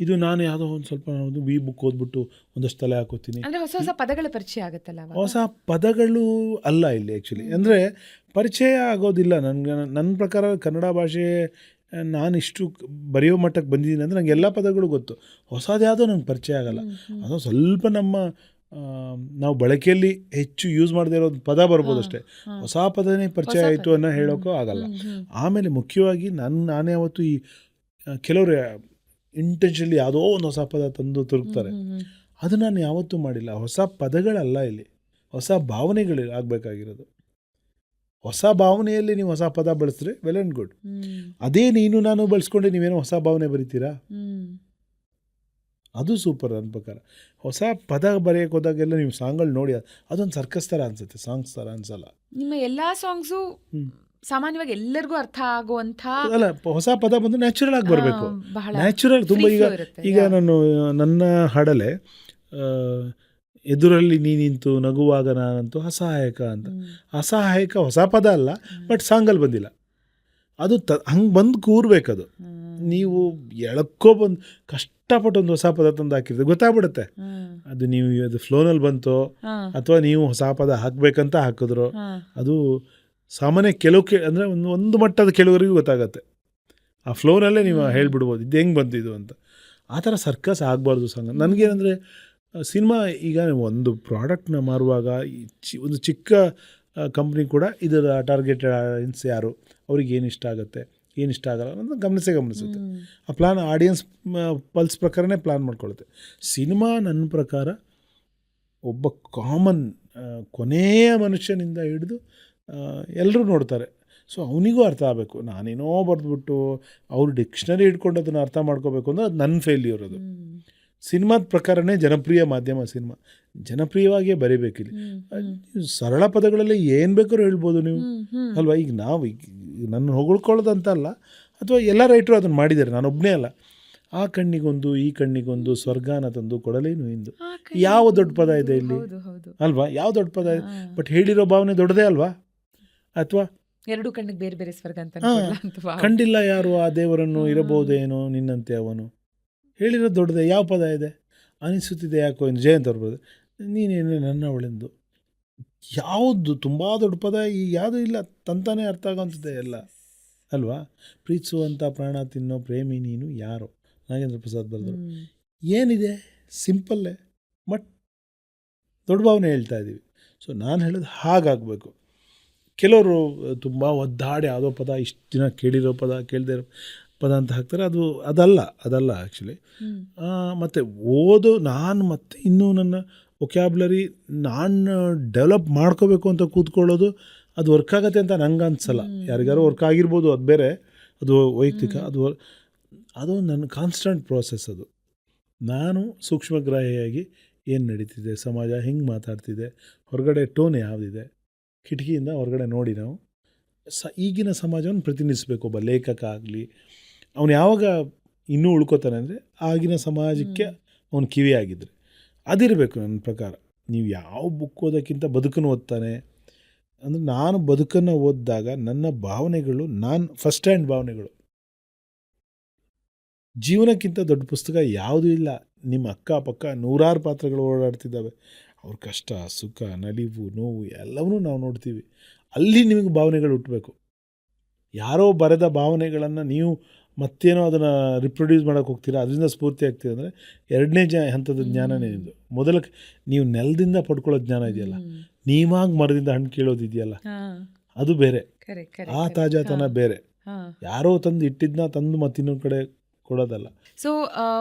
ಇದು ನಾನು ಯಾವುದೋ ಒಂದು ಸ್ವಲ್ಪ ಬಿ ಬುಕ್ ಓದ್ಬಿಟ್ಟು ಒಂದಷ್ಟು ತಲೆ ಹಾಕೋತೀನಿ, ಅಂದರೆ ಹೊಸ ಹೊಸ ಪದಗಳ ಪರಿಚಯ ಆಗುತ್ತಲ್ಲ. ಹೊಸ ಪದಗಳು ಅಲ್ಲ ಇಲ್ಲಿ ಆ್ಯಕ್ಚುಲಿ. ಅಂದರೆ ಪರಿಚಯ ಆಗೋದಿಲ್ಲ ನನಗೆ. ನನ್ನ ಪ್ರಕಾರ ಕನ್ನಡ ಭಾಷೆ ನಾನು ಇಷ್ಟು ಬರೆಯೋ ಮಟ್ಟಕ್ಕೆ ಬಂದಿದ್ದೀನಿ ಅಂದರೆ ನನಗೆ ಎಲ್ಲ ಪದಗಳು ಗೊತ್ತು. ಹೊಸದು ಯಾವುದೋ ನಂಗೆ ಪರಿಚಯ ಆಗಲ್ಲ. ಅದು ಸ್ವಲ್ಪ ನಾವು ಬಳಕೆಯಲ್ಲಿ ಹೆಚ್ಚು ಯೂಸ್ ಮಾಡದೇ ಇರೋದು ಪದ ಬರ್ಬೋದು ಅಷ್ಟೇ. ಹೊಸ ಪದನೇ ಪರಿಚಯ ಆಯಿತು ಅನ್ನೋ ಹೇಳೋಕ್ಕೂ ಆಗಲ್ಲ. ಆಮೇಲೆ ಮುಖ್ಯವಾಗಿ ನಾನೇ ಅವತ್ತು ಈ ಕೆಲವರು ಇಂಟೆನ್ಷನ್ಲಿ ಯಾವುದೋ ಒಂದು ಹೊಸ ಪದ ತಂದು ತಿರುಗ್ತಾರೆ. ಅದು ನಾನು ಯಾವತ್ತೂ ಮಾಡಿಲ್ಲ. ಹೊಸ ಪದಗಳಲ್ಲ ಇಲ್ಲಿ, ಹೊಸ ಭಾವನೆಗಳು ಆಗಬೇಕಾಗಿರೋದು. ಹೊಸ ಭಾವನೆಯಲ್ಲಿ ನೀವು ಹೊಸ ಪದ ಬಳಸಿದ್ರೆ ವೆಲ್ ಆ್ಯಂಡ್ ಗುಡ್. ಅದೇ ನೀನು ನಾನು ಬಳಸ್ಕೊಂಡೆ ನೀವೇನೋ ಹೊಸ ಭಾವನೆ ಬರೀತೀರಾ, ಅದು ಸೂಪರ್ ನನ್ನ ಪ್ರಕಾರ. ಹೊಸ ಪದ ಬರೆಯೋಕೆ ಹೋದಾಗೆಲ್ಲ ನೀವು ಸಾಂಗ್ಗಳು ನೋಡಿ ಅದೊಂದು ಸರ್ಕಸ್ ಥರ ಅನಿಸುತ್ತೆ, ಸಾಂಗ್ಸ್ ಥರ ಅನಿಸಲ್ಲ. ನಿಮ್ಮ ಎಲ್ಲ ಸಾಂಗ್ಸು ಸಾಮಾನ್ಯವಾಗಿ ಎಲ್ಲರಿಗೂ ಅರ್ಥ ಆಗುವಂಥ ಅಲ್ಲ. ಹೊಸ ಪದ ಬಂದು ನ್ಯಾಚುರಲ್ ಆಗಿ ಬರಬೇಕು. ನ್ಯಾಚುರಲ್ ತುಂಬ. ಈಗ ನನ್ನ ಹಾಡಲ್ಲೇ ಎದುರಲ್ಲಿ ನೀ ನಿಂತು ನಗುವಾಗ ನಾನಂತೂ ಅಸಹಾಯಕ ಅಂತ. ಅಸಹಾಯಕ ಹೊಸ ಪದ ಅಲ್ಲ, ಬಟ್ ಸಾಂಗಲ್ಲಿ ಬಂದಿಲ್ಲ. ಅದು ಹಂಗೆ ಬಂದು ಕೂರ್ಬೇಕದು. ನೀವು ಎಳಕ್ಕೋ ಬಂದು ಕಷ್ಟಪಟ್ಟು ಒಂದು ಹೊಸ ಪದ ತಂದು ಹಾಕಿರ್ತೀವಿ, ಗೊತ್ತಾಗ್ಬಿಡುತ್ತೆ ಅದು. ನೀವು ಅದು ಫ್ಲೋನಲ್ಲಿ ಬಂತೋ ಅಥವಾ ನೀವು ಹೊಸ ಪದ ಹಾಕಬೇಕಂತ ಹಾಕಿದ್ರು, ಅದು ಸಾಮಾನ್ಯ ಕೆಲವು ಅಂದರೆ ಒಂದು ಮಟ್ಟದ ಕೆಲವರಿಗೂ ಗೊತ್ತಾಗತ್ತೆ. ಆ ಫ್ಲೋನಲ್ಲೇ ನೀವು ಹೇಳ್ಬಿಡ್ಬೋದು ಇದು ಹೆಂಗೆ ಬಂತಿದ್ದು ಅಂತ. ಆ ಥರ ಸರ್ಕಸ್ ಆಗಬಾರ್ದು ಸಾಂಗ್. ನನಗೇನಂದರೆ ಸಿನಿಮಾ, ಈಗ ಒಂದು ಪ್ರಾಡಕ್ಟ್ನ ಮಾರುವಾಗ ಒಂದು ಚಿಕ್ಕ ಕಂಪ್ನಿ ಕೂಡ ಇದರ ಟಾರ್ಗೆಟೆಡ್ ಆಡಿಯನ್ಸ್ ಯಾರು, ಅವ್ರಿಗೆ ಏನು ಇಷ್ಟ ಆಗುತ್ತೆ, ಏನು ಇಷ್ಟ ಆಗಲ್ಲ ಅನ್ನೋದು ಗಮನಿಸುತ್ತೆ. ಆ ಪ್ಲಾನ್ ಆಡಿಯನ್ಸ್ ಪಲ್ಸ್ ಪ್ರಕಾರನೇ ಪ್ಲಾನ್ ಮಾಡ್ಕೊಳ್ಳುತ್ತೆ. ಸಿನಿಮಾ ನನ್ನ ಪ್ರಕಾರ ಒಬ್ಬ ಕಾಮನ್ ಕೊನೆಯ ಮನುಷ್ಯನಿಂದ ಹಿಡಿದು ಎಲ್ಲರೂ ನೋಡ್ತಾರೆ. ಸೊ ಅವನಿಗೂ ಅರ್ಥ ಆಗಬೇಕು. ನಾನೇನೋ ಬರೆದ್ಬಿಟ್ಟು ಅವ್ರು ಡಿಕ್ಷನರಿ ಹಿಡ್ಕೊಂಡು ಅದನ್ನು ಅರ್ಥ ಮಾಡ್ಕೋಬೇಕು ಅಂದರೆ ಅದು ನನ್ನ ಫೇಲ್ಯೂರ್. ಅದು ಸಿನಿಮಾದ ಪ್ರಕಾರನೇ ಜನಪ್ರಿಯ ಮಾಧ್ಯಮ ಸಿನಿಮಾ. ಜನಪ್ರಿಯವಾಗಿಯೇ ಬರೀಬೇಕಿಲ್ಲಿ. ಸರಳ ಪದಗಳಲ್ಲಿ ಏನು ಬೇಕಾದ್ರೂ ಹೇಳ್ಬೋದು ನೀವು ಅಲ್ವಾ. ಈಗ ನನ್ನ ಹೊಗಳ್ಕೊಳ್ಳೋದಂತ ಅಲ್ಲ, ಅಥವಾ ಎಲ್ಲ ರೈಟರು ಅದನ್ನು ಮಾಡಿದ್ದಾರೆ, ನಾನೊಬ್ಬನೇ ಅಲ್ಲ. ಆ ಕಣ್ಣಿಗೊಂದು ಈ ಕಣ್ಣಿಗೊಂದು ಸ್ವರ್ಗಾನ ತಂದು ಕೊಡಲೇನು ಇಂದು. ಯಾವ ದೊಡ್ಡ ಪದ ಇದೆ ಇಲ್ಲಿ ಅಲ್ವಾ? ಯಾವ ದೊಡ್ಡ ಪದ ಇದೆ, ಬಟ್ ಹೇಳಿರೋ ಭಾವನೆ ದೊಡ್ಡದೇ ಅಲ್ವಾ? ಅಥವಾ ಎರಡು ಕಣ್ಣಿಗೆ ಬೇರೆ ಬೇರೆ ಸ್ವರ್ಗ ಅಂತ ಕಂಡಿಲ್ಲ ಯಾರು ಆ ದೇವರನ್ನು, ಇರಬಹುದೇನೋ ನಿನ್ನಂತೆ ಅವನು, ಹೇಳಿರೋದು ದೊಡ್ಡದೇ. ಯಾವ ಪದ ಇದೆ? ಅನಿಸುತ್ತಿದೆ ಯಾಕೋ ಇನ್ನು ಜಯಂತ್ ಅವ್ರ ನೀನೇನು ನನ್ನ ಅವಳೆಂದು. ಯಾವುದು ತುಂಬ ದೊಡ್ಡ ಪದ ಈ ಯಾವುದೂ ಇಲ್ಲ, ತಂತಾನೇ ಅರ್ಥ ಆಗೋಂಥದ್ದೇ ಎಲ್ಲ ಅಲ್ವಾ? ಪ್ರೀತಿಸುವಂಥ ಪ್ರಾಣ ತಿನ್ನೋ ಪ್ರೇಮಿ ನೀನು ಯಾರೋ, ನಾಗೇಂದ್ರ ಪ್ರಸಾದ್ ಬರೆದರು. ಏನಿದೆ? ಸಿಂಪಲ್ಲೇ, ಬಟ್ ದೊಡ್ಡ ಭಾವನೆ ಹೇಳ್ತಾ ಇದ್ದೀವಿ. ಸೊ ನಾನು ಹೇಳೋದು ಹಾಗಾಗಬೇಕು. ಕೆಲವರು ತುಂಬ ಒದ್ದಾಡಿ ಯಾವುದೋ ಪದ ಇಷ್ಟು ದಿನ ಕೇಳಿರೋ ಪದ ಕೇಳದೇ ಇರೋ ಪದ ಅಂತ ಹಾಕ್ತಾರೆ. ಅದಲ್ಲ ಆ್ಯಕ್ಚುಲಿ. ಮತ್ತು ನಾನು ಮತ್ತೆ ಇನ್ನೂ ನನ್ನ ವೊಕ್ಯಾಬ್ಲರಿ ನಾನು ಡೆವಲಪ್ ಮಾಡ್ಕೋಬೇಕು ಅಂತ ಕೂತ್ಕೊಳ್ಳೋದು ಅದು ವರ್ಕ್ ಆಗುತ್ತೆ ಅಂತ ನಂಗೆ ಅನಿಸಲ್ಲ. ಯಾರಿಗಾರು ವರ್ಕ್ ಆಗಿರ್ಬೋದು, ಅದು ಬೇರೆ, ಅದು ವೈಯಕ್ತಿಕ, ಅದು ನನ್ನ ಕಾನ್ಸ್ಟಂಟ್ ಪ್ರೋಸೆಸ್. ಅದು ನಾನು ಸೂಕ್ಷ್ಮಗ್ರಾಹಿಯಾಗಿ ಏನು ನಡೀತಿದೆ, ಸಮಾಜ ಹೆಂಗೆ ಮಾತಾಡ್ತಿದೆ, ಹೊರಗಡೆ ಟೋನ್ ಯಾವುದಿದೆ, ಕಿಟಕಿಯಿಂದ ಹೊರಗಡೆ ನೋಡಿ ನಾವು ಈಗಿನ ಸಮಾಜವನ್ನು ಪ್ರತಿನಿಧಿಸಬೇಕು. ಒಬ್ಬ ಲೇಖಕ ಆಗಲಿ ಅವನು ಯಾವಾಗ ಇನ್ನೂ ಉಳ್ಕೋತಾನೆ ಅಂದರೆ ಆಗಿನ ಸಮಾಜಕ್ಕೆ ಅವನು ಕಿವಿ ಆಗಿದ್ರೆ ಅದಿರಬೇಕು. ನನ್ನ ಪ್ರಕಾರ ನೀವು ಯಾವ ಬುಕ್ ಓದೋಕ್ಕಿಂತ ಬದುಕನ್ನು ಓದ್ತಾನೆ ಅಂದರೆ, ನಾನು ಬದುಕನ್ನು ಓದಿದಾಗ ನನ್ನ ಭಾವನೆಗಳು, ನಾನು ಫಸ್ಟ್ ಹ್ಯಾಂಡ್ ಭಾವನೆಗಳು, ಜೀವನಕ್ಕಿಂತ ದೊಡ್ಡ ಪುಸ್ತಕ ಯಾವುದೂ ಇಲ್ಲ. ನಿಮ್ಮ ಅಕ್ಕಪಕ್ಕ ನೂರಾರು ಪಾತ್ರಗಳು ಓಡಾಡ್ತಿದ್ದಾವೆ. ಅವ್ರ ಕಷ್ಟ, ಸುಖ, ನಲಿವು, ನೋವು ಎಲ್ಲವನ್ನೂ ನಾವು ನೋಡ್ತೀವಿ. ಅಲ್ಲಿ ನಿಮಗೆ ಭಾವನೆಗಳು ಹುಟ್ಟಬೇಕು. ಯಾರೋ ಬರೆದ ಭಾವನೆಗಳನ್ನು ನೀವು ಮತ್ತೇನೋ ಅದನ್ನು ರಿಪ್ರೊಡ್ಯೂಸ್ ಮಾಡೋಕ್ಕೆ ಹೋಗ್ತೀರಾ, ಅದರಿಂದ ಸ್ಫೂರ್ತಿ ಆಗ್ತೀರ ಅಂದರೆ ಎರಡನೇ ಹಂತದ ಜ್ಞಾನನೇ ಇದು. ಮೊದಲಕ್ಕೆ ನೀವು ನೆಲದಿಂದ ಪಡ್ಕೊಳ್ಳೋ ಜ್ಞಾನ ಇದೆಯಲ್ಲ, ನೀವಾಗಿ ಮರದಿಂದ ಹಣ್ಣು ಕೀಳೋದಿದೆಯಲ್ಲ, ಅದು ಬೇರೆ. ಆ ತಾಜಾತನ ಬೇರೆ. ಯಾರೋ ತಂದು ಇಟ್ಟಿದ್ದನ್ನ ತಂದು ಮತ್ತೆ ಇನ್ನೊಂದು ಕಡೆ ಕೊಡೋದಲ್ಲ. ಸೊ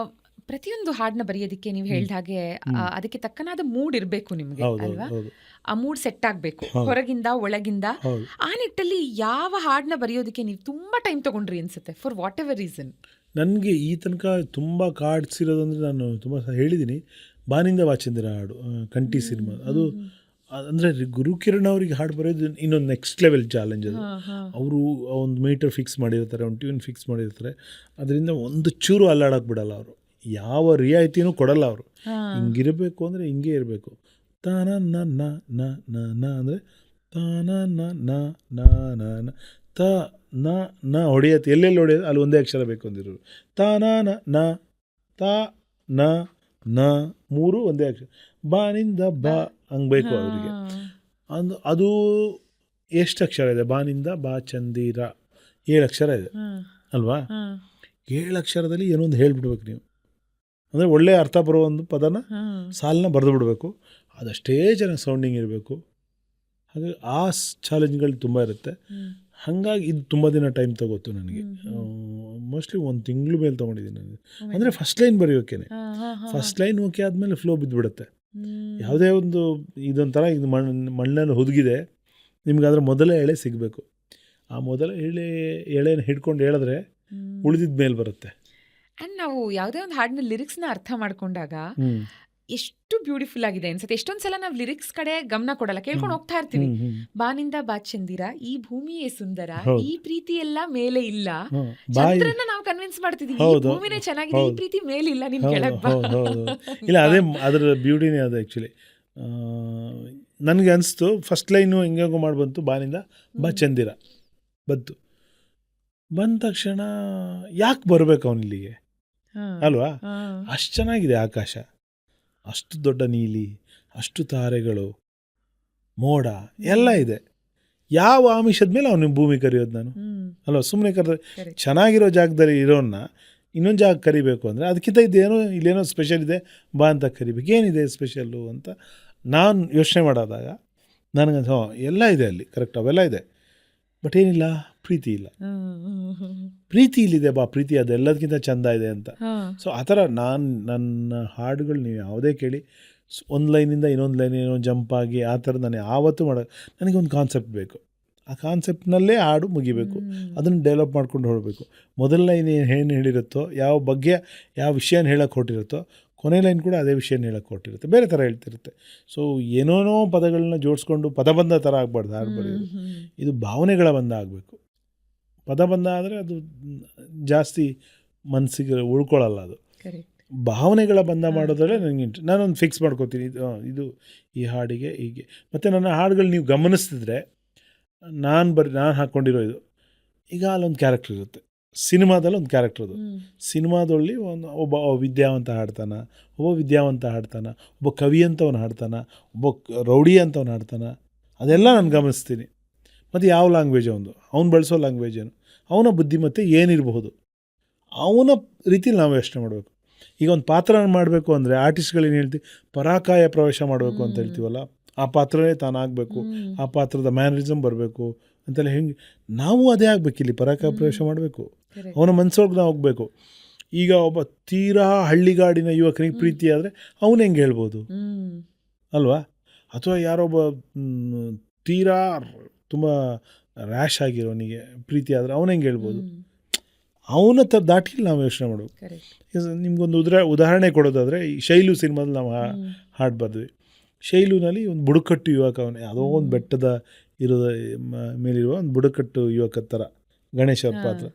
ಪ್ರತಿಯೊಂದು ಹಾಡನ್ನ ಬರೆಯೋದಕ್ಕೆ ನೀವು ಹೇಳಿದ ಹಾಗೆ ಅದಕ್ಕೆ ತಕ್ಕನಾದ ಮೂಡ್ ಇರಬೇಕು ನಿಮಗೆ, ಅಲ್ವಾ? ಆ ಮೂಡ್ ಸೆಟ್ ಆಗಬೇಕು ಹೊರಗಿಂದ ಒಳಗಿಂದ. ಆ ನಿಟ್ಟಲ್ಲಿ ಯಾವ ಹಾಡನ್ನ ಬರೆಯೋದಕ್ಕೆ ನೀವು ತುಂಬ ಟೈಮ್ ತೊಗೊಂಡ್ರಿ ಅನ್ಸುತ್ತೆ, ಫಾರ್ ವಾಟ್ ಎವರ್ ರೀಸನ್? ನನಗೆ ಈ ತನಕ ತುಂಬ ಕಾಡ್ಸಿರೋದಂದರೆ, ನಾನು ತುಂಬ ಹೇಳಿದ್ದೀನಿ, ಬಾನಿಂದ ವಾಚಂದಿರ ಹಾಡು, ಕಂಠಿ ಸಿನಿಮಾ. ಅದು ಅಂದರೆ ಗುರುಕಿರಣ್ ಅವರಿಗೆ ಹಾಡು ಬರೋದು ಇನ್ನೊಂದು ನೆಕ್ಸ್ಟ್ ಲೆವೆಲ್ ಚಾಲೆಂಜ್. ಅದು ಅವರು ಒಂದು ಮೀಟರ್ ಫಿಕ್ಸ್ ಮಾಡಿರ್ತಾರೆ, ಒಂದು ಟ್ಯೂನ್ ಫಿಕ್ಸ್ ಮಾಡಿರ್ತಾರೆ, ಅದರಿಂದ ಒಂದು ಚೂರು ಅಲ್ಲಾಡೋಕೆ ಬಿಡಲ್ಲ ಅವರು. ಯಾವ ರಿಯಾಯಿತಿನೂ ಕೊಡಲ್ಲ ಅವರು. ಹಿಂಗಿರಬೇಕು ಅಂದರೆ ಹಿಂಗೆ ಇರಬೇಕು. ತಾನ ನ ನ ನ ನ ನ ಅಂದರೆ ತಾನ ನ ನ ನ ನ ನ ತ ನ ನ ಹೊಡೆಯತ್ತೆ, ಎಲ್ಲೆಲ್ಲಿ ಹೊಡೆಯೋದು ಅಲ್ಲಿ ಒಂದೇ ಅಕ್ಷರ ಬೇಕು ಅಂದಿರೋರು. ತಾನ ನ ನ ತ ನ ನ ಮೂರು ಒಂದೇ ಅಕ್ಷರ. ಬಾನಿಂದ ಬಾ ಹಂಗೆ ಬೇಕು ಅವರಿಗೆ. ಅದು ಎಷ್ಟು ಅಕ್ಷರ ಇದೆ? ಬಾನಿಂದ ಬಾ ಚಂದಿರ 7 ಅಕ್ಷರ ಇದೆ ಅಲ್ವಾ? 7 ಅಕ್ಷರದಲ್ಲಿ ಏನೋ ಒಂದು ಹೇಳಿಬಿಡ್ಬೇಕು ನೀವು. ಅಂದರೆ ಒಳ್ಳೆಯ ಅರ್ಥ ಬರೋ ಒಂದು ಪದನ, ಸಾಲನ್ನ ಬರೆದು ಬಿಡಬೇಕು. ಅದಷ್ಟೇ ಚೆನ್ನಾಗಿ ಸೌಂಡಿಂಗ್ ಇರಬೇಕು. ಹಾಗಾಗಿ ಆ ಚಾಲೆಂಜ್ಗಳು ತುಂಬ ಇರುತ್ತೆ. ಹಾಗಾಗಿ ಇದು ತುಂಬ ದಿನ ಟೈಮ್ ತಗೋತು ನನಗೆ. ಮೋಸ್ಟ್ಲಿ 1 ತಿಂಗಳು ಮೇಲೆ ತೊಗೊಂಡಿದ್ದೀನಿ ನನಗೆ. ಅಂದರೆ ಫಸ್ಟ್ ಲೈನ್ ಬರೆಯೋಕ್ಕೇನೆ. ಫಸ್ಟ್ ಲೈನ್ ಓಕೆ ಆದಮೇಲೆ ಫ್ಲೋ ಬಿದ್ದುಬಿಡುತ್ತೆ. ಯಾವುದೇ ಒಂದು ಇದೊಂಥರ ಇದು ಮಣ್ಣಲ್ಲಿ ಹುದುಗಿದೆ, ನಿಮ್ಗೆ ಅದರ ಮೊದಲ ಎಳೆ ಸಿಗಬೇಕು. ಆ ಮೊದಲ ಎಳೆನ ಹಿಡ್ಕೊಂಡು ಹೇಳಿದ್ರೆ ಉಳಿದಿದ್ದ ಮೇಲೆ ಬರುತ್ತೆ. ಆ್ಯಂಡ್ ನಾವು ಯಾವುದೇ ಒಂದು ಹಾಡಿನ ಲಿರಿಕ್ಸ್ನ ಅರ್ಥ ಮಾಡ್ಕೊಂಡಾಗ ಎಷ್ಟು ಬ್ಯೂಟಿಫುಲ್ ಆಗಿದೆ ಅನ್ಸುತ್ತೆ. ಎಷ್ಟೊಂದು ಸಲ ನಾವು ಲಿರಿಕ್ಸ್ ಕಡೆ ಗಮನ ಕೊಡಲ್ಲ, ಕೇಳ್ಕೊಂಡು ಹೋಗ್ತಾ ಇರ್ತೀವಿ. ಬಾನಿಂದ ಬಾ ಚಂದಿರ, ಈ ಭೂಮಿಯೇ ಸುಂದರ, ಈ ಪ್ರೀತಿ ಎಲ್ಲ ಮೇಲೆ ಇಲ್ಲ. ಚಂದ್ರನ್ನ ನಾವು ಕನ್ವಿನ್ಸ್ ಮಾಡ್ತಿದ್ದೀವಿ, ಈ ಭೂಮಿನೇ ಚೆನ್ನಾಗಿದೆ, ಈ ಪ್ರೀತಿ ಮೇಲಿಲ್ಲ, ನಿಮ್ ಕೆಳಗ್ ಬಾ. ಇಲ್ಲ, ಅದೇ ಅದರ ಬ್ಯೂಟಿನೇ ಅದು. ಆ್ಯಕ್ಚುಲಿ ನನಗೆ ಅನಿಸ್ತು ಫಸ್ಟ್ ಲೈನು ಹೆಂಗೋ ಮಾಡಿ ಬಂತು, ಬಾನಿಂದ ಬಾ ಚಂದಿರ ಬಂತು. ಬಂದ ತಕ್ಷಣ ಯಾಕೆ ಬರಬೇಕು ಅವನಿಲ್ಲಿಗೆ ಅಲ್ವಾ? ಅಷ್ಟು ಚೆನ್ನಾಗಿದೆ ಆಕಾಶ, ಅಷ್ಟು ದೊಡ್ಡ ನೀಲಿ, ಅಷ್ಟು ತಾರೆಗಳು, ಮೋಡ ಎಲ್ಲ ಇದೆ. ಯಾವ ಆಮಿಷದ ಮೇಲೆ ಅವನು ಭೂಮಿ ಕರೆಯೋದು ನಾನು ಅಲ್ವಾ? ಸುಮ್ಮನೆ ಕರೆದ್ರೆ ಚೆನ್ನಾಗಿರೋ ಜಾಗದಲ್ಲಿ ಇರೋನ್ನ ಇನ್ನೊಂದು ಜಾಗ ಕರಿಬೇಕು ಅಂದರೆ ಅದಕ್ಕಿಂತ ಇದೇನೋ ಇಲ್ಲೇನೋ ಸ್ಪೆಷಲ್ ಇದೆ ಬಾ ಅಂತ ಕರಿಬೇಕು. ಏನಿದೆ ಸ್ಪೆಷಲ್ಲು ಅಂತ ನಾನು ಯೋಚನೆ ಮಾಡೋದಾಗ ನನಗೆ ಎಲ್ಲ ಇದೆ ಅಲ್ಲಿ, ಕರೆಕ್ಟ್, ಅವೆಲ್ಲ ಇದೆ. ಬಟ್ ಏನಿಲ್ಲ, ಪ್ರೀತಿ ಇಲ್ಲ. ಪ್ರೀತಿ ಇಲ್ಲಿದೆ ಬಾ, ಪ್ರೀತಿ ಅದೆಲ್ಲದಕ್ಕಿಂತ ಚೆಂದ ಇದೆ ಅಂತ. ಸೊ ಆ ಥರ ನನ್ನ ಹಾಡುಗಳು ನೀವು ಯಾವುದೇ ಕೇಳಿ, ಒಂದು ಲೈನಿಂದ ಇನ್ನೊಂದು ಲೈನ್ ಏನೋ ಜಂಪ್ ಆಗಿ ಆ ಥರ ನಾನು ಯಾವತ್ತೂ ನನಗೆ ಒಂದು ಕಾನ್ಸೆಪ್ಟ್ ಬೇಕು. ಆ ಕಾನ್ಸೆಪ್ಟ್ನಲ್ಲೇ ಹಾಡು ಮುಗಿಬೇಕು, ಅದನ್ನು ಡೆವಲಪ್ ಮಾಡ್ಕೊಂಡು ಹೋಗಬೇಕು. ಮೊದಲ ಲೈನ್ ಏನು ಹೇಳಿರುತ್ತೋ, ಯಾವ ಬಗ್ಗೆ ಯಾವ ವಿಷಯನ ಹೇಳೋಕ್ಕೆ ಹೊರಟಿರುತ್ತೋ, ಕೊನೆ ಲೈನ್ ಕೂಡ ಅದೇ ವಿಷಯನ ಹೇಳೋಕ್ಕೆ ಹೊರಟಿರುತ್ತೆ, ಬೇರೆ ಥರ ಹೇಳ್ತಿರುತ್ತೆ. ಸೊ ಏನೇನೋ ಪದಗಳನ್ನ ಜೋಡಿಸ್ಕೊಂಡು ಪದಬಂಧ ಥರ ಆಗಬಾರ್ದು ಹಾಡು ಬರೆಯೋದು. ಇದು ಭಾವನೆಗಳ ಬಂಧ ಆಗಬೇಕು. ಪದಬಂಧ ಆದರೆ ಅದು ಜಾಸ್ತಿ ಮನಸ್ಸಿಗೆ ಉಳ್ಕೊಳ್ಳಲ್ಲ. ಅದು ಭಾವನೆಗಳ ಬಂಧ ಮಾಡೋದ್ರಲ್ಲೇ ನನಗೆ ನಾನೊಂದು ಫಿಕ್ಸ್ ಮಾಡ್ಕೋತೀನಿ, ಇದು ಈ ಹಾಡಿಗೆ ಹೀಗೆ. ಮತ್ತು ನನ್ನ ಹಾಡುಗಳು ನೀವು ಗಮನಿಸ್ತಿದ್ರೆ ನಾನು ಹಾಕ್ಕೊಂಡಿರೋ ಇದು, ಈಗ ಅಲ್ಲೊಂದು ಕ್ಯಾರೆಕ್ಟರ್ ಇರುತ್ತೆ, ಸಿನಿಮಾದಲ್ಲಿ ಒಂದು ಕ್ಯಾರೆಕ್ಟರ್. ಅದು ಸಿನಿಮಾದಲ್ಲಿ ಒಬ್ಬ ವಿದ್ಯಾವಂತ ಹಾಡ್ತಾನ, ಒಬ್ಬ ಕವಿ ಅಂತವನು ಹಾಡ್ತಾನ, ಒಬ್ಬ ರೌಡಿ ಅಂತವನು ಹಾಡ್ತಾನ, ಅದೆಲ್ಲ ನಾನು ಗಮನಿಸ್ತೀನಿ. ಮತ್ತು ಯಾವ ಲ್ಯಾಂಗ್ವೇಜ್ ಅವ್ನು ಬಳಸೋ ಲ್ಯಾಂಗ್ವೇಜ್ ಏನು, ಅವನ ಬುದ್ಧಿಮತ್ತೆ ಏನಿರಬಹುದು, ಅವನ ರೀತಿಲಿ ನಾವು ಯೋಚನೆ ಮಾಡಬೇಕು. ಈಗ ಒಂದು ಪಾತ್ರ ಮಾಡಬೇಕು ಅಂದರೆ ಆರ್ಟಿಸ್ಟ್ಗಳೇನು ಹೇಳ್ತೀವಿ, ಪರಾಕಾಯ ಪ್ರವೇಶ ಮಾಡಬೇಕು ಅಂತ ಹೇಳ್ತೀವಲ್ಲ, ಆ ಪಾತ್ರನೇ ತಾನಾಗಬೇಕು, ಆ ಪಾತ್ರದ ಮ್ಯಾನರಿಸಮ್ ಬರಬೇಕು ಅಂತೆಲ್ಲ. ಹೆಂಗೆ ನಾವು ಅದೇ ಆಗಬೇಕು, ಇಲ್ಲಿ ಪರಾಕಾಯ ಪ್ರವೇಶ ಮಾಡಬೇಕು, ಅವನ ಮನಸ್ಸೊಳಗೆ ನಾವು ಹೋಗಬೇಕು. ಈಗ ಒಬ್ಬ ತೀರಾ ಹಳ್ಳಿಗಾಡಿನ ಯುವಕನಿಗೆ ಪ್ರೀತಿ ಆದರೆ ಅವನು ಹೆಂಗೆ ಹೇಳ್ಬೋದು? ಅಲ್ವಾ? ಅಥವಾ ಯಾರೊಬ್ಬ ತೀರಾ ತುಂಬ ರ್ಯಾಶ್ ಆಗಿರೋನಿಗೆ ಪ್ರೀತಿ ಆದರೆ ಅವನು ಹೆಂಗೆ ಹೇಳ್ಬೋದು? ಅವನ ಥರ ದಾಟಿಲಿ ನಾವು ಯೋಚನೆ ಮಾಡಬೇಕು. ನಿಮ್ಗೊಂದು ಉದಾಹರಣೆ ಕೊಡೋದಾದರೆ, ಈ ಶೈಲು ಸಿನಿಮಾದಲ್ಲಿ ನಾವು ಹಾಡು ಬರ್ದ್ವಿ. ಶೈಲುನಲ್ಲಿ ಒಂದು ಬುಡಕಟ್ಟು ಯುವಕ, ಅವನು ಯಾವುದೋ ಒಂದು ಬೆಟ್ಟದ ಇರೋದ ಮೇಲಿರುವ ಒಂದು ಬುಡಕಟ್ಟು ಯುವಕ ಥರ ಗಣೇಶ ಅವ್ರ ಪಾತ್ರ.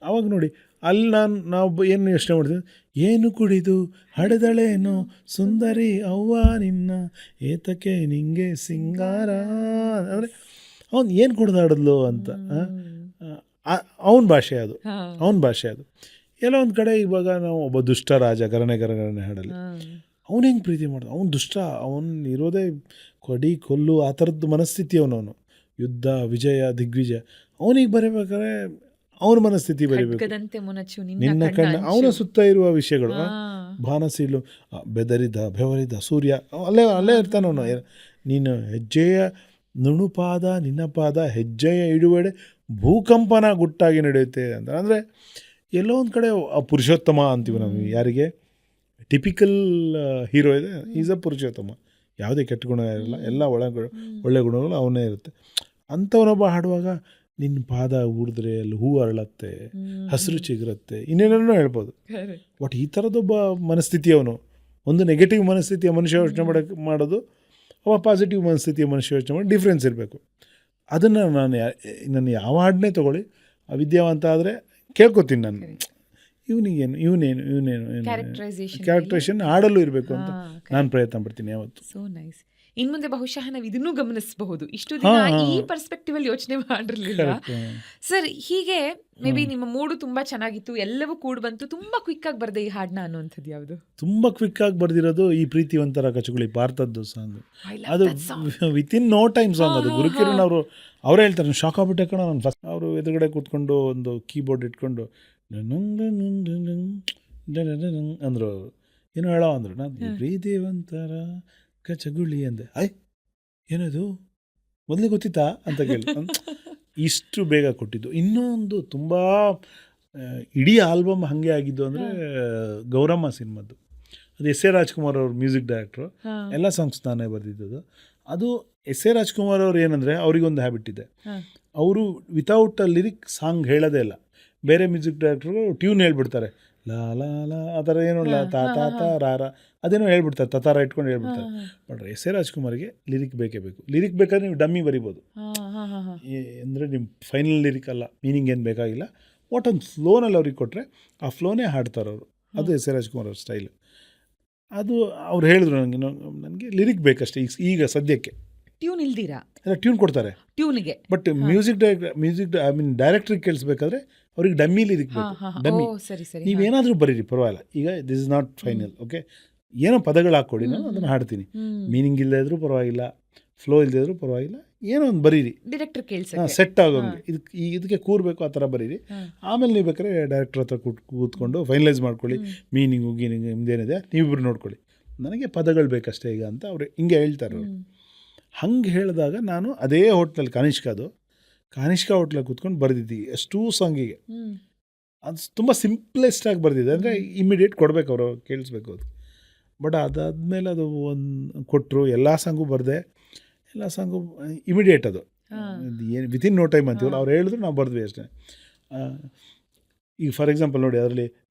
ಆವಾಗ ನೋಡಿ, ಅಲ್ಲಿ ನಾವು ಏನು ಯೋಚನೆ ಮಾಡ್ತೀವಿ, ಏನು ಕುಡಿದು ಹಡೆದಳೇನು ಸುಂದರಿ ಅವ್ವ ನಿನ್ನ ಏತಕ್ಕೆ ನಿಂಗೆ ಸಿಂಗಾರ, ಅಂದರೆ ಅವನು ಏನು ಕುಡ್ದಾಡಿದ್ಲು ಅಂತ. ಅವನ ಭಾಷೆ ಅದು, ಅವನ ಭಾಷೆ ಅದು. ಎಲ್ಲ ಒಂದು ಕಡೆ ಇವಾಗ ನಾವು ಒಬ್ಬ ದುಷ್ಟ ರಾಜ ಗರನೆ ಹಾಡಲ್ಲಿ ಅವನು ಹೆಂಗೆ ಪ್ರೀತಿ ಮಾಡೋದು, ಅವನು ದುಷ್ಟ, ಅವನು ಇರೋದೇ ಕೊಡಿ ಕೊಲ್ಲು ಆ ಥರದ್ದು ಮನಸ್ಥಿತಿ ಅವನವನು. ಯುದ್ಧ, ವಿಜಯ, ದಿಗ್ವಿಜಯ. ಅವನಿಗೆ ಬರೀಬೇಕಾದ್ರೆ ಅವನ ಮನಸ್ಥಿತಿ ಬರೀಬೇಕು. ನಿನ್ನ ಕಣ್ಣ, ಅವನ ಸುತ್ತ ಇರುವ ವಿಷಯಗಳು, ಬಾನಸೀಲು, ಬೆವರಿದ ಸೂರ್ಯ, ಅಲ್ಲೇ ಇರ್ತಾನೆ ಅವನು. ನೀನು ಹೆಜ್ಜೆಯ ನುಣುಪಾದ ನಿನ್ನ ಪಾದ ಹೆಜ್ಜೆಯ ಇಡುವೆಡೆ ಭೂಕಂಪನ ಗುಟ್ಟಾಗಿ ನಡೆಯುತ್ತೆ ಅಂತ. ಅಂದರೆ ಎಲ್ಲೋ ಒಂದು ಕಡೆ ಪುರುಷೋತ್ತಮ ಅಂತೀವಿ ನಾವು. ಯಾರಿಗೆ ಟಿಪಿಕಲ್ ಹೀರೋ ಇದೆ, ಈಸ್ ಅ ಪುರುಷೋತ್ತಮ. ಯಾವುದೇ ಕೆಟ್ಟ ಗುಣ ಇರಲ್ಲ, ಎಲ್ಲ ಒಳ್ಳೆ ಗುಣಗಳು ಅವನೇ ಇರುತ್ತೆ. ಅಂಥವನೊಬ್ಬ ಹಾಡುವಾಗ ನಿನ್ನ ಪಾದ ಊರಿದ್ರೆ ಅಲ್ಲಿ ಹೂ ಅರಳತ್ತೆ, ಹಸಿರು ಚಿಗುರುತ್ತೆ, ಇನ್ನೇನೋ ಹೇಳ್ಬೋದು. ಬಟ್ ಈ ಥರದೊಬ್ಬ ಮನಸ್ಥಿತಿ ಅವನು. ಒಂದು ನೆಗೆಟಿವ್ ಮನಸ್ಥಿತಿಯ ಮನುಷ್ಯ ಯೋಚನೆ ಮಾಡೋದು, ಅವ ಪಾಸಿಟಿವ್ ಮನಸ್ಥಿತಿಯ ಮನುಷ್ಯ ಯೋಚನೆ ಮಾಡಿ ಡಿಫ್ರೆನ್ಸ್ ಇರಬೇಕು. ಅದನ್ನು ನಾನು ಯಾವ ಹಾಡನ್ನೇ ತೊಗೊಳ್ಳಿ, ವಿದ್ಯಾವಂತ ಆದರೆ ಕೇಳ್ಕೊತೀನಿ ನಾನು, ಇವನೇನು ಕ್ಯಾರೆಕ್ಟರೈಸೇಷನ್ ಹಾಡಲ್ಲೂ ಇರಬೇಕು ಅಂತ ನಾನು ಪ್ರಯತ್ನ ಪಡ್ತೀನಿ ಯಾವತ್ತು. So nice. ಇನ್ನು ಮುಂದೆ ಬಹುಶಃ ನಾವು ಇದನ್ನು ಗಮನಿಸಬಹುದು. ಇಷ್ಟು ದಿನ ಈ ಪರ್ಸ್ಪೆಕ್ಟಿವ್ ಅಲ್ಲಿ ಯೋಚನೆ ಮಾಡಿರಲಿಲ್ಲ ಸರ್. ಹೀಗೆ ಮೇ ಬಿ ನಿಮ್ಮ ಮೂಡು ತುಂಬಾ ಚೆನ್ನಾಗಿತ್ತು, ಎಲ್ಲವೂ ಕೂಡ ಬಂತು, ತುಂಬಾ ಕ್ವಿಕ್ ಆಗಿ ಬರ್ದೆ ಈ ಹಾಡನ್ನ ಅನ್ನುವಂಥದ್ದು ಯಾವುದು? ತುಂಬ ಕ್ವಿಕ್ ಆಗಿ ಬರ್ದಿರೋದು ಈ ಪ್ರೀತಿ ಒಂಥರ ಕಚಗುಳಿ ಭಾರತದ್ದು ಸಾಂಗ್. ಅದು ವಿತಿನ್ ನೋ ಟೈಮ್ ಸಾಂಗ್. ಅದು ಗುರುಕಿರಣ್ ಅವರೇ ಹೇಳ್ತಾರೆ, ಶಾಕ್ ಆಗ್ಬಿಟ್ಟೆ ಕಣ. ನಾನು ಫಸ್ಟ್ ಅವರು ಎದುರುಗಡೆ ಕೂತ್ಕೊಂಡು ಒಂದು ಕೀಬೋರ್ಡ್ ಇಟ್ಕೊಂಡು ಅಂದರು, ಏನೋ ಹೇಳೋ ಅಂದರು. ನಾನು ಪ್ರೀತಿ ಒಂಥರ ಕಚಗುಳಿ ಅಂದೆ. ಏನದು ಮೊದಲೇ ಗೊತ್ತಿತ್ತಾ ಅಂತ ಕೇಳಿ ಇಷ್ಟು ಬೇಗ ಕೊಟ್ಟಿದ್ದು. ಇನ್ನೊಂದು ತುಂಬ ಇಡೀ ಆಲ್ಬಮ್ ಹಾಗೆ ಆಗಿದ್ದು ಅಂದರೆ ಗೌರಮ್ಮ ಸಿನಿಮಾದ್ದು. ಅದು ಎಸ್ ಎ ರಾಜ್ಕುಮಾರ್ ಅವ್ರ ಮ್ಯೂಸಿಕ್ ಡೈರೆಕ್ಟ್ರು, ಎಲ್ಲ ಸಾಂಗ್ಸ್ ನಾನೇ ಬರೆದಿದ್ದದು. ಅದು ಎಸ್ ಎ ರಾಜ್ಕುಮಾರ್ ಅವ್ರು ಏನಂದರೆ, ಅವರಿಗೊಂದು ಹ್ಯಾಬಿಟ್ ಇದೆ, ಅವರು ವಿತೌಟ್ ಲಿರಿಕ್ ಸಾಂಗ್ ಹೇಳೋದೇ ಇಲ್ಲ. ಬೇರೆ ಮ್ಯೂಸಿಕ್ ಡೈರೆಕ್ಟ್ರು ಟ್ಯೂನ್ ಹೇಳ್ಬಿಡ್ತಾರೆ, ಲಾ ಲಾ ಲಾ ಆ ಥರ ಏನೋ ತಾ ತಾ ತಾ ರಾ ಅದೇನೋ ಹೇಳ್ಬಿಡ್ತಾರೆ, ತತಾರ ಇಟ್ಕೊಂಡು ಹೇಳ್ಬಿಡ್ತಾರೆ. ಬಟ್ ಎಸ್ ಎ ರಾಜ್ಕುಮಾರ್ಗೆ ಲಿರಿಕ್ ಬೇಕೇ ಬೇಕು. ಲಿರಿಕ್ ಬೇಕಾದ್ರೆ ನೀವು ಡಮ್ಮಿ ಬರಿಬೋದು, ಅಂದರೆ ನಿಮ್ಮ ಫೈನಲ್ ಲಿರಿಕ್ ಅಲ್ಲ, ಮೀನಿಂಗ್ ಏನು ಬೇಕಾಗಿಲ್ಲ. ಒಟ್ಟೊಂದು ಫ್ಲೋನಲ್ಲಿ ಅವ್ರಿಗೆ ಕೊಟ್ಟರೆ ಆ ಫ್ಲೋನೇ ಹಾಡ್ತಾರೆ ಅವರು. ಅದು ಎಸ್ ಎ ರಾಜ್ಕುಮಾರ್ ಅವ್ರ ಸ್ಟೈಲ್. ಅದು ಅವ್ರು ಹೇಳಿದ್ರು ನನಗೆ ಲಿರಿಕ್ ಬೇಕಷ್ಟೇ ಈಗ ಸದ್ಯಕ್ಕೆ. ಟ್ಯೂನ್ ಇಲ್ದಿರಾ ಎಲ್ಲ ಟ್ಯೂನ್ ಕೊಡ್ತಾರೆ ಟ್ಯೂನ್ಗೆ. ಬಟ್ ಮ್ಯೂಸಿಕ್ ಐ ಮೀನ್ ಡೈರೆಕ್ಟ್ರಿಗೆ ಕೇಳಿಸ್ಬೇಕಾದ್ರೆ ಅವ್ರಿಗೆ ಡಮ್ಮಿ ಲಿರಿಕ್ ಬೇಕು. ಡಮ್ಮಿ ನೀವೇನಾದರೂ ಬರೀರಿ ಪರವಾಗಿಲ್ಲ. ಈಗ this is not final, okay, ಏನೋ ಪದಗಳು ಹಾಕ್ಕೊಡಿ, ನಾನು ಅದನ್ನು ಹಾಡ್ತೀನಿ. ಮೀನಿಂಗ್ ಇಲ್ಲದೇ ಇದ್ರೂ ಪರವಾಗಿಲ್ಲ, ಫ್ಲೋ ಇಲ್ಲದೇ ಇದ್ರೂ ಪರವಾಗಿಲ್ಲ, ಏನೋ ಒಂದು ಬರೀರಿ, ಡೈರೆಕ್ಟರ್ ಕೇಳಿಸಿ ಸೆಟ್ ಆಗೋಂಗೆ. ಇದಕ್ಕೆ ಕೂರಬೇಕು ಆ ಥರ ಬರೀರಿ. ಆಮೇಲೆ ನೀವು ಬೇಕಾದ್ರೆ ಡೈರೆಕ್ಟರ್ ಹತ್ರ ಕೂತ್ಕೊಂಡು ಫೈನಲೈಸ್ ಮಾಡ್ಕೊಳ್ಳಿ, ಮೀನಿಂಗು ನಿಮ್ದೇನಿದೆ ನೀವಿಬ್ರು ನೋಡ್ಕೊಳ್ಳಿ, ನನಗೆ ಪದಗಳು ಬೇಕಷ್ಟೇ ಈಗ ಅಂತ ಅವ್ರು ಹಿಂಗೆ ಹೇಳ್ತಾರೆ ಅವರು. ಹಂಗೆ ಹೇಳಿದಾಗ ನಾನು ಅದೇ ಹೋಟ್ಲಲ್ಲಿ ಕಾನಿಷ್ಕಾ ಹೋಟ್ಲಲ್ಲಿ ಕೂತ್ಕೊಂಡು ಬರೆದಿದ್ದೀವಿ ಅಷ್ಟೂ ಸಾಂಗಿಗೆ. ಅದು ತುಂಬ ಸಿಂಪ್ಲೆಸ್ಟಾಗಿ ಬರೆದಿದೆ, ಅಂದರೆ ಇಮಿಡಿಯೇಟ್ ಕೊಡಬೇಕು, ಅವರು ಕೇಳಿಸ್ಬೇಕು ಅದು. ಬಟ್ ಅದಾದಮೇಲೆ ಅದು ಒಂದು ಕೊಟ್ಟರು, ಎಲ್ಲ ಸಾಂಗು ಬರೆದೆ, ಎಲ್ಲ ಸಾಂಗು ಇಮಿಡಿಯೇಟ್. ಅದು ಏನು ವಿತಿನ್ ನೋ ಟೈಮ್ ಅಂತೀವಲ್ಲ, ಅವ್ರು ಹೇಳಿದ್ರು ನಾವು ಬರೆದ್ವಿ ಅಷ್ಟೇ. ಈಗ ಫಾರ್ ಎಕ್ಸಾಂಪಲ್ ನೋಡಿ, ಅದರಲ್ಲಿ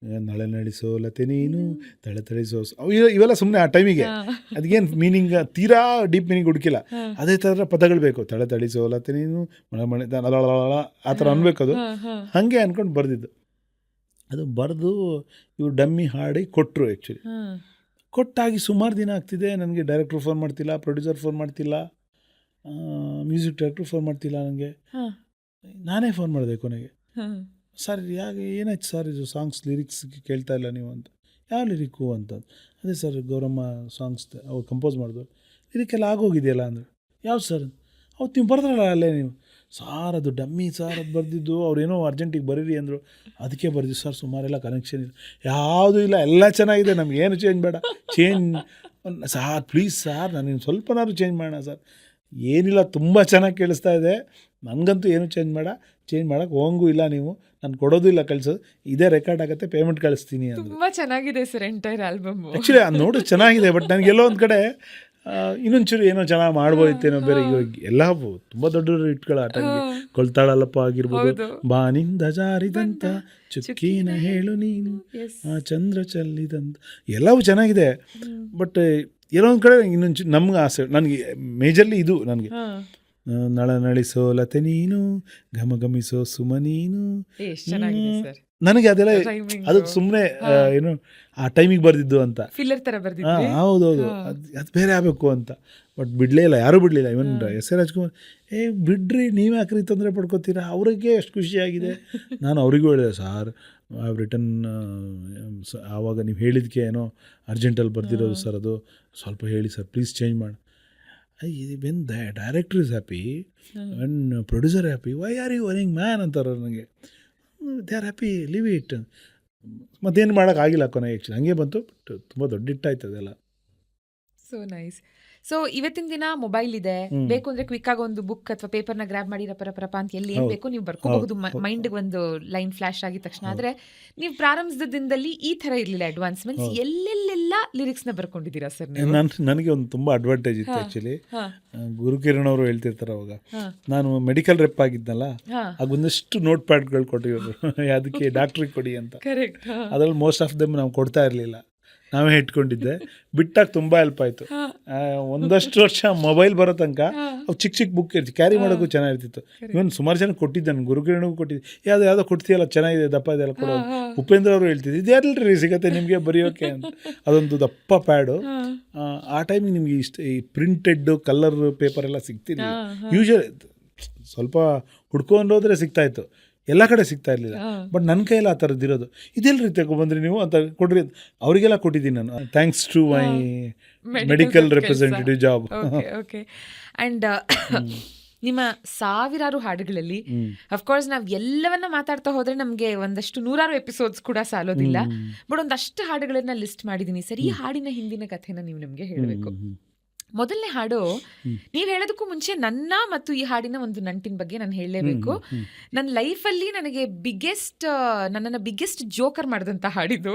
ನಳೆ ನಳಿಸೋ ಲತೆ ನೀನು ತಳೆ ತಳಿಸೋ ಇವೆಲ್ಲ ಸುಮ್ಮನೆ ಆ ಟೈಮಿಗೆ, ಅದಕ್ಕೇನು ಮೀನಿಂಗ್ ತೀರಾ ಡೀಪ್ ಮೀನಿಂಗ್ ಹುಡುಕಿಲ್ಲ. ಅದೇ ಥರ ಪದಗಳು ಬೇಕು, ತಳೆ ತಳಿಸೋ ಲತೆ ನೀನು ಮಳೆ ಮಳೆ ಆ ಥರ ಅನ್ಬೇಕು. ಅದು ಹಾಗೆ ಅಂದ್ಕೊಂಡು ಬರೆದಿದ್ದು. ಅದು ಬರೆದು ಇವ್ರು ಡಮ್ಮಿ ಹಾಡಿ ಕೊಟ್ಟರು. ಆ್ಯಕ್ಚುಲಿ ಕೊಟ್ಟಾಗಿ ಸುಮಾರು ದಿನ ಆಗ್ತಿದೆ, ನನಗೆ ಡೈರೆಕ್ಟ್ರು ಫೋನ್ ಮಾಡ್ತಿಲ್ಲ, ಪ್ರೊಡ್ಯೂಸರ್ ಫೋನ್ ಮಾಡ್ತಿಲ್ಲ, ಮ್ಯೂಸಿಕ್ ಡೈರೆಕ್ಟ್ರು ಫೋನ್ ಮಾಡ್ತಿಲ್ಲ, ನನಗೆ ನಾನೇ ಫೋನ್ ಮಾಡಿದೆ ಕೊನೆಗೆ. ಸರ್ ಯಾಕೆ ಏನಾಯ್ತು ಸರ್, ಇದು ಸಾಂಗ್ಸ್ ಲಿರಿಕ್ಸ್ ಕೇಳ್ತಾ ಇಲ್ಲ ನೀವು ಅಂತ. ಯಾವ ಲಿರಿಕ್ಕು ಅಂತ. ಅದೇ ಸರ್ ಗೌರಮ್ಮ ಸಾಂಗ್ಸ್ ಅವ್ರು ಕಂಪೋಸ್ ಮಾಡಿದ್ರು, ಲಿರಿಕ್ಕೆಲ್ಲ ಆಗೋಗಿದೆಯಲ್ಲ ಅಂದರೆ. ಯಾವ್ದು ಸರ್? ಅವತ್ತು ನೀವು ಬರೆದ್ರಲ್ಲ ಅಲ್ಲೇ ನೀವು. ಸಾರ್ ಅದು ಡಮ್ಮಿ ಸಾರ್, ಅದು ಬರೆದಿದ್ದು ಅವ್ರೇನೋ ಅರ್ಜೆಂಟಿಗೆ ಬರೀರಿ ಅಂದರು, ಅದಕ್ಕೆ ಬರ್ದಿದ್ದು ಸರ್. ಸುಮಾರೆಲ್ಲ ಕನೆಕ್ಷನ್ ಇಲ್ಲ, ಯಾವುದೂ ಇಲ್ಲ, ಎಲ್ಲ ಚೆನ್ನಾಗಿದೆ, ನಮಗೇನು ಚೇಂಜ್ ಬೇಡ. ಸಾರ್ ಪ್ಲೀಸ್ ಸಾರ್, ನನಗೆ ಸ್ವಲ್ಪನಾದ್ರು ಚೇಂಜ್ ಮಾಡೋಣ ಸರ್. ಏನಿಲ್ಲ, ತುಂಬ ಚೆನ್ನಾಗಿ ಕೇಳಿಸ್ತಾ ಇದೆ, ನನಗಂತೂ ಏನು ಚೇಂಜ್ ಮಾಡೋಕ್ಕೆ ಹೋಗಂಗೂ ಇಲ್ಲ, ನೀವು ನಾನು ಕೊಡೋದು ಇಲ್ಲ, ಕಳಿಸೋದು ಇದೇ ರೆಕಾರ್ಡ್ ಆಗುತ್ತೆ, ಪೇಮೆಂಟ್ ಕಳಿಸ್ತೀನಿ ಅಂತ. ತುಂಬ ಚೆನ್ನಾಗಿದೆ ಸರ್ ಎಂಟೈರ್ ಆಲ್ಬಮ್. ಆ್ಯಕ್ಚುಲಿ ಅದು ನೋಡಿ ಚೆನ್ನಾಗಿದೆ, ಬಟ್ ನನಗೆಲ್ಲೋ ಒಂದು ಕಡೆ ಇನ್ನೊಂಚೂರು ಏನೋ ಚೆನ್ನಾಗಿ ಮಾಡ್ಬೋದಿತ್ತೇನೋ ಬೇರೆ. ಇವಾಗ ಎಲ್ಲ ತುಂಬ ದೊಡ್ಡ ಹಿಟ್ಗಳು ಆ ಟೈಮ್ಗೆ. ಕೊಳ್ತಾಳಲ್ಲಪ್ಪ ಆಗಿರ್ಬೋದು, ಹೌದು. ಬಾನಿಂದ ಜಾರಿದಂತ ಚುಕ್ಕಿನ ಹೇಳು ನೀನು, Yes. ಆ ಚಂದ್ರ ಚಲ್ಲಿದಂತ, ಎಲ್ಲವೂ ಚೆನ್ನಾಗಿದೆ. ಬಟ್ ಏನೋ ಒಂದು ಕಡೆ ಇನ್ನೊಂಚು ನಮ್ಗೆ ಆಸೆ, ನನಗೆ ಮೇಜರ್ಲಿ ಇದು ನನಗೆ ಹಾ. ನಳನಳಿಸೋ ಲತೆ ನೀನು, ಘಮಘಮಿಸೋ ಸುಮ ನೀನು. ಎಷ್ಟ್ ಚೆನ್ನಾಗಿದೆ ಸರ್. ನನಗೆ ಅದೆಲ್ಲ Rhyming. ಅದು ಸುಮ್ಮನೆ ಏನು ಆ ಟೈಮಿಗೆ ಬರ್ದಿದ್ದು ಅಂತ. ಫಿಲ್ಲರ್ ತರ ಹಾಂ, ಬರ್ದಿದ್ರಿ. ಹೌದೌದು, ಅದು ಬೇರೆ ಆಗಬೇಕು ಅಂತ. ಬಟ್ ಬಿಡಲೇ ಇಲ್ಲ, ಯಾರೂ ಬಿಡಲಿಲ್ಲ. ಇವನ್ ಎಸ್ ಎ ರಾಜ್ಕುಮಾರ್, ಬಿಡ್ರಿ, ನೀವು ಯಾಕ್ರಿ ತೊಂದರೆ ಪಡ್ಕೋತೀರಾ, ಅವ್ರಿಗೆ ಎಷ್ಟು ಖುಷಿಯಾಗಿದೆ. ನಾನು ಅವರಿಗೂ ಹೇಳಿದೆ, ಸಾರ್ ರಿಟರ್ನ್ ಆವಾಗ ನೀವು ಹೇಳಿದ್ಕೆ ಏನೋ ಅರ್ಜೆಂಟಲ್ಲಿ ಬರ್ದಿರೋದು ಸರ್, ಅದು ಸ್ವಲ್ಪ ಹೇಳಿ ಸರ್ ಪ್ಲೀಸ್ ಚೇಂಜ್ ಮಾಡಿ. When the director is happy, when producer happy, why are you worrying man ಅಂತಾರೆ ನನಗೆ. They are happy, leave it. ಮತ್ತೇನು ಮಾಡೋಕ್ಕಾಗಿಲ್ಲ ಕೊನೆ, ಆ್ಯಕ್ಚುಲಿ ಹಂಗೆ ಬಂತು. ಬಟ್ ತುಂಬ ದೊಡ್ಡ ಹಿಟ್ಟಾಯ್ತು ಅದೆಲ್ಲ. So nice. ಸೊ ಇವತ್ತಿನ ದಿನ ಮೊಬೈಲ್ ಇದೆ, ಬೇಕು ಅಂದ್ರೆ ಕ್ವಿಕ್ ಆಗಿ ಒಂದು ಬುಕ್ ಅಥವಾ ಪೇಪರ್ನ ಗ್ರಾಬ್ ಮಾಡಿ ರಪ ಅಂತ ಎಲ್ಲಿ ಏನ್ ಬೇಕು ನೀವು ಬರ್ಕೋಬಹುದು, ಮೈಂಡ್ಗೆ ಒಂದು ಲೈನ್ ಫ್ಲಾಶ್ ಆಗಿದ ತಕ್ಷಣ. ಆದ್ರೆ ನೀವು ಪ್ರಾರಂಭದ ದಿನದಲ್ಲಿ ಈ ತರ ಇರ್ಲಿಲ್ಲ ಅಡ್ವಾನ್ಸ್ಮೆಂಟ್ಸ್, ಎಲ್ಲೆಲ್ಲೆಲ್ಲ ಲಿರಿಕ್ಸ್ ನ ಬರ್ಕೊಂಡಿದ್ದೀರಾ ಸರ್ ನೀವು? ನನಗೆ ಒಂದು ತುಂಬ ಅಡ್ವಾಂಟೇಜ್ ಇತ್ತು ಆ್ಯಕ್ಚುಲಿ. ಗುರುಕಿರಣ್ ಅವರು ಹೇಳ್ತಿರ್ತಾರೆ ಅವಾಗ, ನಾನು ಮೆಡಿಕಲ್ ರೆಪ್ ಆಗಿದ್ನಲ್ಲ, ಆಗ ಒಂದಷ್ಟು ನೋಟ್ ಪ್ಯಾಡ್ಗಳು ಕೊಟ್ಟಿರೋರು, ಅದಕ್ಕೆ ಡಾಕ್ಟ್ರಿಗೆ ಕೊಡಿ ಅಂತ. ಕರೆಕ್ಟ್. ಅದ್ರಲ್ಲಿ ಮೋಸ್ಟ್ ಆಫ್ ದಮ್ ನಾವು ಕೊಡ್ತಾ ಇರಲಿಲ್ಲ, ನಾವೇ ಇಟ್ಕೊಂಡಿದ್ದೆ. ಬಿಟ್ಟಾಗ ತುಂಬ ಹೆಲ್ಪ್ ಆಯಿತು. ಒಂದಷ್ಟು ವರ್ಷ ಮೊಬೈಲ್ ಬರೋ ತನಕ ಅವು ಚಿಕ್ಕ ಚಿಕ್ಕ ಬುಕ್ ಇರ್ತಿ, ಕ್ಯಾರಿ ಮಾಡೋಕ್ಕೂ ಚೆನ್ನಾಗಿರ್ತಿತ್ತು. ಇವನ್ ಸುಮಾರು ಜನ ಕೊಟ್ಟಿದ್ದೆ, ನಾನು ಗುರುಕಿರಣಗೂ ಕೊಟ್ಟಿದ್ದೆ. ಯಾವುದೋ ಕೊಡ್ತೀಯಲ್ಲ ಚೆನ್ನಾಗಿದೆ, ದಪ್ಪ ಇದೆಲ್ಲ ಕೊಡೋದು. ಉಪೇಂದ್ರ ಅವರು ಹೇಳ್ತಿದ್ದು, ಇದೆಲ್ಲರಿ ಸಿಗುತ್ತೆ ನಿಮಗೆ ಬರೆಯೋಕೆ ಅಂತ. ಅದೊಂದು ದಪ್ಪ ಪ್ಯಾಡು. ಆ ಟೈಮಿಗೆ ನಿಮಗೆ ಈ ಪ್ರಿಂಟೆಡ್ ಕಲರ್ ಪೇಪರ್ ಎಲ್ಲ ಸಿಗ್ತಿರ್ಲಿಲ್ಲ. ಯೂಶಲಿ ಸ್ವಲ್ಪ ಹುಡ್ಕೊಂಡೋದ್ರೆ ಸಿಗ್ತಾಯಿತ್ತು, ಎಲ್ಲ ಕಡೆ ಸಿಗ್ತಾ ಇರಲಿಲ್ಲ. ಬಟ್ ನನ್ನ ಕೈಯಲ್ಲಿ ಆ ಥರದ್ದು ಇರೋದು. ಇದೆಲ್ಲರಿ ತಗೊಬಂದ್ರಿ ನೀವು ಅಂತ ಕೊಡ್ರಿ, ಅವರಿಗೆಲ್ಲ ಕೊಟ್ಟಿದ್ದೀನಿ ನಾನು, thanks to my medical representative job. Okay. And ನಿಮ್ಮ ಸಾವಿರಾರು ಹಾಡುಗಳಲ್ಲಿ ಅಫ್ಕೋರ್ಸ್ ನಾವು ಎಲ್ಲವನ್ನ ಮಾತಾಡ್ತಾ ಹೋದ್ರೆ ನಮಗೆ ಒಂದಷ್ಟು ನೂರಾರು ಎಪಿಸೋಡ್ಸ್ ಕೂಡ ಸಾಲೋದಿಲ್ಲ. ಬಟ್ ಒಂದಷ್ಟು ಹಾಡುಗಳನ್ನ ಲಿಸ್ಟ್ ಮಾಡಿದ್ದೀನಿ ಸರ್. ಈ ಹಾಡಿನ ಹಿಂದಿನ ಕಥೆನ ನೀವು ನಮಗೆ ಹೇಳಬೇಕು. ಮೊದಲನೇ ಹಾಡು ನೀವು ಹೇಳೋದಕ್ಕೂ ಮುಂಚೆ ನನ್ನ ಮತ್ತು ಈ ಹಾಡಿನ ಒಂದು ನಂಟಿನ ಬಗ್ಗೆ ನಾನು ಹೇಳಲೇಬೇಕು. ನನ್ನ ಲೈಫಲ್ಲಿ ನನಗೆ ನನ್ನನ್ನು ಬಿಗ್ಗೆಸ್ಟ್ ಜೋಕರ್ ಮಾಡಿದಂಥ ಹಾಡಿದು.